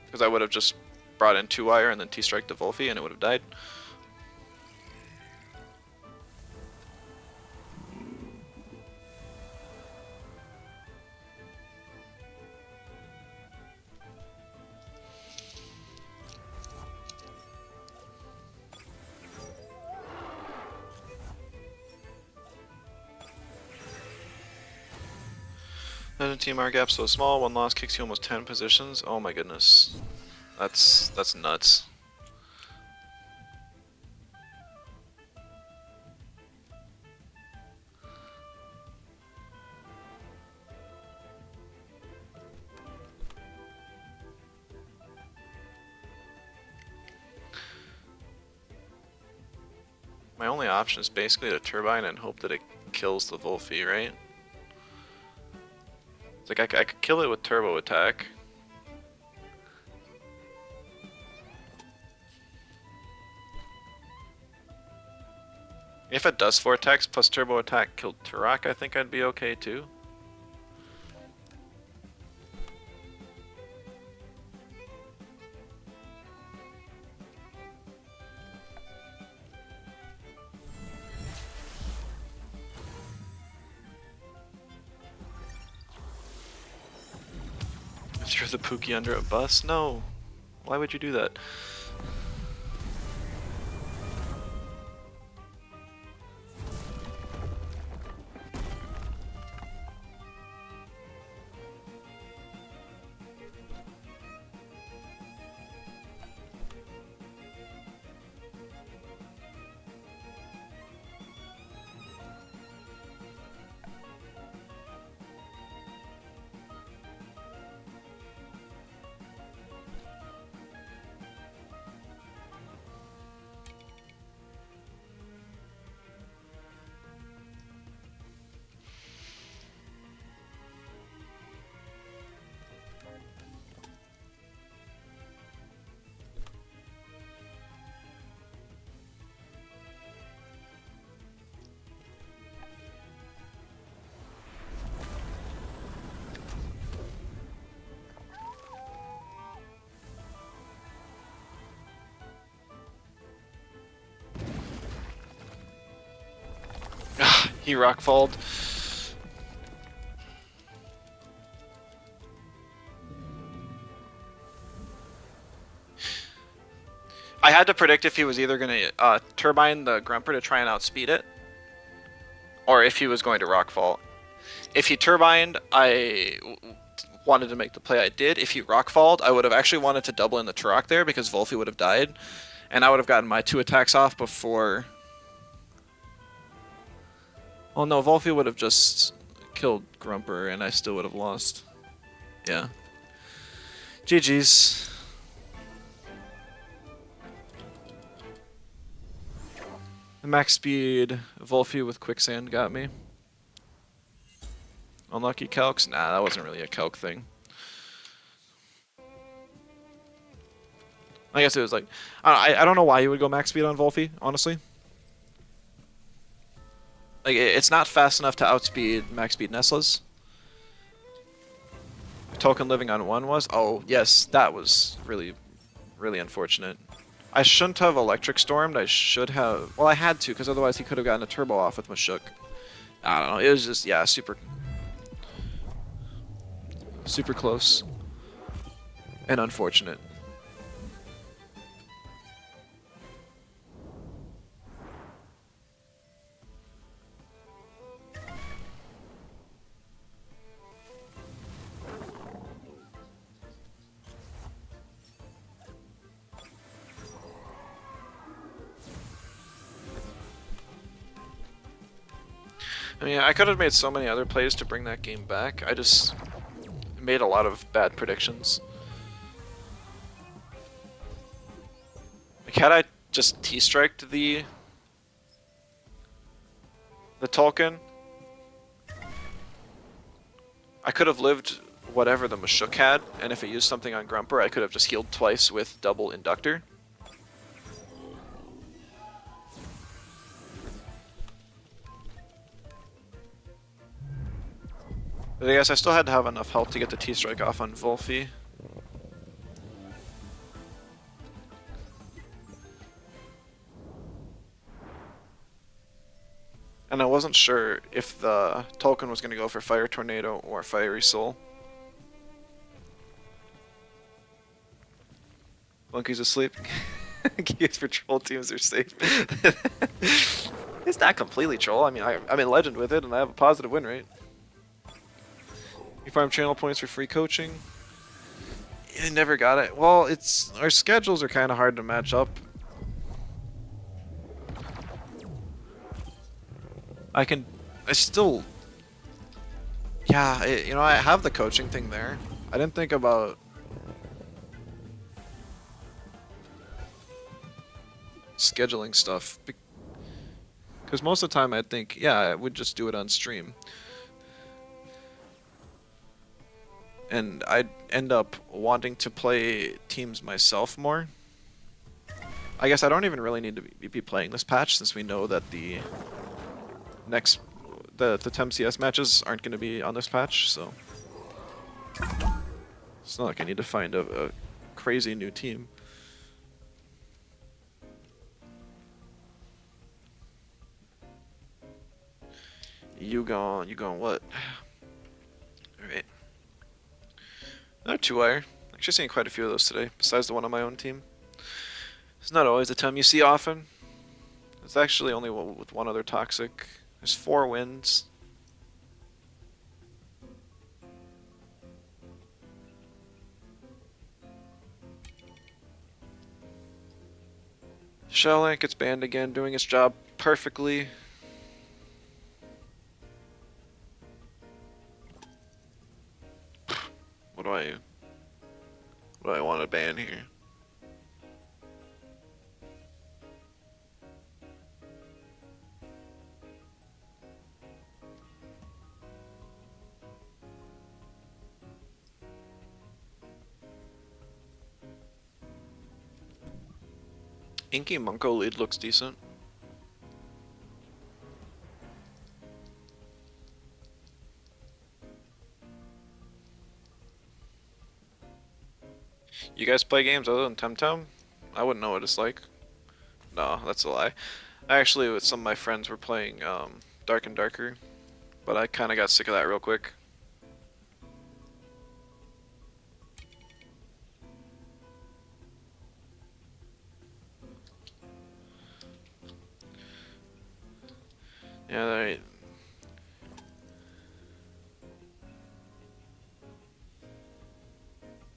Because I would have just brought in 2-wire and then T-strike the Volphy and it would have died. Then team R gap so small, 1 loss kicks you almost 10 positions. Oh my goodness. That's nuts. My only option is basically to turbine and hope that it kills the Volphy, right? It's like I could kill it with turbo attack. If it does Vortex plus Turbo Attack killed Turok, I think I'd be okay too. Throw the Pookie under a bus? No. Why would you do that? He rockfalled. I had to predict if he was either going to turbine the Grumper to try and outspeed it, or if he was going to rockfall. If he turbined, I wanted to make the play I did. If he rockfalled, I would have actually wanted to double in the Turok there because Volfi would have died, and I would have gotten my 2 attacks off before. Oh no, Volfi would have just killed Grumper and I still would have lost. Yeah. GG's. The max speed Volfi with Quicksand got me. Unlucky calcs? Nah, that wasn't really a calc thing. I guess it was like... I don't know why you would go max speed on Volfi, honestly. Like, it's not fast enough to outspeed max speed Nestlas. Token living on 1 was? Oh, yes, that was really, really unfortunate. I shouldn't have Electric Stormed. I should have... Well, I had to, because otherwise he could have gotten a turbo off with Mashuk. I don't know. It was just, yeah, super close. And unfortunate. I mean, I could have made so many other plays to bring that game back. I just made a lot of bad predictions. Like, had I just T-striked the Tolkien, I could have lived whatever the Mashuk had, and if it used something on Grumper, I could have just healed twice with double Inductor. But I guess I still had to have enough health to get the T-strike off on Volfi. And I wasn't sure if the Tolkien was going to go for Fire Tornado or Fiery Soul. Monkey's asleep. Keys for troll teams are safe. It's not completely troll. I mean, I'm in Legend with it, and I have a positive win rate. You farm channel points for free coaching. I never got it. Well, it's our schedules are kind of hard to match up. I still, yeah, I have the coaching thing there. I didn't think about scheduling stuff because most of the time I'd think, yeah, I would just do it on stream. And I'd end up wanting to play teams myself more. I guess I don't even really need to be playing this patch since we know that the next the Tem CS matches aren't going to be on this patch, so it's not like I need to find a crazy new team. You gone what? Alright. Another 2-wire. Actually seeing quite a few of those today, besides the one on my own team. It's not always a Tem you see often. It's actually only with one other Toxic. There's 4 wins. Shellink gets banned again, doing its job perfectly. What do I want to ban here? Inky Munko lead looks decent. You guys play games other than Temtem? I wouldn't know what it's like. No, that's a lie. Actually, with some of my friends were playing Dark and Darker, but I kind of got sick of that real quick. Yeah, they...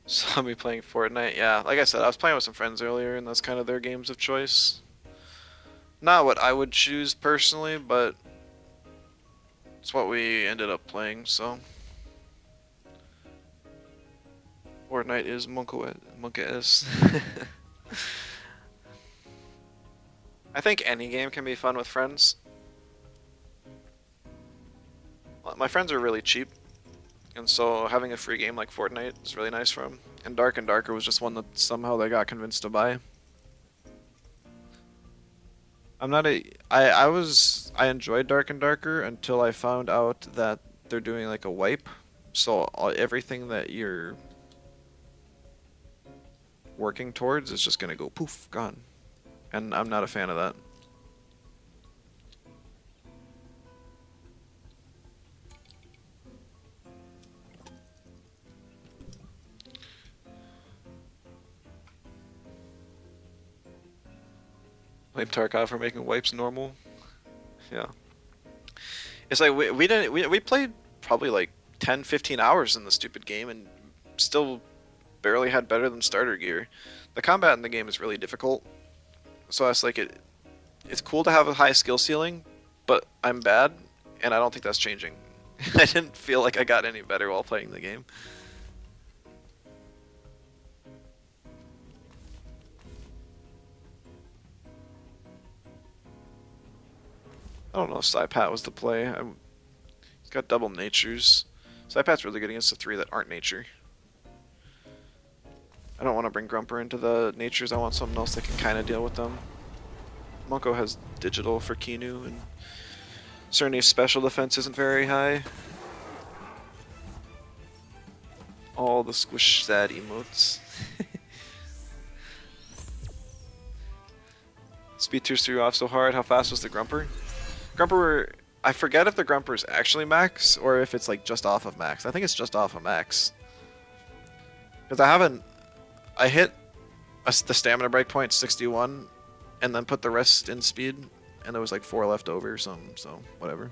Saw me playing Fortnite. Yeah, like I said, I was playing with some friends earlier, and that's kind of their games of choice. Not what I would choose personally, but it's what we ended up playing, so. Fortnite is Monka-S. I think any game can be fun with friends. My friends are really cheap, and so having a free game like Fortnite is really nice for them. And Dark and Darker was just one that somehow they got convinced to buy. I enjoyed Dark and Darker until I found out that they're doing like a wipe, so everything that you're working towards is just gonna go poof, gone. And I'm not a fan of that. Blame Tarkov for making wipes normal. Yeah. It's like we played probably like 10-15 hours in the stupid game and still barely had better than starter gear. The combat in the game is really difficult. So it's like it's cool to have a high skill ceiling, but I'm bad and I don't think that's changing. I didn't feel like I got any better while playing the game. I don't know if Saipat was the play. He's got double natures. Saipat's really good against the 3 that aren't nature. I don't want to bring Grumper into the natures. I want something else that can kind of deal with them. Monko has digital for Kinu, and Cerny's special defense isn't very high. All the squish sad emotes. Speed 2 threw off so hard. How fast was the Grumper? Grumper, I forget if the Grumper is actually max or if it's like just off of max. I think it's just off of max. Because I hit the stamina breakpoint 61 and then put the rest in speed and there was like 4 left over or something, so whatever.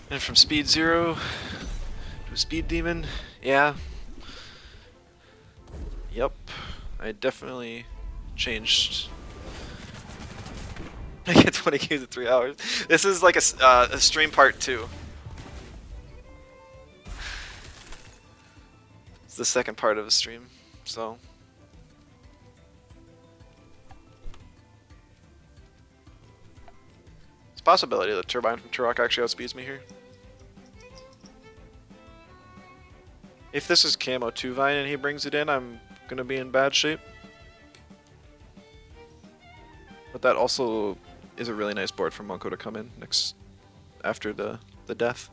And from speed 0 to speed demon, yeah. Yep, I definitely changed. I get 20 games in 3 hours. This is like a stream part 2. It's the second part of the stream, so. It's a possibility that Turbine from Turok actually outspeeds me here. If this is Camo 2 Vine and he brings it in, I'm gonna be in bad shape. But that also is a really nice board for Monko to come in next after the death.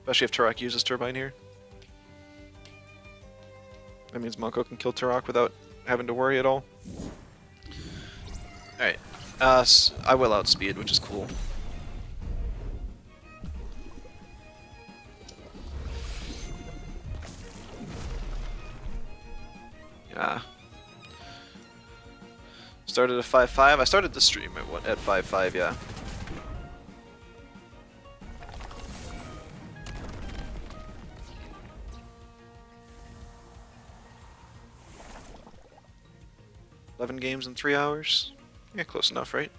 Especially if Turok uses Turbine here. That means Monko can kill Turok without having to worry at all. Alright. I will outspeed, which is cool. Yeah. Started at 5-5. I started the stream at 5-5, yeah. "11 games in 3 hours? Yeah, close enough, right?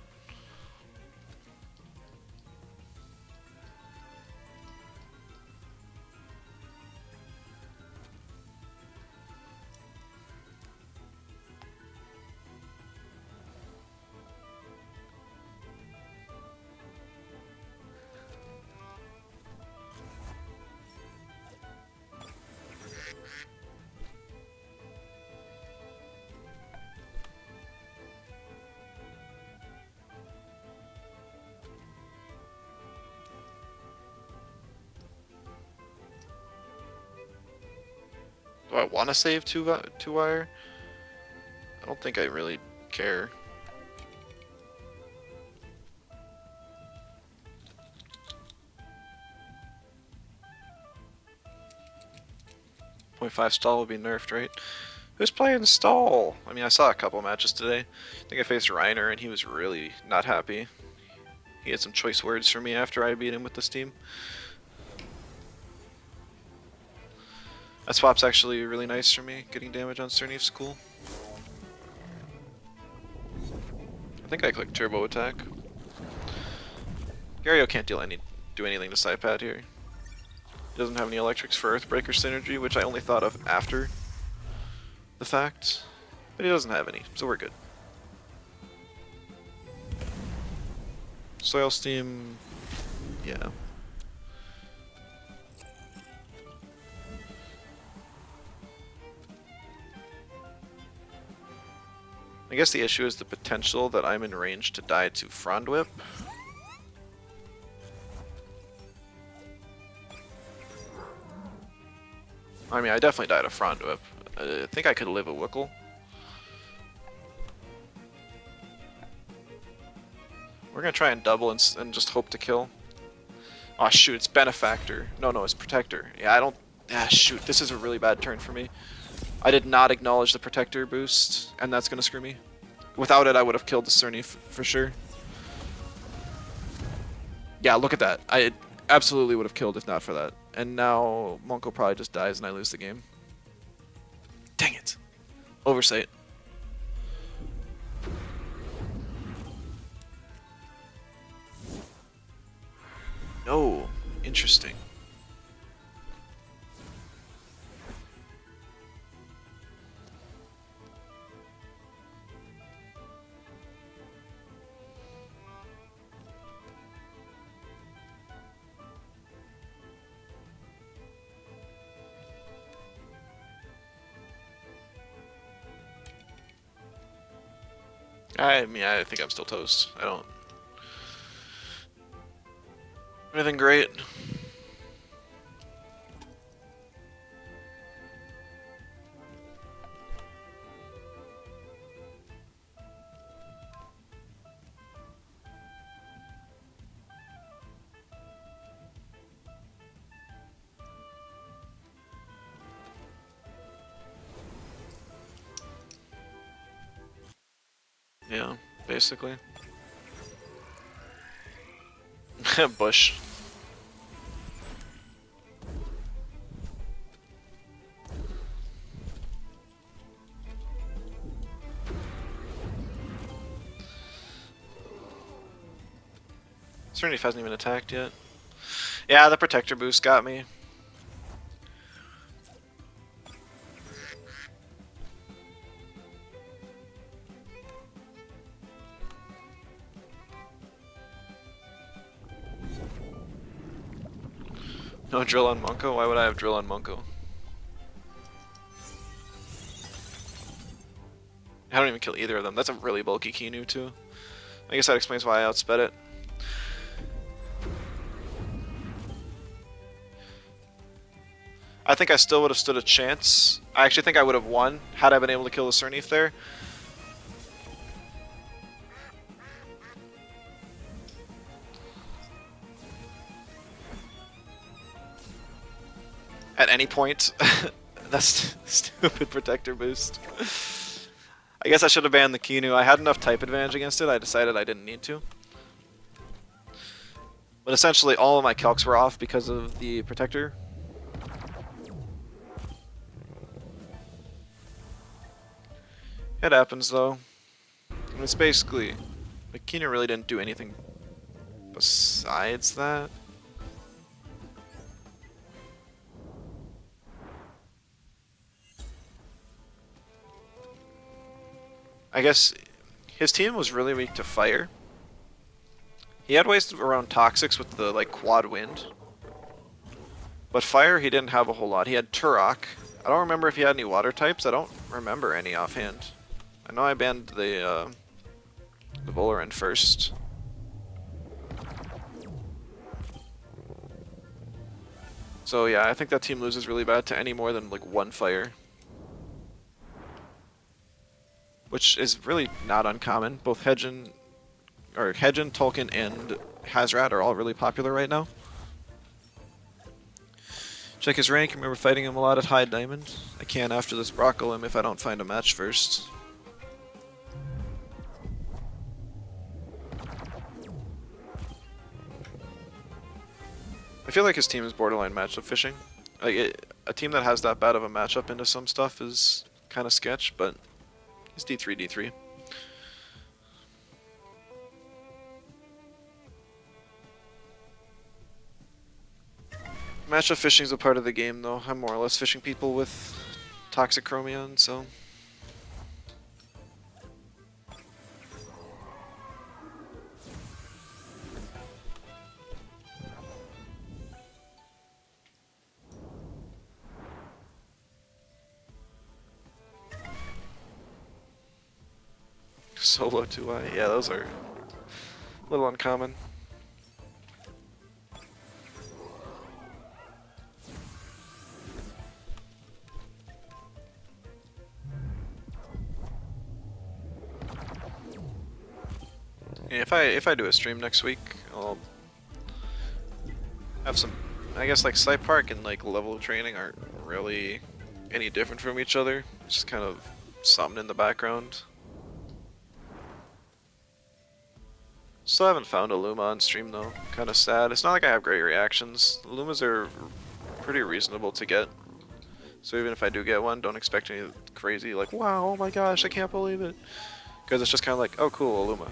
Do I want to save two wire? I don't think I really care. .5 stall will be nerfed, right? Who's playing stall? I mean, I saw a couple matches today. I think I faced Reiner and he was really not happy. He had some choice words for me after I beat him with this team. That swap's actually really nice for me. Getting damage on Cernif's cool. I think I clicked turbo attack. Gario can't do anything to Psypad here. He doesn't have any electrics for Earthbreaker synergy, which I only thought of after the fact. But he doesn't have any, so we're good. Soil Steam, yeah. I guess the issue is the potential that I'm in range to die to Frond Whip. I mean, I definitely died to Frond Whip. I think I could live a Wickle. We're gonna try and double and just hope to kill. Oh shoot, it's Benefactor. No, it's Protector. Yeah, I don't... Ah shoot, this is a really bad turn for me. I did not acknowledge the Protector boost, and that's gonna screw me. Without it, I would have killed the Cernif for sure. Yeah, look at that. I absolutely would have killed if not for that. And now Monko probably just dies and I lose the game. Dang it. Oversight. No. Interesting. I mean, I think I'm still toast. I don't... Anything great. Yeah, basically. Bush. Cernif hasn't even attacked yet. Yeah, the Protector boost got me. No drill on Monko? Why would I have drill on Monko? I don't even kill either of them. That's a really bulky Kinu too. I guess that explains why I outsped it. I think I still would have stood a chance. I actually think I would have won had I been able to kill the Cernith there. At any point. That's stupid protector boost. I guess I should have banned the Kinu. I had enough type advantage against it. I decided I didn't need to. But essentially all of my calcs were off because of the protector. It happens though. I mean, it's basically... Like, Kinu really didn't do anything besides that. I guess his team was really weak to fire. He had ways around toxics with the like quad wind. But fire he didn't have a whole lot. He had Turok. I don't remember if he had any water types. I don't remember any offhand. I know I banned the Volaran first. So yeah, I think that team loses really bad to any more than like one fire. Which is really not uncommon. Both Hedgen, Tolkien, and Hazrat are all really popular right now. Check his rank. Remember fighting him a lot at High Diamond. I can after this Brockle him if I don't find a match first. I feel like his team is borderline matchup fishing. Like a team that has that bad of a matchup into some stuff is kind of sketch, but he's D3, D3. Matchup fishing is a part of the game, though. I'm more or less fishing people with Toxic Chromion, so... Solo 2i. Yeah, those are a little uncommon. Yeah, if I do a stream next week, I'll have some. I guess like Site Park and like level training aren't really any different from each other. It's just kind of something in the background. Still haven't found a Luma on stream though. Kind of sad. It's not like I have great reactions. Lumas are pretty reasonable to get. So even if I do get one, don't expect any crazy like, wow, oh my gosh, I can't believe it. Because it's just kind of like, oh cool, a Luma.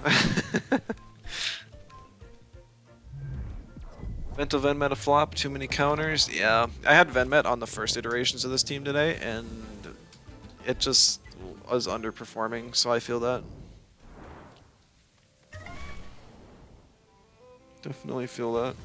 Mental Venmet a flop, too many counters. Yeah, I had Venmet on the first iterations of this team today, and it just was underperforming, so I feel that. Definitely feel that.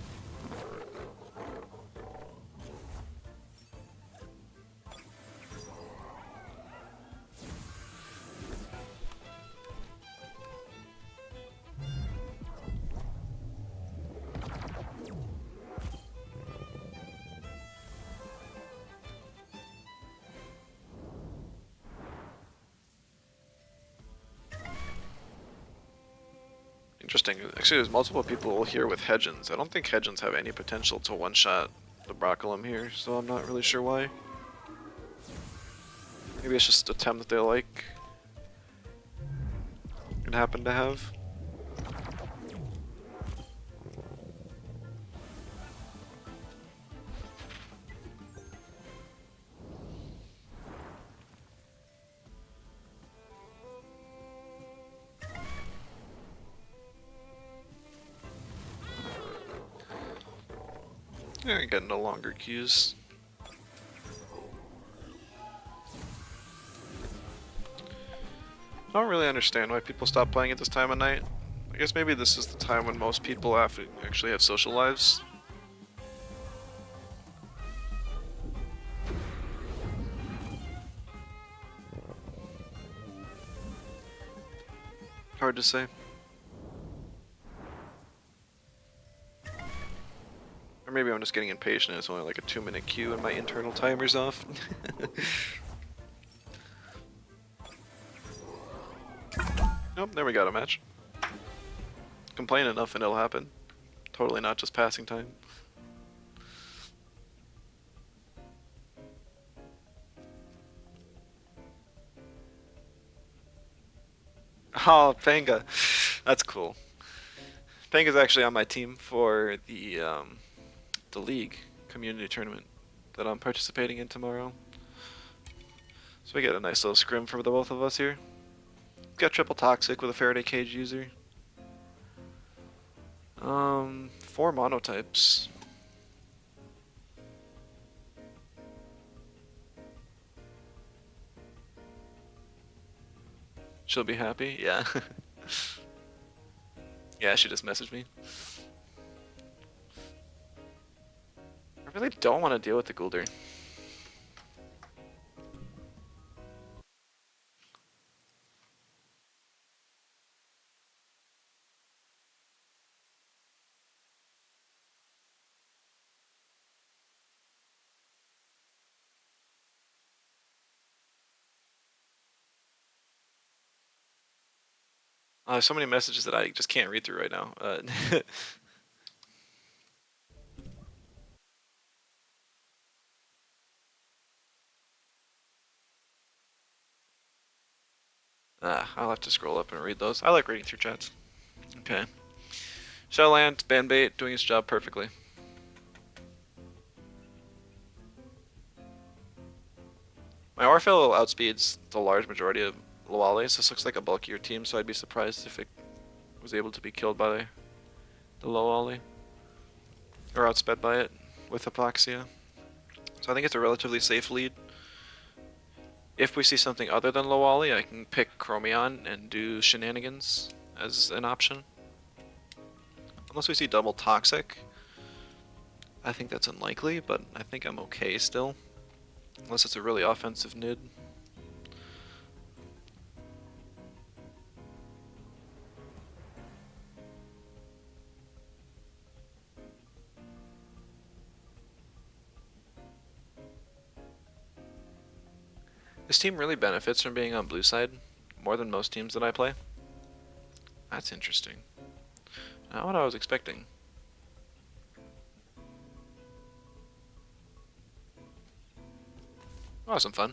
Interesting. Actually, there's multiple people here with Hedgens. I don't think Hedgens have any potential to one-shot the Broccolum here, so I'm not really sure why. Maybe it's just a Tem that they like and happen to have. Yeah, getting no longer queues. I don't really understand why people stop playing at this time of night. I guess maybe this is the time when most people actually have social lives. Hard to say. Or maybe I'm just getting impatient and it's only like a 2-minute queue and my internal timer's off. Nope, there we got a match. Complain enough and it'll happen. Totally not just passing time. Oh, Panga. That's cool. Panga's actually on my team for the league community tournament that I'm participating in tomorrow. So we get a nice little scrim for the both of us here. Got triple toxic with a Faraday cage user. 4 monotypes. She'll be happy, yeah. Yeah, she just messaged me. I really don't want to deal with the Gulder. So many messages that I just can't read through right now. I'll have to scroll up and read those. I like reading through chats. Okay. Shellland, Bandbait, doing his job perfectly. My Orphill outspeeds the large majority of Loales. This looks like a bulkier team, so I'd be surprised if it was able to be killed by the Loale. Or outsped by it with Hypoxia. So I think it's a relatively safe lead. If we see something other than Loale, I can pick Chromion and do shenanigans as an option. Unless we see double Toxic. I think that's unlikely, but I think I'm okay still. Unless it's a really offensive Nid. This team really benefits from being on blue side, more than most teams that I play. That's interesting. Not what I was expecting. Oh, some fun.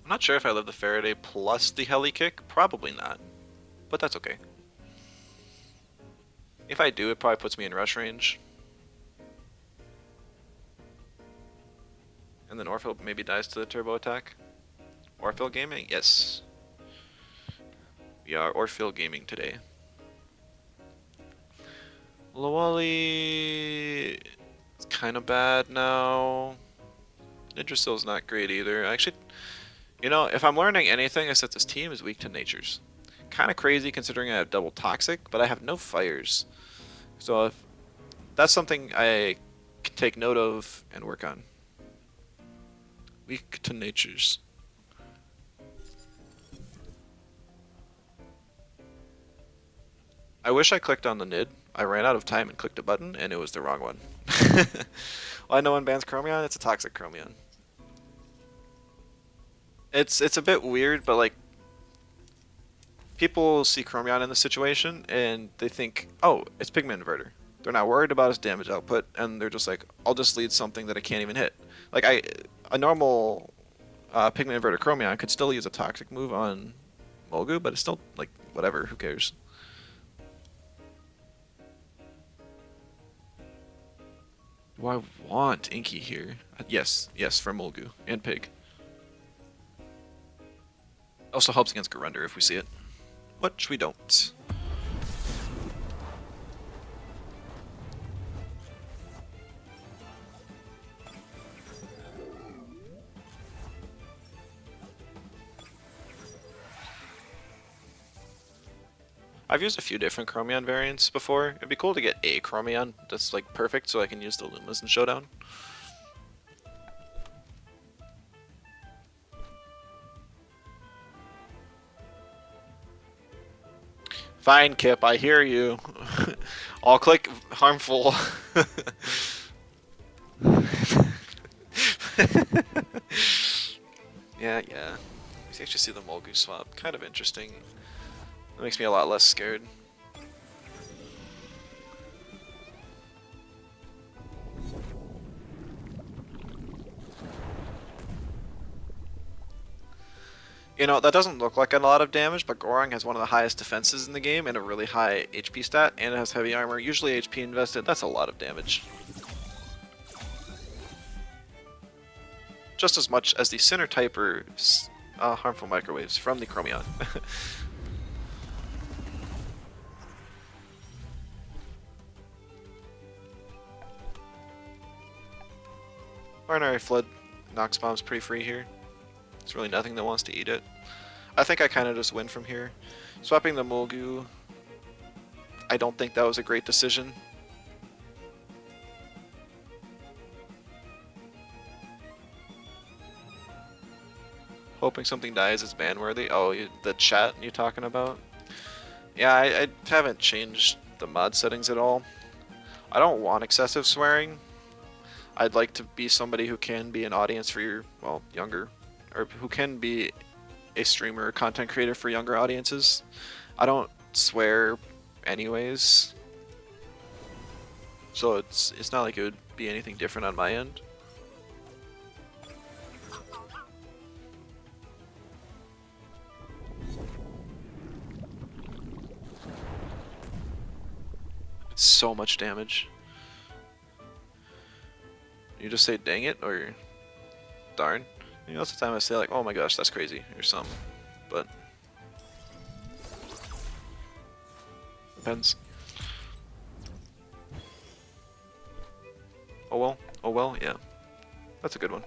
I'm not sure if I live the Faraday plus the Heli kick. Probably not. But that's okay. If I do, it probably puts me in rush range. And then Orphill maybe dies to the turbo attack. Orphill Gaming? Yes. We are Orphill Gaming today. Loali is kind of bad now. Yggdrasil's not great either. Actually, you know, if I'm learning anything, it's that this team is weak to natures. Kind of crazy considering I have double toxic, but I have no fires. So if that's something I can take note of and work on. Weak to natures. I wish I clicked on the Nid. I ran out of time and clicked a button, and it was the wrong one. Well, I know one bans Chromion, it's a toxic Chromion. It's a bit weird, but like people see Chromion in this situation and they think, oh, it's Pigment Inverter. They're not worried about his damage output, and they're just like, I'll just lead something that I can't even hit. Like a normal Pigment Inverter Chromion could still use a toxic move on Mulgu, but it's still like whatever, who cares? Do I want Inky here? Yes, yes, for Mulgu and Pig. Also helps against Garunder if we see it, which we don't. I've used a few different Chromion variants before. It'd be cool to get a Chromion that's like perfect so I can use the Lumas in Showdown. Fine, Kip, I hear you. I'll click harmful. Yeah, yeah. You actually see the Mulgu swap. Kind of interesting. That makes me a lot less scared. You know, that doesn't look like a lot of damage, but Gorong has one of the highest defenses in the game and a really high HP stat, and it has heavy armor. Usually HP invested, that's a lot of damage. Just as much as the Sinner type or harmful microwaves from the Chromion. Binary Flood knocks bombs pretty free here. There's really nothing that wants to eat it. I think I kind of just win from here. Swapping the Mulgu, I don't think that was a great decision. Hoping something dies is ban-worthy. Oh, the chat you're talking about? Yeah, I haven't changed the mod settings at all. I don't want excessive swearing. I'd like to be somebody who can be an audience for your, well, younger, or who can be a streamer or content creator for younger audiences. I don't swear anyways, so it's not like it would be anything different on my end. It's so much damage. You just say dang it or darn. You know, most of the time I say like, oh my gosh, that's crazy or something, but depends. Oh well, yeah, that's a good one.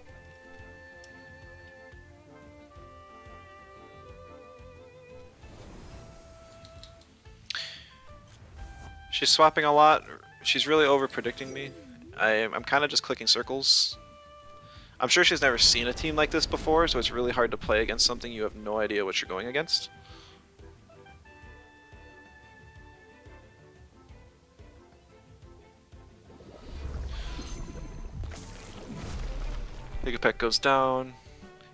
She's swapping a lot. She's really over predicting me. I'm kind of just clicking circles. I'm sure she's never seen a team like this before, so it's really hard to play against something you have no idea what you're going against. Pigapet goes down.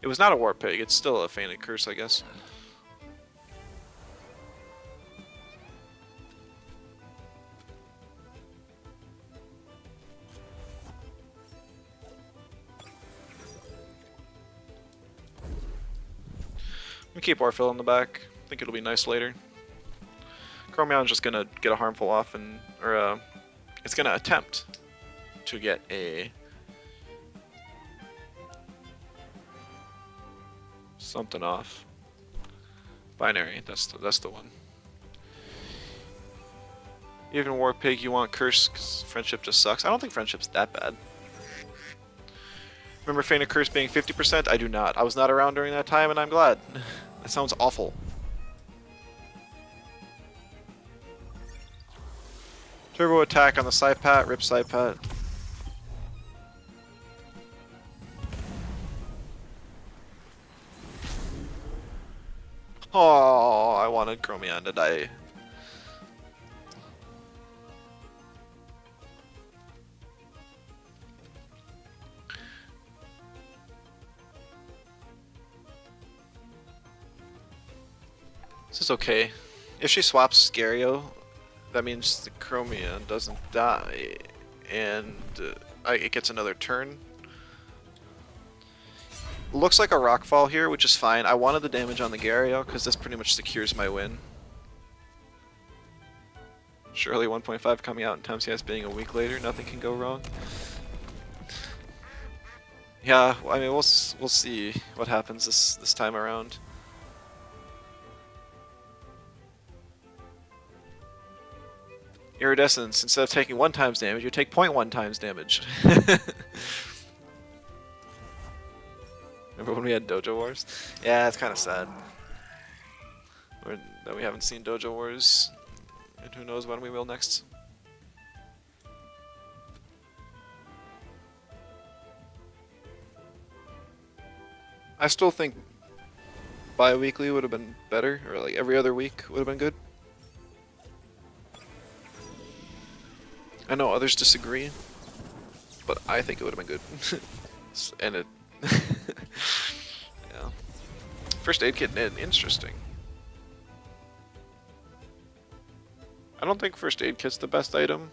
It was not a Warp Pig, it's still a Fainted Curse, I guess. We keep Orphill in the back. I think it'll be nice later. Chromion's just gonna get a harmful off and it's gonna attempt to get a something off. Binary, that's the one. Even War Pig, you want Curse because friendship just sucks. I don't think friendship's that bad. Remember Fainted Curse being 50%? I do not. I was not around during that time and I'm glad. That sounds awful. Turbo attack on the Saipat, rip Saipat. Oh, I wanted Chromion to die. This is okay. If she swaps Scario, that means the Chromion doesn't die, and it gets another turn. Looks like a Rockfall here, which is fine. I wanted the damage on the Gario, because this pretty much secures my win. Surely 1.5 coming out in TMCS being a week later, nothing can go wrong. Yeah, I mean, we'll see what happens this time around. Iridescence, instead of taking 1 times damage, you take 0.1 times damage. Remember when we had Dojo Wars? Yeah, it's kind of sad. That we haven't seen Dojo Wars, and who knows when we will next. I still think bi-weekly would have been better, or like every other week would have been good. I know others disagree, but I think it would have been good. And it... yeah. First aid kit Nid, interesting. I don't think first aid kit's the best item,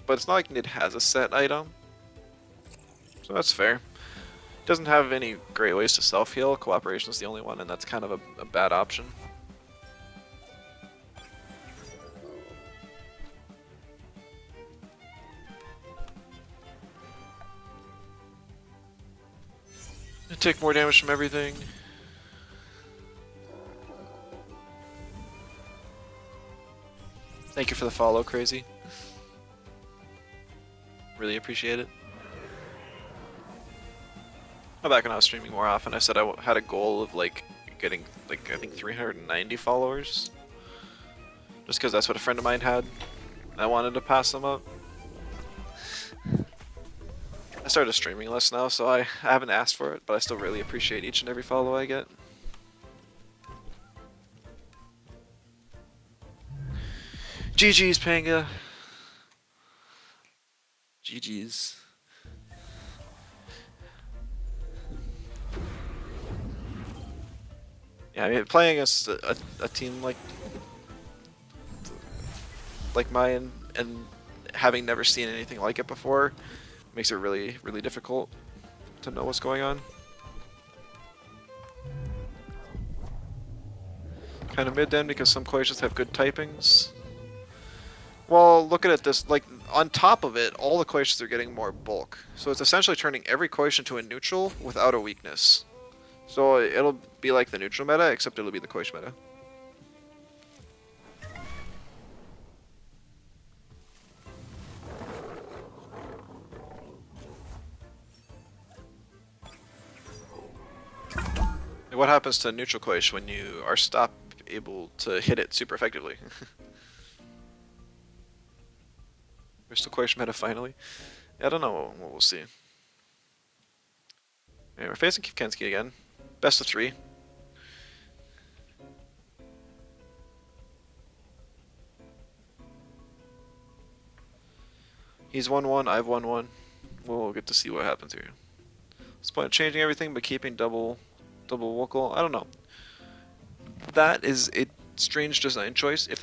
but it's not like Nid has a set item, so that's fair. Doesn't have any great ways to self-heal. Cooperation is the only one, and that's kind of a bad option. Take more damage from everything. Thank you for the follow, Crazy. Really appreciate it. Back when I was streaming more often, I said I had a goal of like getting like I think 390 followers. Just because that's what a friend of mine had. I wanted to pass them up. I started streaming less now, so I haven't asked for it, but I still really appreciate each and every follow I get. GG's, Panga. GG's. Yeah, I mean, playing against a team like mine and having never seen anything like it before makes it really, really difficult to know what's going on. Kind of mid then because some questions have good typings. Well, look at it this, like, on top of it, all the questions are getting more bulk. So it's essentially turning every question to a neutral without a weakness. So it'll be like the neutral meta, except it'll be the question meta. What happens to neutral question when you are stopped able to hit it super effectively? Crystal question meta finally. Yeah, I don't know. We'll see. Yeah, we're facing Kivkensky again. Best of 3. He's 1-1, I've 1-1. We'll get to see what happens here. What's the point of changing everything but keeping double vocal? I don't know. That is a strange design choice. If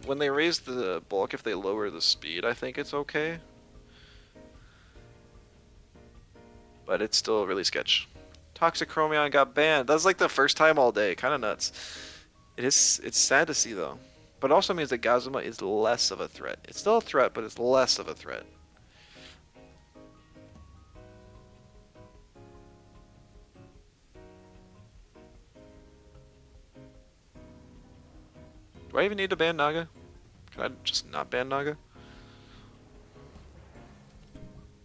when they raise the bulk, if they lower the speed, I think it's okay. But it's still really sketch. Toxic Chromion got banned. That's like the first time all day. Kind of nuts. It's sad to see though. But it also means that Gazuma is less of a threat. It's still a threat, but it's less of a threat. Do I even need to ban Naga? Can I just not ban Naga?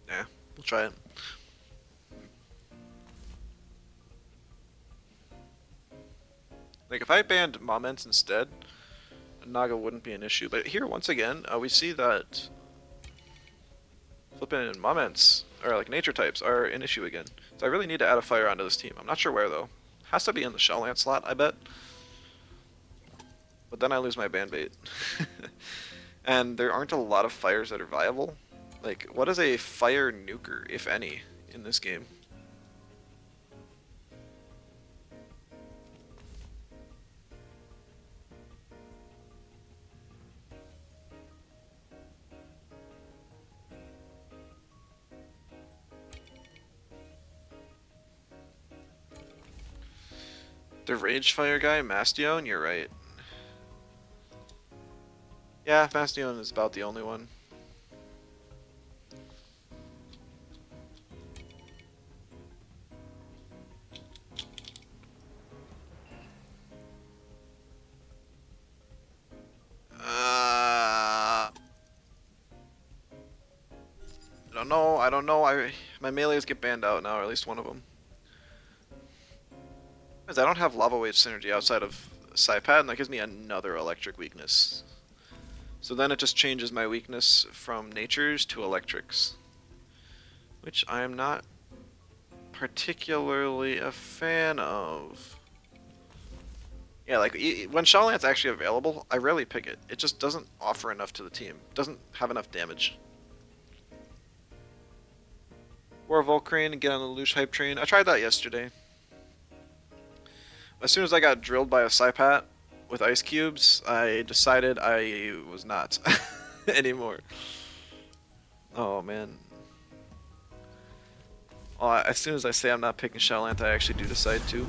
Yeah, we'll try it. Like, if I banned Moments instead, Naga wouldn't be an issue. But here, once again, we see that flipping Moments, or like nature types, are an issue again. So I really need to add a fire onto this team. I'm not sure where, though. Has to be in the Shell Lance slot, I bet. But then I lose my ban bait. And there aren't a lot of fires that are viable. Like, what is a fire nuker, if any, in this game? The Rage Fire guy, Mastion, you're right. Yeah, Mastion is about the only one. I don't know. My melees get banned out now, or at least one of them. Because I don't have Lava Wave synergy outside of Psypad, and that gives me another electric weakness. So then it just changes my weakness from natures to electrics. Which I am not particularly a fan of. Yeah, like when Shawlant's actually available, I rarely pick it. It just doesn't offer enough to the team. Doesn't have enough damage. War Volcrane, get on the Lush hype train. I tried that yesterday. As soon as I got drilled by a Psypat with ice cubes, I decided I was not anymore. Oh man. Oh, as soon as I say I'm not picking Shawlant, I actually do decide to.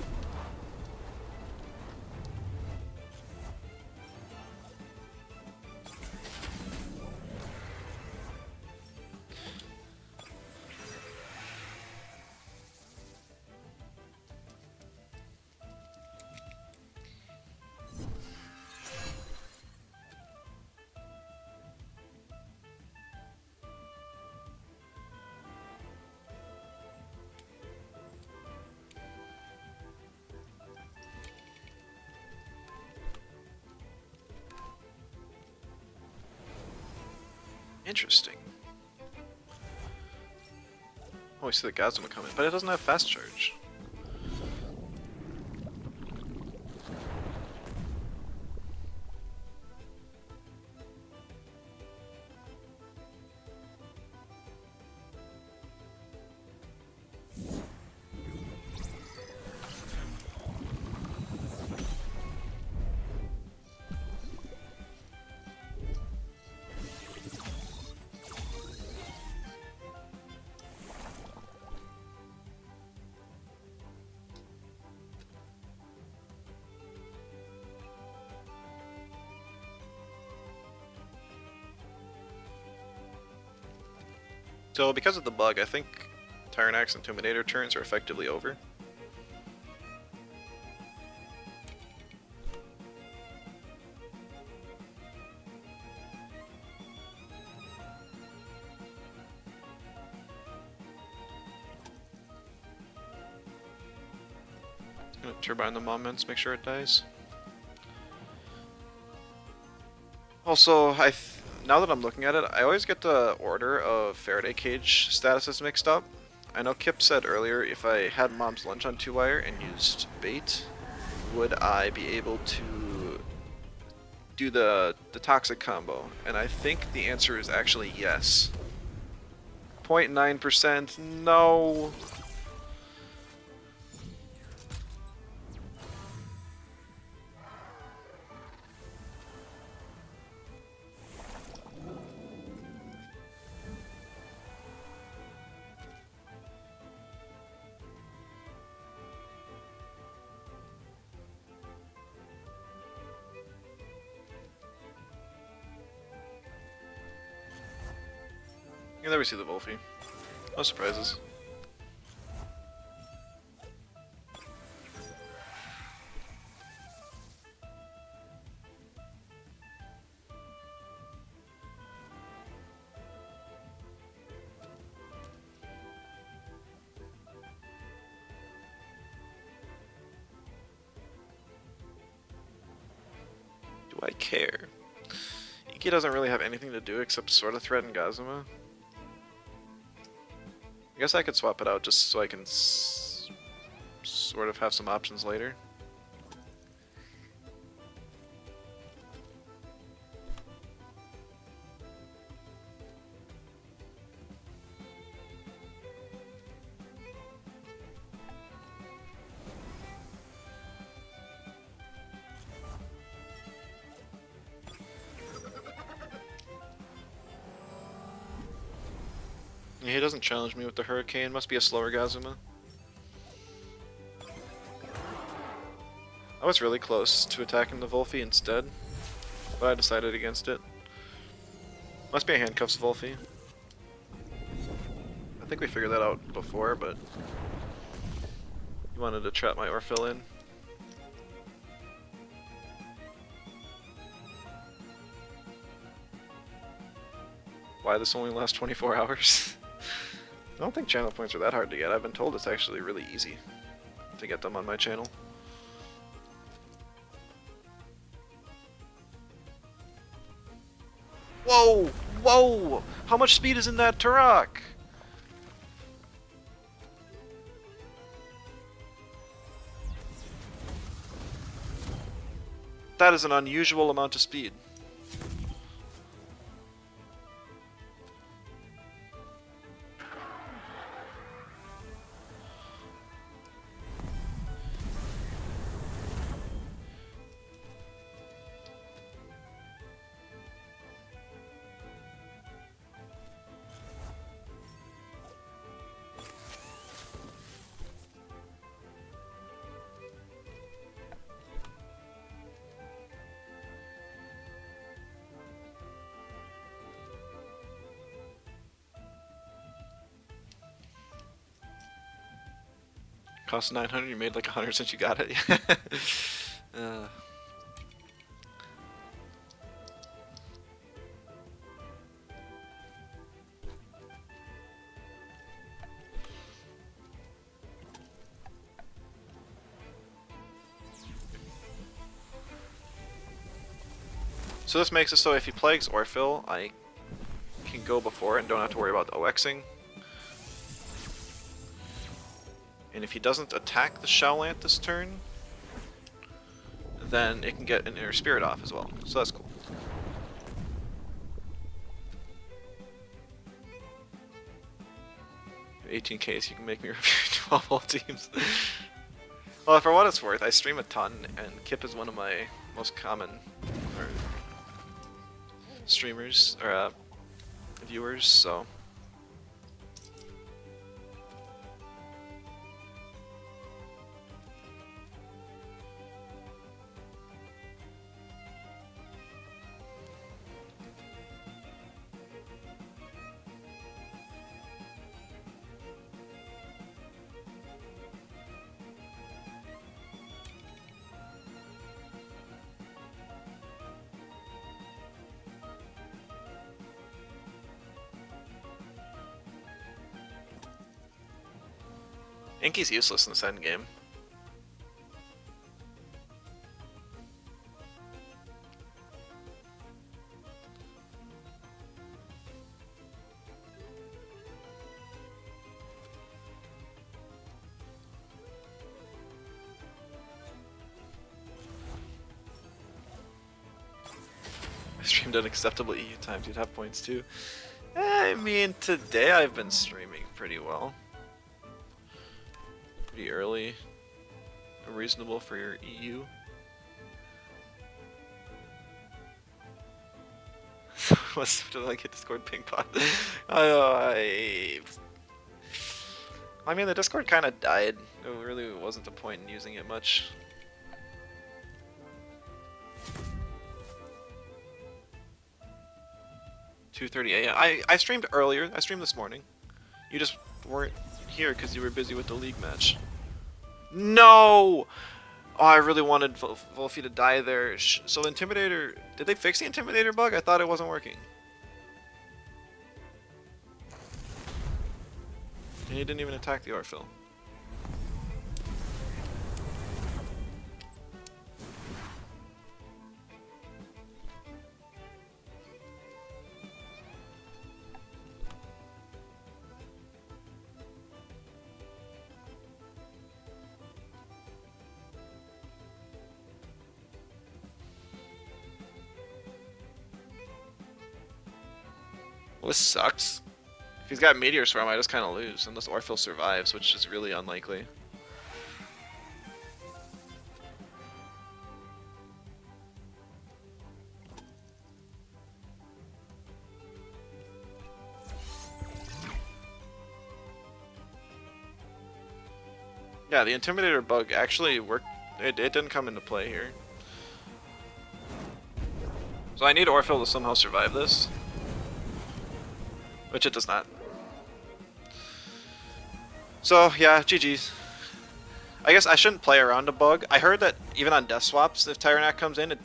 Interesting. Oh, we see the Gazuma coming, but it doesn't have fast charge. So because of the bug, I think Tyrannax and Intimidator turns are effectively over. Gonna turbine the Moments, make sure it dies. Also, now that I'm looking at it, I always get the order of Faraday Cage statuses mixed up. I know Kip said earlier if I had Mom's Lunch on 2-wire and used bait, would I be able to do the toxic combo? And I think the answer is actually yes. 0.9%, no. Yeah, there we see the Wolfie. No surprises. Do I care? Iki doesn't really have anything to do except sort of threaten Gazuma. I guess I could swap it out just so I can sort of have some options later. Yeah, he doesn't challenge me with the Hurricane. Must be a slower Gazuma. I was really close to attacking the Wolfie instead, but I decided against it. Must be a Handcuffs Wolfie. I think we figured that out before, but he wanted to trap my Orphill in. Why this only lasts 24 hours? I don't think channel points are that hard to get. I've been told it's actually really easy to get them on my channel. Whoa! Whoa! How much speed is in that Turok? That is an unusual amount of speed. Cost 900, you made like 100 since you got it. uh. So this makes it so if he plagues Orphil, I can go before and don't have to worry about OXing. And if he doesn't attack the Showlant this turn, then it can get an Inner Spirit off as well. So that's cool. $18K, so you can make me review 12 whole teams. Well, for what it's worth, I stream a ton, and Kip is one of my most common streamers, or viewers, so... Inky's useless in this endgame. I streamed unacceptable EU times, you'd have points too. I mean, today I've been streaming pretty well. Pretty early. Reasonable for your EU. What's to like hit Discord ping pong? I mean, the Discord kind of died. There really wasn't a point in using it much. $2:30 a.m. I streamed earlier. I streamed this morning. You just weren't here because you were busy with the league match. No! Oh, I really wanted Wolfie to die there. So Intimidator... Did they fix the Intimidator bug? I thought it wasn't working. And he didn't even attack the Orphil. Well, this sucks. If he's got Meteor Swarm, I just kind of lose, unless Orphil survives, which is really unlikely. Yeah, the Intimidator bug actually worked. It didn't come into play here. So I need Orphil to somehow survive this. Which it does not. So, yeah, GG's. I guess I shouldn't play around a bug. I heard that even on death swaps, if Tyrannac comes in,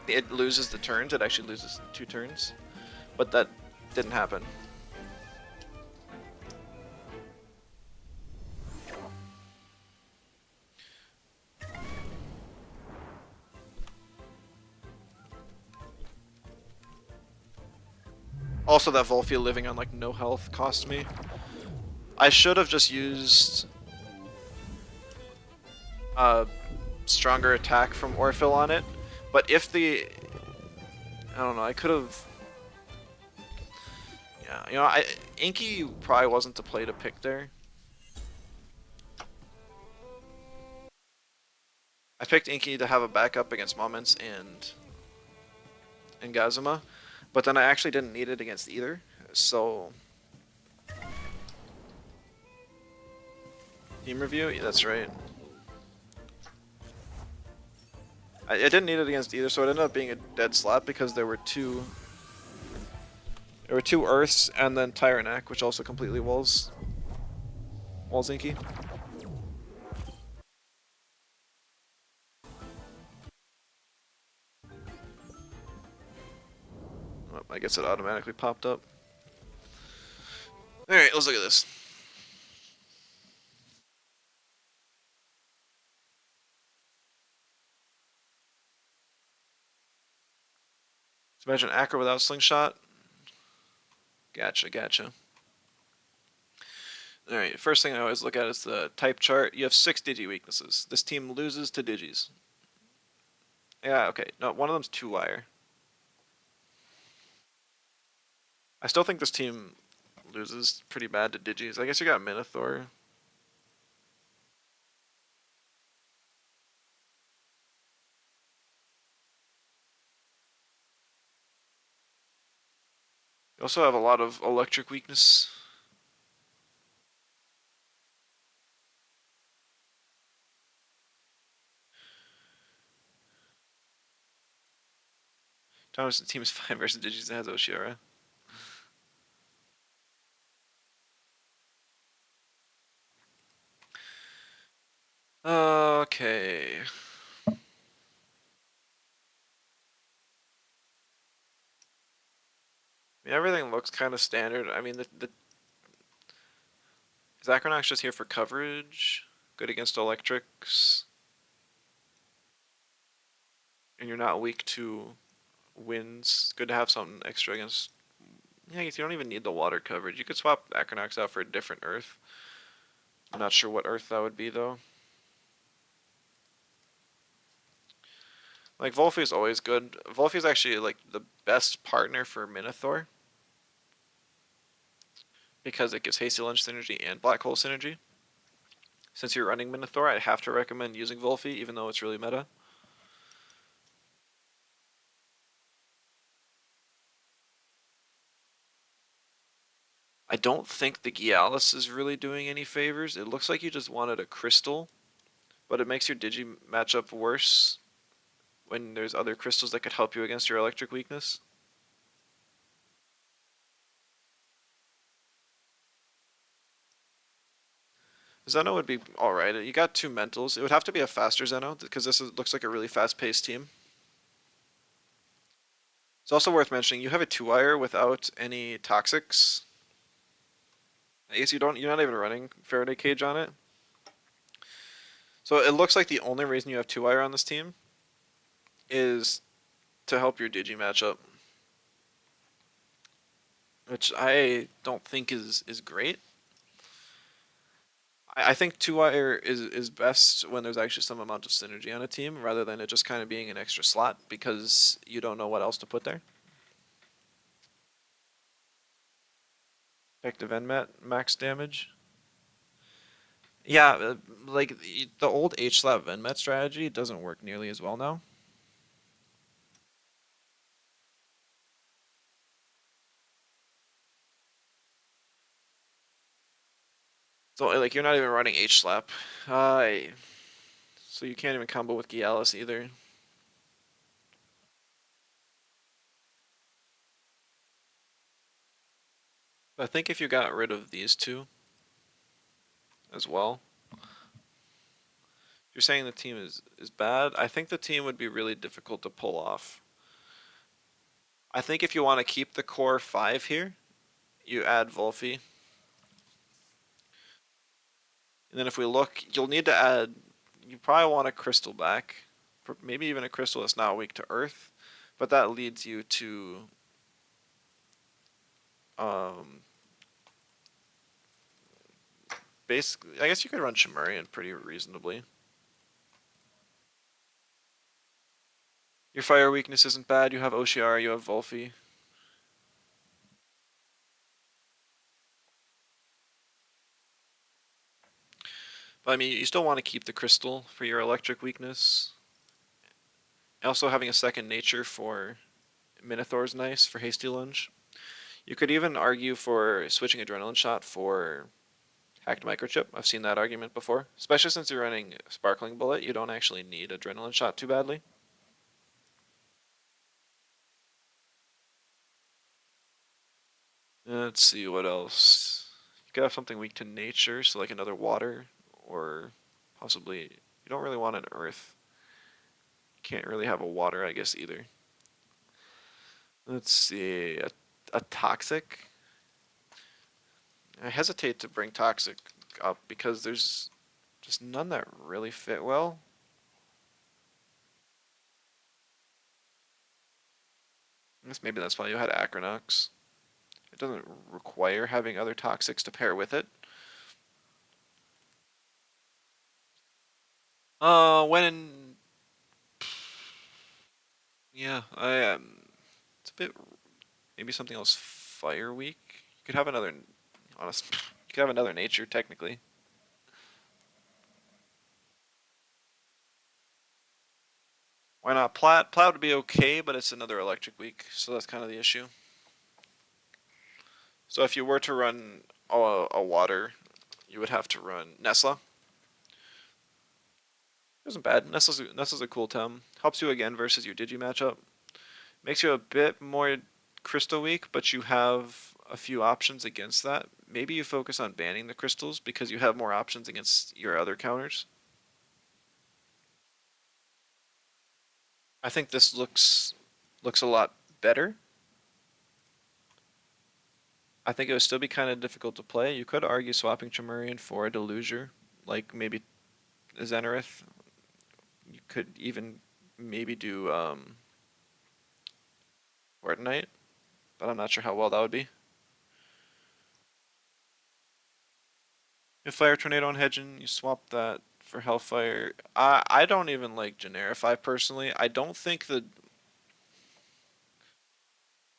it loses the turns. It actually loses 2 turns. But that didn't happen. Also, that Volfia living on like no health cost me. I should have just used stronger attack from Orphill on it. But if the... I don't know, I could have... Yeah, you know, Inky probably wasn't the play to pick there. I picked Inky to have a backup against Moments and Gazuma, but then I actually didn't need it against either, so... Team review? Yeah, that's right. I didn't need it against either, so it ended up being a dead slot because there were two... There were two Earths and then Tyrannac, which also completely walls Inky. Oh, I guess it automatically popped up. Alright, let's look at this. So imagine Acro without Slingshot. Gotcha, gotcha. Alright, first thing I always look at is the type chart. You have 6 Digi weaknesses. This team loses to Digis. Yeah, okay. No, one of them's 2-wire. I still think this team loses pretty bad to Digis. I guess you got Minotaur. You also have a lot of electric weakness. Thomas, the team is 5 versus Digis that has Oshiara. Okay. I mean, everything looks kind of standard. I mean, the Zacronoc's just here for coverage. Good against electrics. And you're not weak to winds. Good to have something extra against... Yeah, I guess you don't even need the water coverage. You could swap Acronox out for a different Earth. I'm not sure what Earth that would be, though. Like, Volfi is always good. Volfi is actually, like, the best partner for Minotaur. Because it gives Hasty Lunge synergy and Black Hole synergy. Since you're running Minotaur, I have to recommend using Volfi, even though it's really meta. I don't think the Gialis is really doing any favors. It looks like you just wanted a crystal, but it makes your Digi matchup worse when there's other crystals that could help you against your electric weakness. Zeno would be alright. You got 2 mentals. It would have to be a faster Zeno, because looks like a really fast-paced team. It's also worth mentioning, you have a 2-wire without any toxics. I guess you're not even running Faraday Cage on it. So it looks like the only reason you have 2-wire on this team is to help your Digi matchup. Which I don't think is great. I think 2-wire is best when there's actually some amount of synergy on a team, rather than it just kind of being an extra slot, because you don't know what else to put there. Effective and max damage. Yeah, like the old H-slap Venmet strategy doesn't work nearly as well now. So like you're not even running H-slap, so you can't even combo with Gialis either. I think if you got rid of these two as well, you're saying the team is bad. I think the team would be really difficult to pull off. I think if you want to keep the core 5 here, you add Volfi. And then if we look, you'll need to add, you probably want a crystal back. Maybe even a crystal that's not weak to earth. But that leads you to basically, I guess you could run Chimerian pretty reasonably. Your fire weakness isn't bad. You have Oshiara, you have Volfi. But I mean, you still want to keep the crystal for your electric weakness. Also, having a second nature for Minotaur's nice for hasty lunge. You could even argue for switching adrenaline shot for hacked microchip. I've seen that argument before, especially since you're running sparkling bullet. You don't actually need adrenaline shot too badly. Let's see what else. You could have something weak to nature, so like another water, or possibly you don't really want an earth. You can't really have a water, I guess, either. Let's see, a toxic. I hesitate to bring toxic up because there's just none that really fit well. I guess maybe that's why you had Acronox. It doesn't require having other toxics to pair with it. When yeah, it's a bit maybe something else fire weak. You could have another honest. You could have another nature technically. Why not plat? Plat would be okay, but it's another electric weak, so that's kind of the issue. So if you were to run a water, you would have to run Nesla. It isn't bad. Nestle's a cool tem. Helps you again versus your Digi matchup. Makes you a bit more crystal weak, but you have a few options against that. Maybe you focus on banning the crystals because you have more options against your other counters. I think this looks a lot better. I think it would still be kind of difficult to play. You could argue swapping Chimerian for a Deluger, like maybe a Zenarith. You could even maybe do Fortnite, but I'm not sure how well that would be. If Fire Tornado and Hedgen, you swap that for Hellfire. I don't even like Generify personally. I don't think the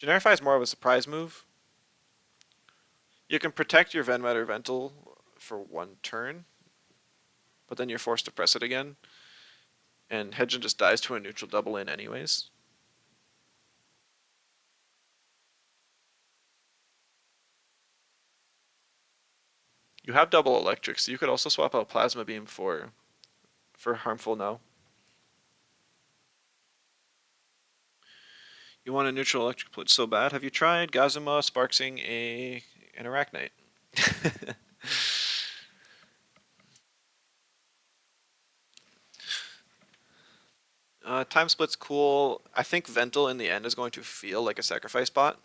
Generify is more of a surprise move. You can protect your Venmet or Vental for one turn, but then you're forced to press it again, and Hedgen just dies to a neutral double in anyways. You have double electric, so you could also swap out Plasma Beam for harmful no. You want a neutral electric blitz so bad. Have you tried Gazuma Sparksing an Arachnite? Time split's cool. I think Vental in the end is going to feel like a sacrifice bot.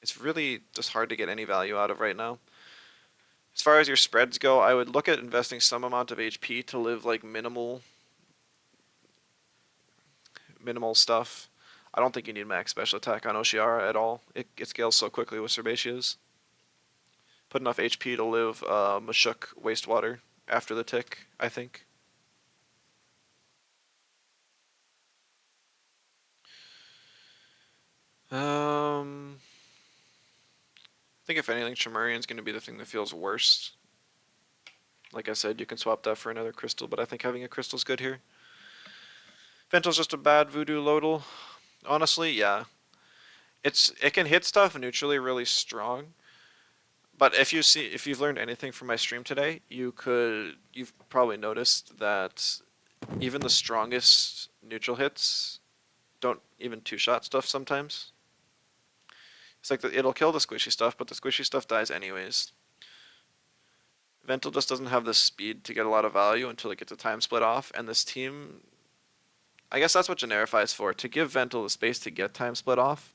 It's really just hard to get any value out of right now. As far as your spreads go, I would look at investing some amount of HP to live like minimal stuff. I don't think you need max special attack on Oshiara at all. It scales so quickly with Cerbatias. Put enough HP to live Mashuk Wastewater after the tick, I think. I think if anything, Chimerian's going to be the thing that feels worst. Like I said, you can swap that for another crystal, but I think having a crystal's good here. Vental's just a bad voodoo lodal. Honestly, yeah. It can hit stuff neutrally really strong. But if you've learned anything from my stream today, you've probably noticed that even the strongest neutral hits don't even two-shot stuff sometimes. It's like it'll kill the squishy stuff, but the squishy stuff dies anyways. Vental just doesn't have the speed to get a lot of value until it gets a time split off, and this team, I guess that's what Generify is for, to give Vental the space to get time split off.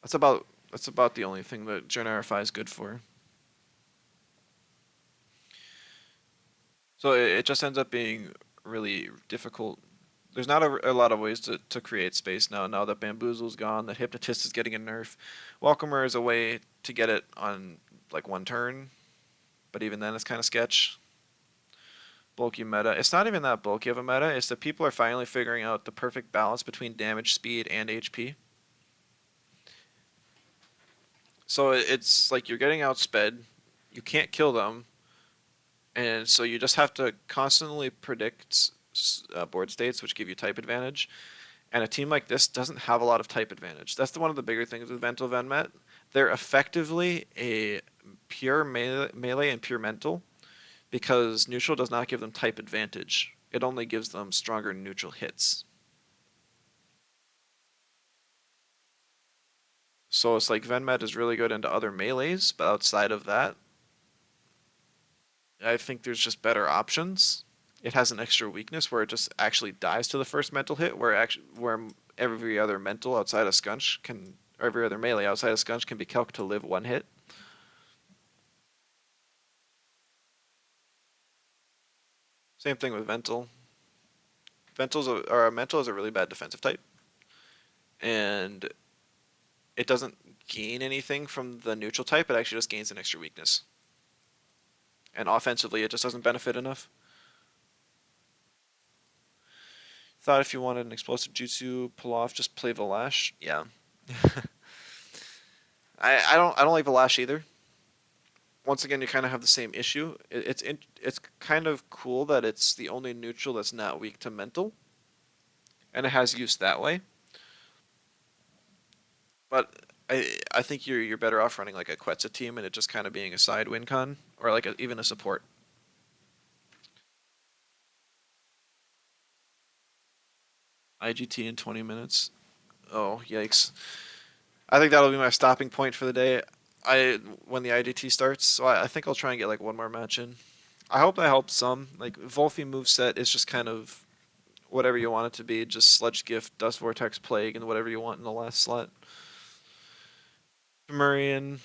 That's about the only thing that Generify is good for. So it just ends up being really difficult. There's not a lot of ways to create space now that Bamboozle's gone, that Hypnotist is getting a nerf. Welcomer is a way to get it on like one turn, but even then it's kind of sketch. bulky meta. It's not even that bulky of a meta. It's that people are finally figuring out the perfect balance between damage, speed, and HP. So it's like you're getting outsped, you can't kill them, and so you just have to constantly predict board states, which give you type advantage. And a team like this doesn't have a lot of type advantage. That's one of the bigger things with Mental Venmet. They're effectively a pure melee and pure mental because neutral does not give them type advantage. It only gives them stronger neutral hits. So it's like Venmet is really good into other melees, but outside of that, I think there's just better options. It has an extra weakness where it just actually dies to the first mental hit, where every other mental outside of Scunch can, or every other melee outside of Scunch can be calced to live one hit. Same thing with Vental. Mental is a really bad defensive type, and it doesn't gain anything from the neutral type. It actually just gains an extra weakness, and offensively, it just doesn't benefit enough. Thought if you wanted an explosive jutsu pull off, just play Valash. Yeah. I don't like Valash either. Once again, you kind of have the same issue. It's kind of cool that it's the only neutral that's not weak to mental, and it has use that way. But I think you're better off running like a Quetzal team and it just kind of being a side win con or like even a support. IGT in 20 minutes. Oh, yikes. I think that'll be my stopping point for the day. When the IGT starts, so I think I'll try and get like one more match in. I hope that helps some. Like Volfi moveset is just kind of whatever you want it to be, just Sludge Gift, Dust Vortex, Plague, and whatever you want in the last slot. Temurian,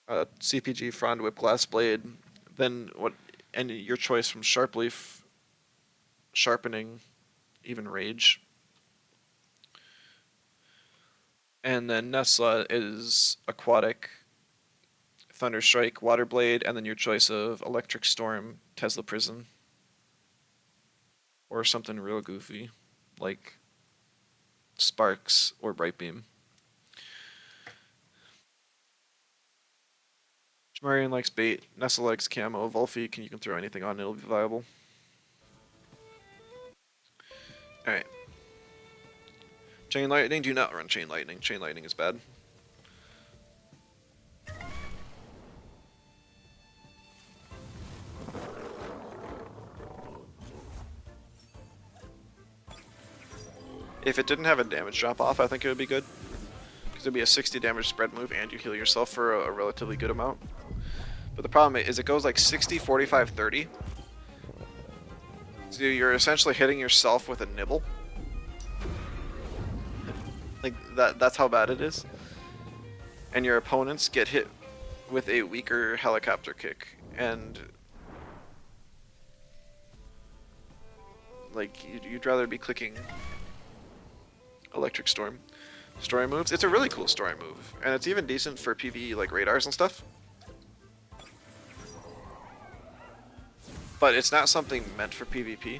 CPG, Frond Whip, Glass Blade, then what? And your choice from Sharp Leaf, Sharpening, even Rage. And then Nesla is Aquatic, Thunder Strike, Water Blade, and then your choice of Electric Storm, Tesla Prism, or something real goofy, like Sparks or Bright Beam. Jamarian likes bait, Nessa likes camo, Volfi you can throw anything on, it'll be viable. Alright. Chain Lightning, do not run Chain Lightning. Chain Lightning is bad. If it didn't have a damage drop off, I think it would be good. Because it would be a 60 damage spread move and you heal yourself for a relatively good amount. But the problem is it goes like 60, 45, 30. So you're essentially hitting yourself with a nibble. Like that's how bad it is. And your opponents get hit with a weaker helicopter kick. And like you'd rather be clicking Electric Storm. Story moves. It's a really cool story move. And it's even decent for PvE like radars and stuff. But it's not something meant for PvP.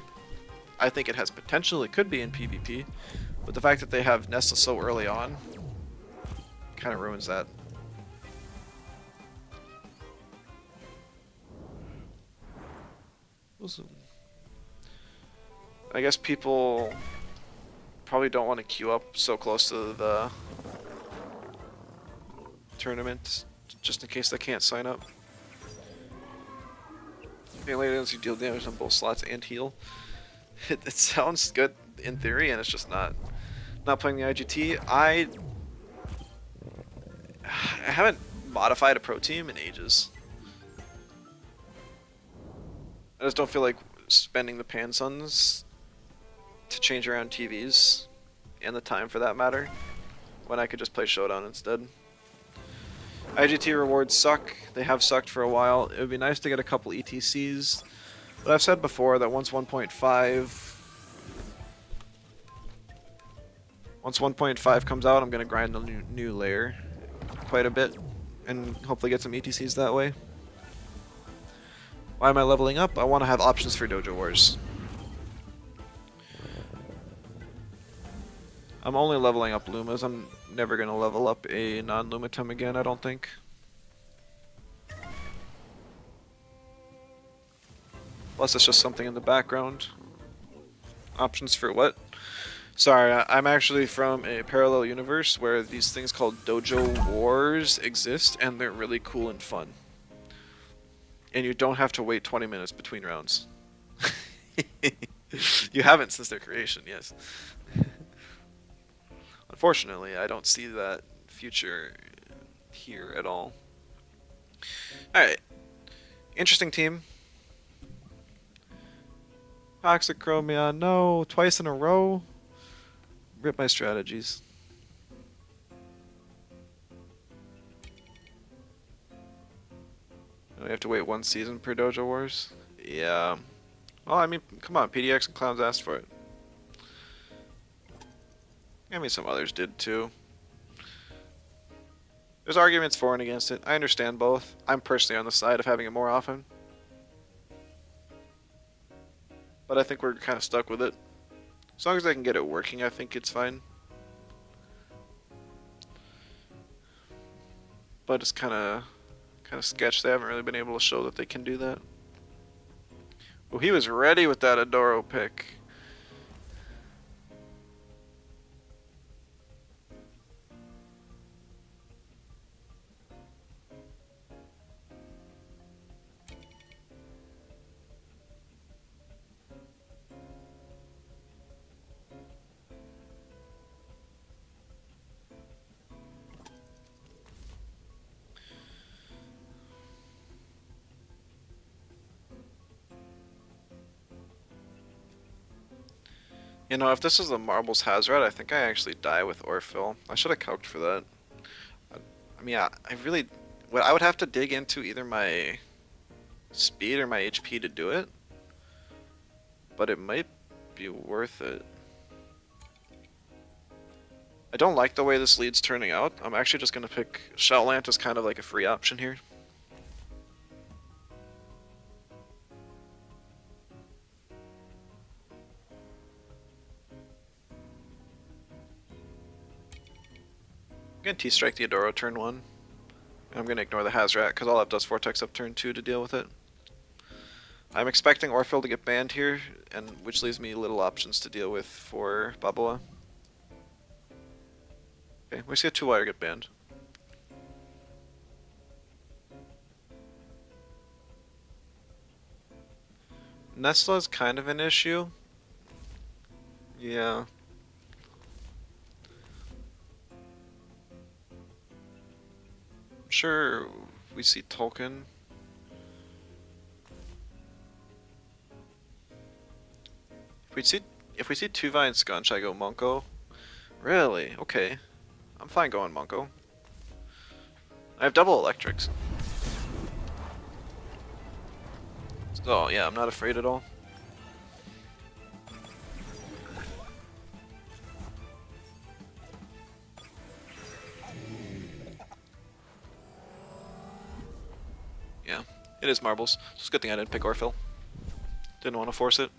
I think it has potential, it could be in PvP, but the fact that they have Nesta so early on kind of ruins that. I guess people probably don't want to queue up so close to the tournament, just in case they can't sign up. Melee lets you deal damage on both slots and heal. It sounds good in theory, and it's just not. Not playing the IGT. I haven't modified a pro team in ages. I just don't feel like spending the Pansuns to change around TVs, and the time for that matter, when I could just play Showdown instead. IGT rewards suck. They have sucked for a while. It would be nice to get a couple ETCs, but I've said before that once 1.5 comes out, I'm gonna grind a new layer quite a bit, and hopefully get some ETCs that way. Why am I leveling up? I want to have options for Dojo Wars. I'm only leveling up Lumas. I'm never going to level up a non-Lumatem again, I don't think. Plus, it's just something in the background. Options for what? Sorry, I'm actually from a parallel universe where these things called Dojo Wars exist, and they're really cool and fun. And you don't have to wait 20 minutes between rounds. You haven't since their creation, yes. Unfortunately, I don't see that future here at all. Alright. Interesting team. Toxic Chromion, no. Twice in a row. Rip my strategies. We have to wait one season per Dojo Wars? Yeah. Well, I mean, come on, PDX and Clowns asked for it. I mean, some others did too. There's arguments for and against it. I understand both. I'm personally on the side of having it more often. But I think we're kind of stuck with it. As long as I can get it working, I think it's fine. But it's kind of sketch. They haven't really been able to show that they can do that. Oh, he was ready with that Adoro pick. You know, if this is the Marbles Hazard, I think I actually die with Orphill. I should have calced for that. I mean, I really... I would have to dig into either my speed or my HP to do it. But it might be worth it. I don't like the way this lead's turning out. I'm actually just going to pick Shelllant as kind of like a free option here. I'm going to T-Strike the Adoro turn 1. And I'm going to ignore the Hazrat because I'll have Dust Vortex up turn 2 to deal with it. I'm expecting Orphill to get banned here, and which leaves me little options to deal with for Baboa. Okay, we see a 2-wire get banned. Nestla's kind of an issue. Yeah. I'm sure we see Tolkien. If we see 2-Vine Scunch, I go Monko. Really? Okay. I'm fine going Monko. I have double electrics. So yeah, I'm not afraid at all. Yeah, it is marbles. So it's a good thing I didn't pick Orphill. Didn't want to force it.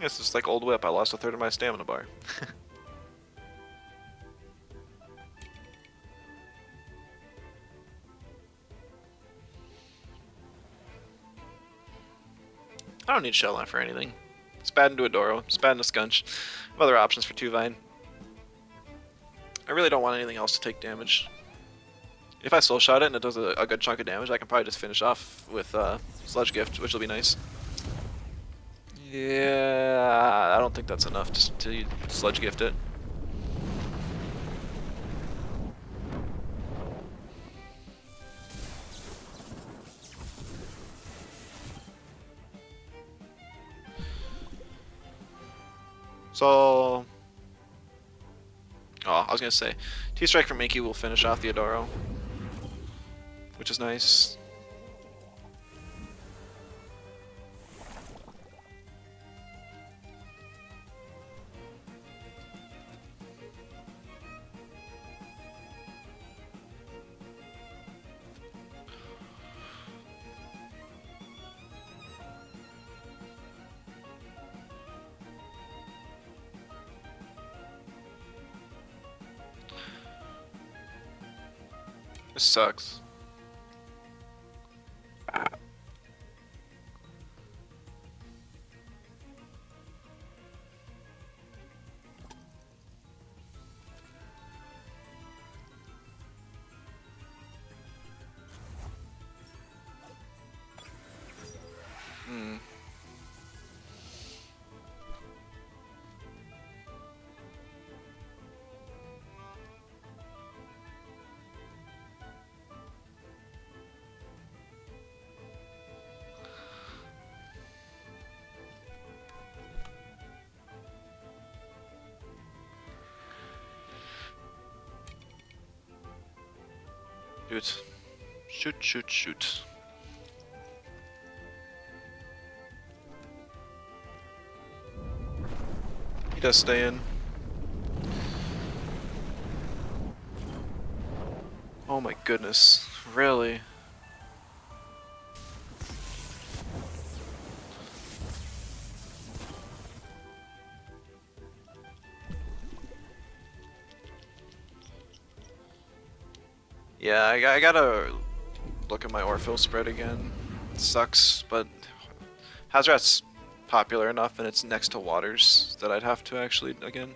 It's just like old whip. I lost a third of my stamina bar. I don't need Shellline for anything. It's bad into Adoro. It's bad into Scunch. I have other options for 2-Vine. I really don't want anything else to take damage. If I soul shot it and it does a good chunk of damage, I can probably just finish off with Sludge Gift, which will be nice. Yeah, I don't think that's enough to Sludge Gift it. So... Oh, I was gonna say, T-Strike from Minky will finish off the Adoro, which is nice. This sucks. Hmm. Shoot. Shoot, shoot, shoot. He does stay in. Oh my goodness. Really? Yeah, I gotta look at my Orpheal spread again. It sucks, but Hazrat's popular enough and it's next to Waters that I'd have to actually again.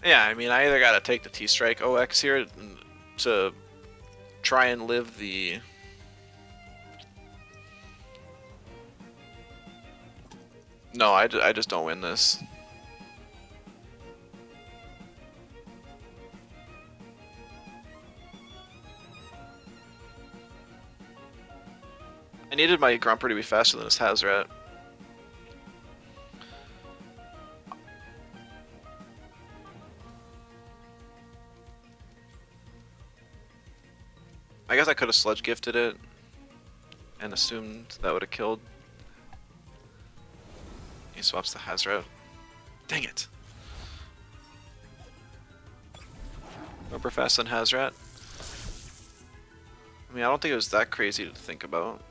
Yeah, I mean, I either gotta take the T-Strike OX here to try and live the... No, I just don't win this. I needed my Grumper to be faster than his Hazrat. I guess I could have Sludge Gifted it and assumed that would have killed. He swaps the Hazrat. Dang it. Grumper faster than Hazrat. I mean, I don't think it was that crazy to think about.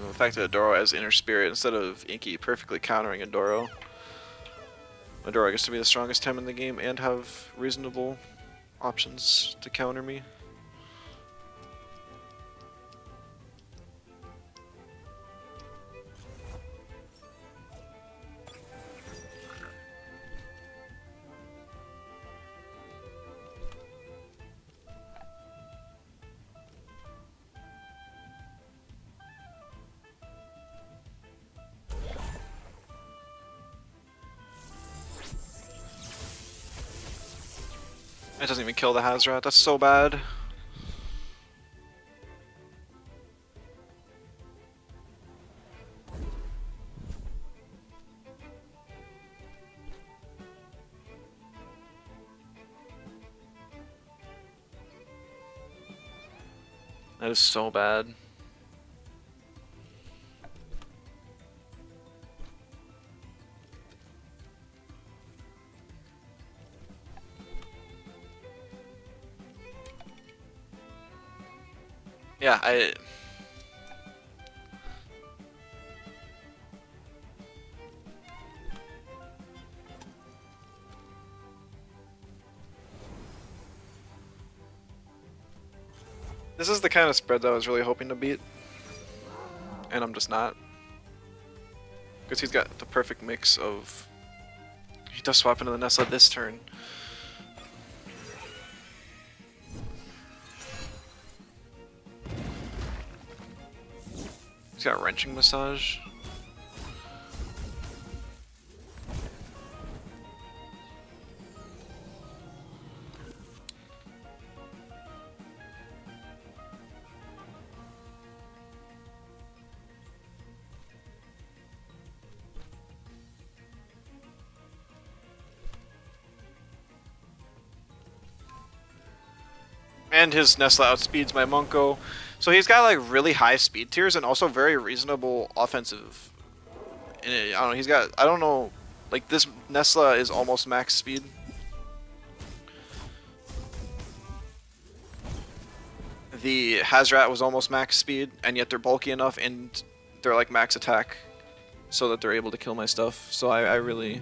The fact that Adoro has Inner Spirit instead of Inky perfectly countering Adoro. Adoro gets to be the strongest Tem in the game and have reasonable options to counter me. It doesn't even kill the Hazrat, that's so bad. That is so bad. Yeah, this is the kind of spread that I was really hoping to beat. And I'm just not. Because he's got the perfect mix of... He does swap into the Nessa this turn. He's got Wrenching Massage. And his Nesla outspeeds my Munko. So he's got like really high speed tiers and also very reasonable offensive. And I don't know, he's got, I don't know, like this Nesla is almost max speed. The Hazrat was almost max speed, and yet they're bulky enough and they're like max attack so that they're able to kill my stuff. So I really,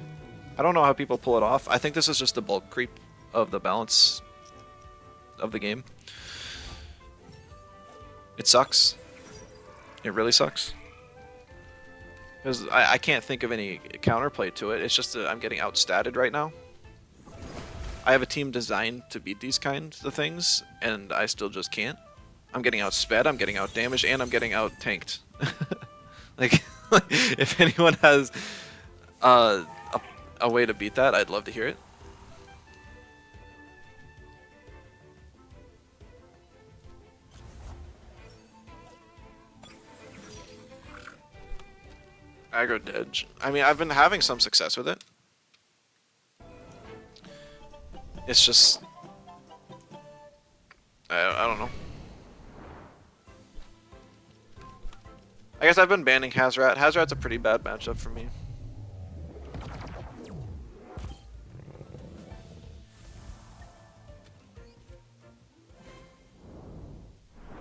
I don't know how people pull it off. I think this is just the bulk creep of the balance of the game. It sucks. It really sucks. Because I can't think of any counterplay to it. It's just that I'm getting outstatted right now. I have a team designed to beat these kinds of things, and I still just can't. I'm getting outsped, I'm getting out damaged, and I'm getting out tanked. Like, if anyone has a way to beat that, I'd love to hear it. Aggro Dedge. I mean, I've been having some success with it. It's just... I don't know. I guess I've been banning Hazrat. Hazrat's a pretty bad matchup for me.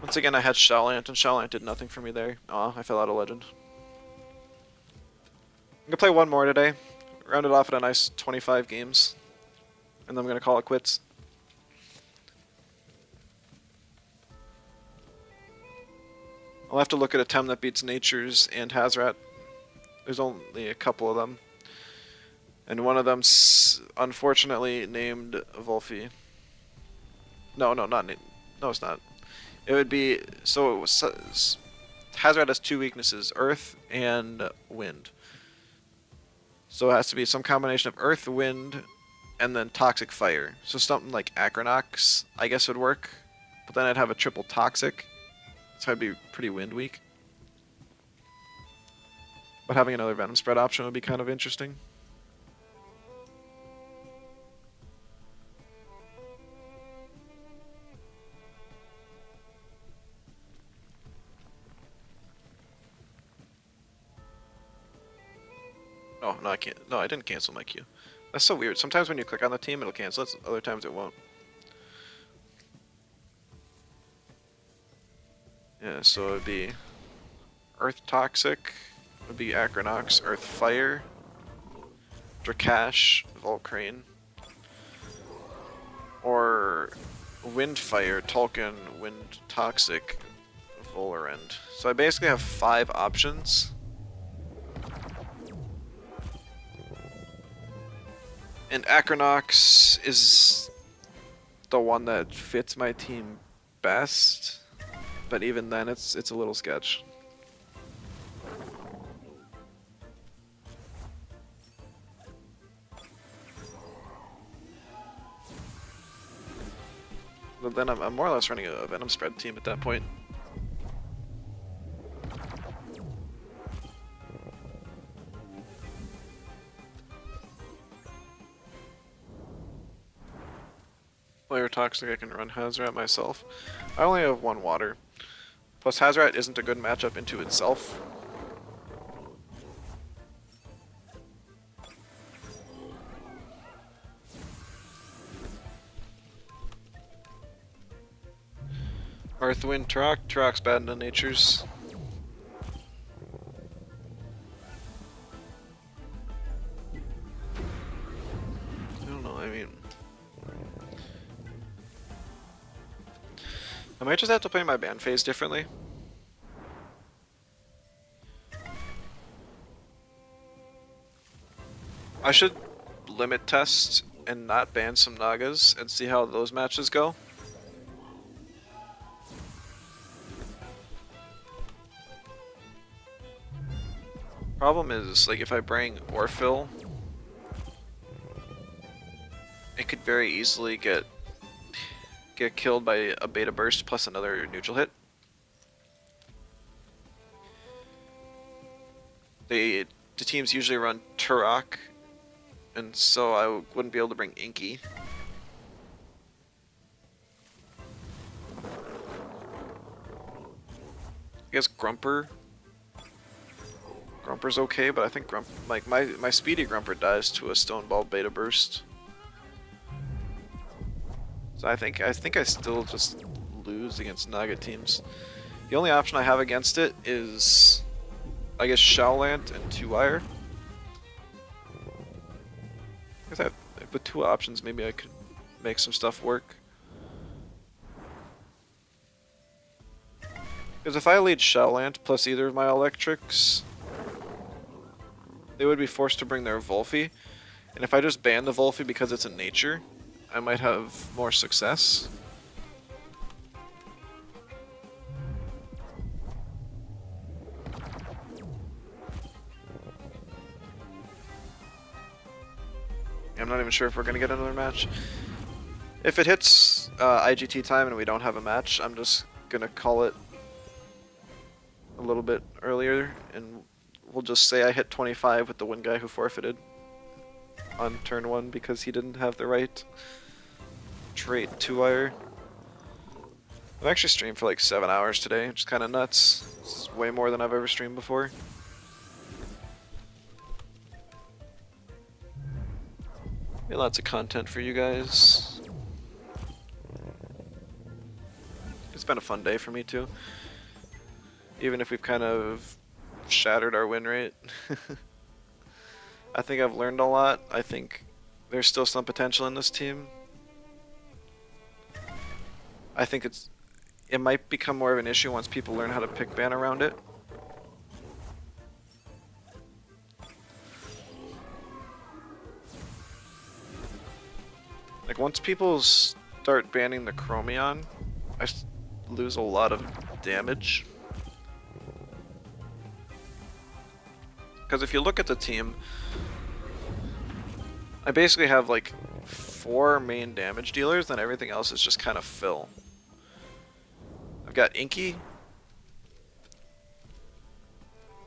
Once again, I had Shalant, and Shalant did nothing for me there. Aw, I fell out of Legend. I'm gonna play one more today. Round it off at a nice 25 games. And then I'm gonna call it quits. I'll have to look at a Tem that beats Nature's and Hazrat. There's only a couple of them. And one of them's unfortunately named Volfi. No, not named. No, it's not. It would be... So it was, Hazrat has two weaknesses, Earth and Wind. So it has to be some combination of Earth, Wind, and then Toxic Fire. So something like Acronox, I guess, would work. But then I'd have a triple Toxic. So I'd be pretty Wind weak. But having another Venom Spread option would be kind of interesting. Oh, no, I can't. No, I didn't cancel my queue. That's so weird. Sometimes when you click on the team, it'll cancel it. Other times it won't. Yeah, so it would be Earth Toxic, would be Acronox, Earth Fire, Drakash, Volcrane, or Wind Fire, Tolkien, Wind Toxic, Volorend. So I basically have 5 options. And Acronox is the one that fits my team best, but even then it's a little sketch. But then I'm more or less running a Venom Spread team at that point. Player Toxic, I can run Hazrat myself. I only have 1 water. Plus Hazrat isn't a good matchup into itself. Earth, Wind, Turok. Turok's bad into Nature's. I don't know, I mean... I might just have to play my ban phase differently. I should limit test and not ban some Nagas and see how those matches go. Problem is, like, if I bring Orphil, it could very easily get killed by a Beta Burst plus another neutral hit. The teams usually run Turok, and so I wouldn't be able to bring Inky. I guess Grumper. Grumper's okay, but I think like my speedy Grumper dies to a Stone Ball Beta Burst. So I think I still just lose against Naga teams. The only option I have against it is, I guess, Showland and 2-Wire. With 2 options, maybe I could make some stuff work. Because if I lead Showland plus either of my electrics, they would be forced to bring their Volphy. And if I just ban the Volphy because it's in nature, I might have more success. I'm not even sure if we're going to get another match. If it hits IGT time and we don't have a match, I'm just going to call it a little bit earlier, and we'll just say I hit 25 with the one guy who forfeited on turn 1 because he didn't have the right trait 2-Wire. I've actually streamed for like 7 hours today, which is kind of nuts. It's way more than I've ever streamed before. Lots of content for you guys. It's been a fun day for me too. Even if we've kind of shattered our win rate. I think I've learned a lot. I think there's still some potential in this team. I think it might become more of an issue once people learn how to pick ban around it. Like, once people start banning the Chromion, I lose a lot of damage. Because if you look at the team, I basically have like 4 main damage dealers, then everything else is just kind of fill. I've got Inky.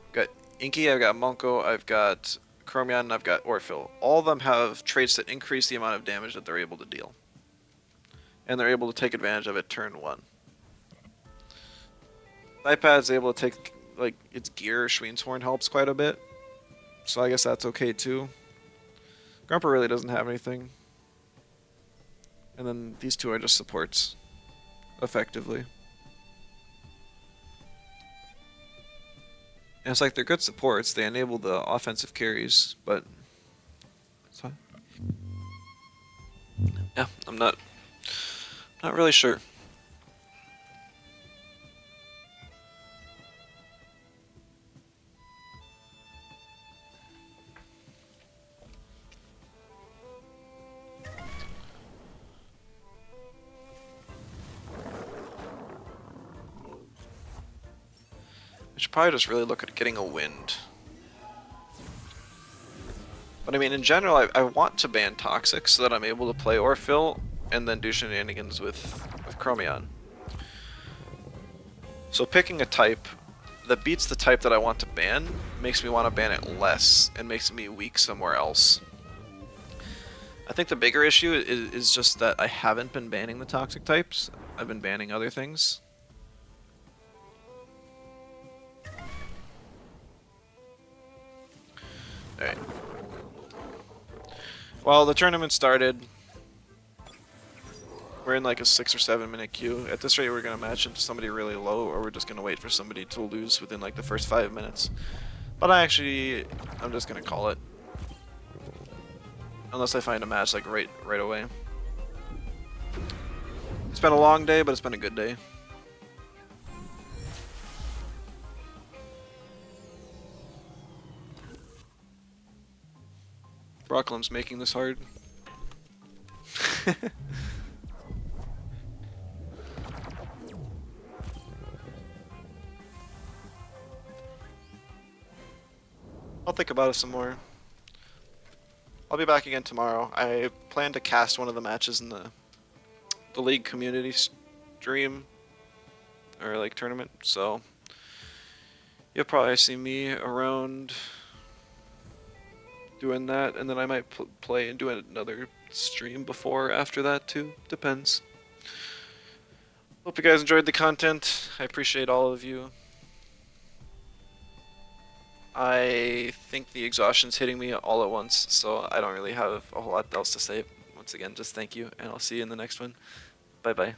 I've got Monko, I've got Chromion, and I've got Orphil. All of them have traits that increase the amount of damage that they're able to deal. And they're able to take advantage of it turn 1. iPad's able to take, like, its gear, Schween's Horn helps quite a bit. So I guess that's okay too. Grumper really doesn't have anything. And then these 2 are just supports, effectively. And it's like they're good supports, they enable the offensive carries, but it's fine. Yeah, I'm not really sure. I should probably just really look at getting a wind. But I mean, in general, I want to ban Toxic so that I'm able to play Orphil and then do shenanigans with Chromion. So picking a type that beats the type that I want to ban makes me want to ban it less and makes me weak somewhere else. I think the bigger issue is just that I haven't been banning the Toxic types. I've been banning other things. Alright. Well, the tournament started. We're in like a 6 or 7 minute queue. At this rate, we're going to match into somebody really low, or we're just going to wait for somebody to lose within like the first 5 minutes. But I'm just going to call it. Unless I find a match like right away. It's been a long day, but it's been a good day. Brocklim's making this hard. I'll think about it some more. I'll be back again tomorrow. I plan to cast one of the matches in the league community stream or like tournament, so you'll probably see me around doing that, and then I might play and do another stream before or after that too. Depends. Hope you guys enjoyed the content. I appreciate all of you. I think the exhaustion's hitting me all at once, so I don't really have a whole lot else to say. Once again, just thank you, and I'll see you in the next one. Bye bye.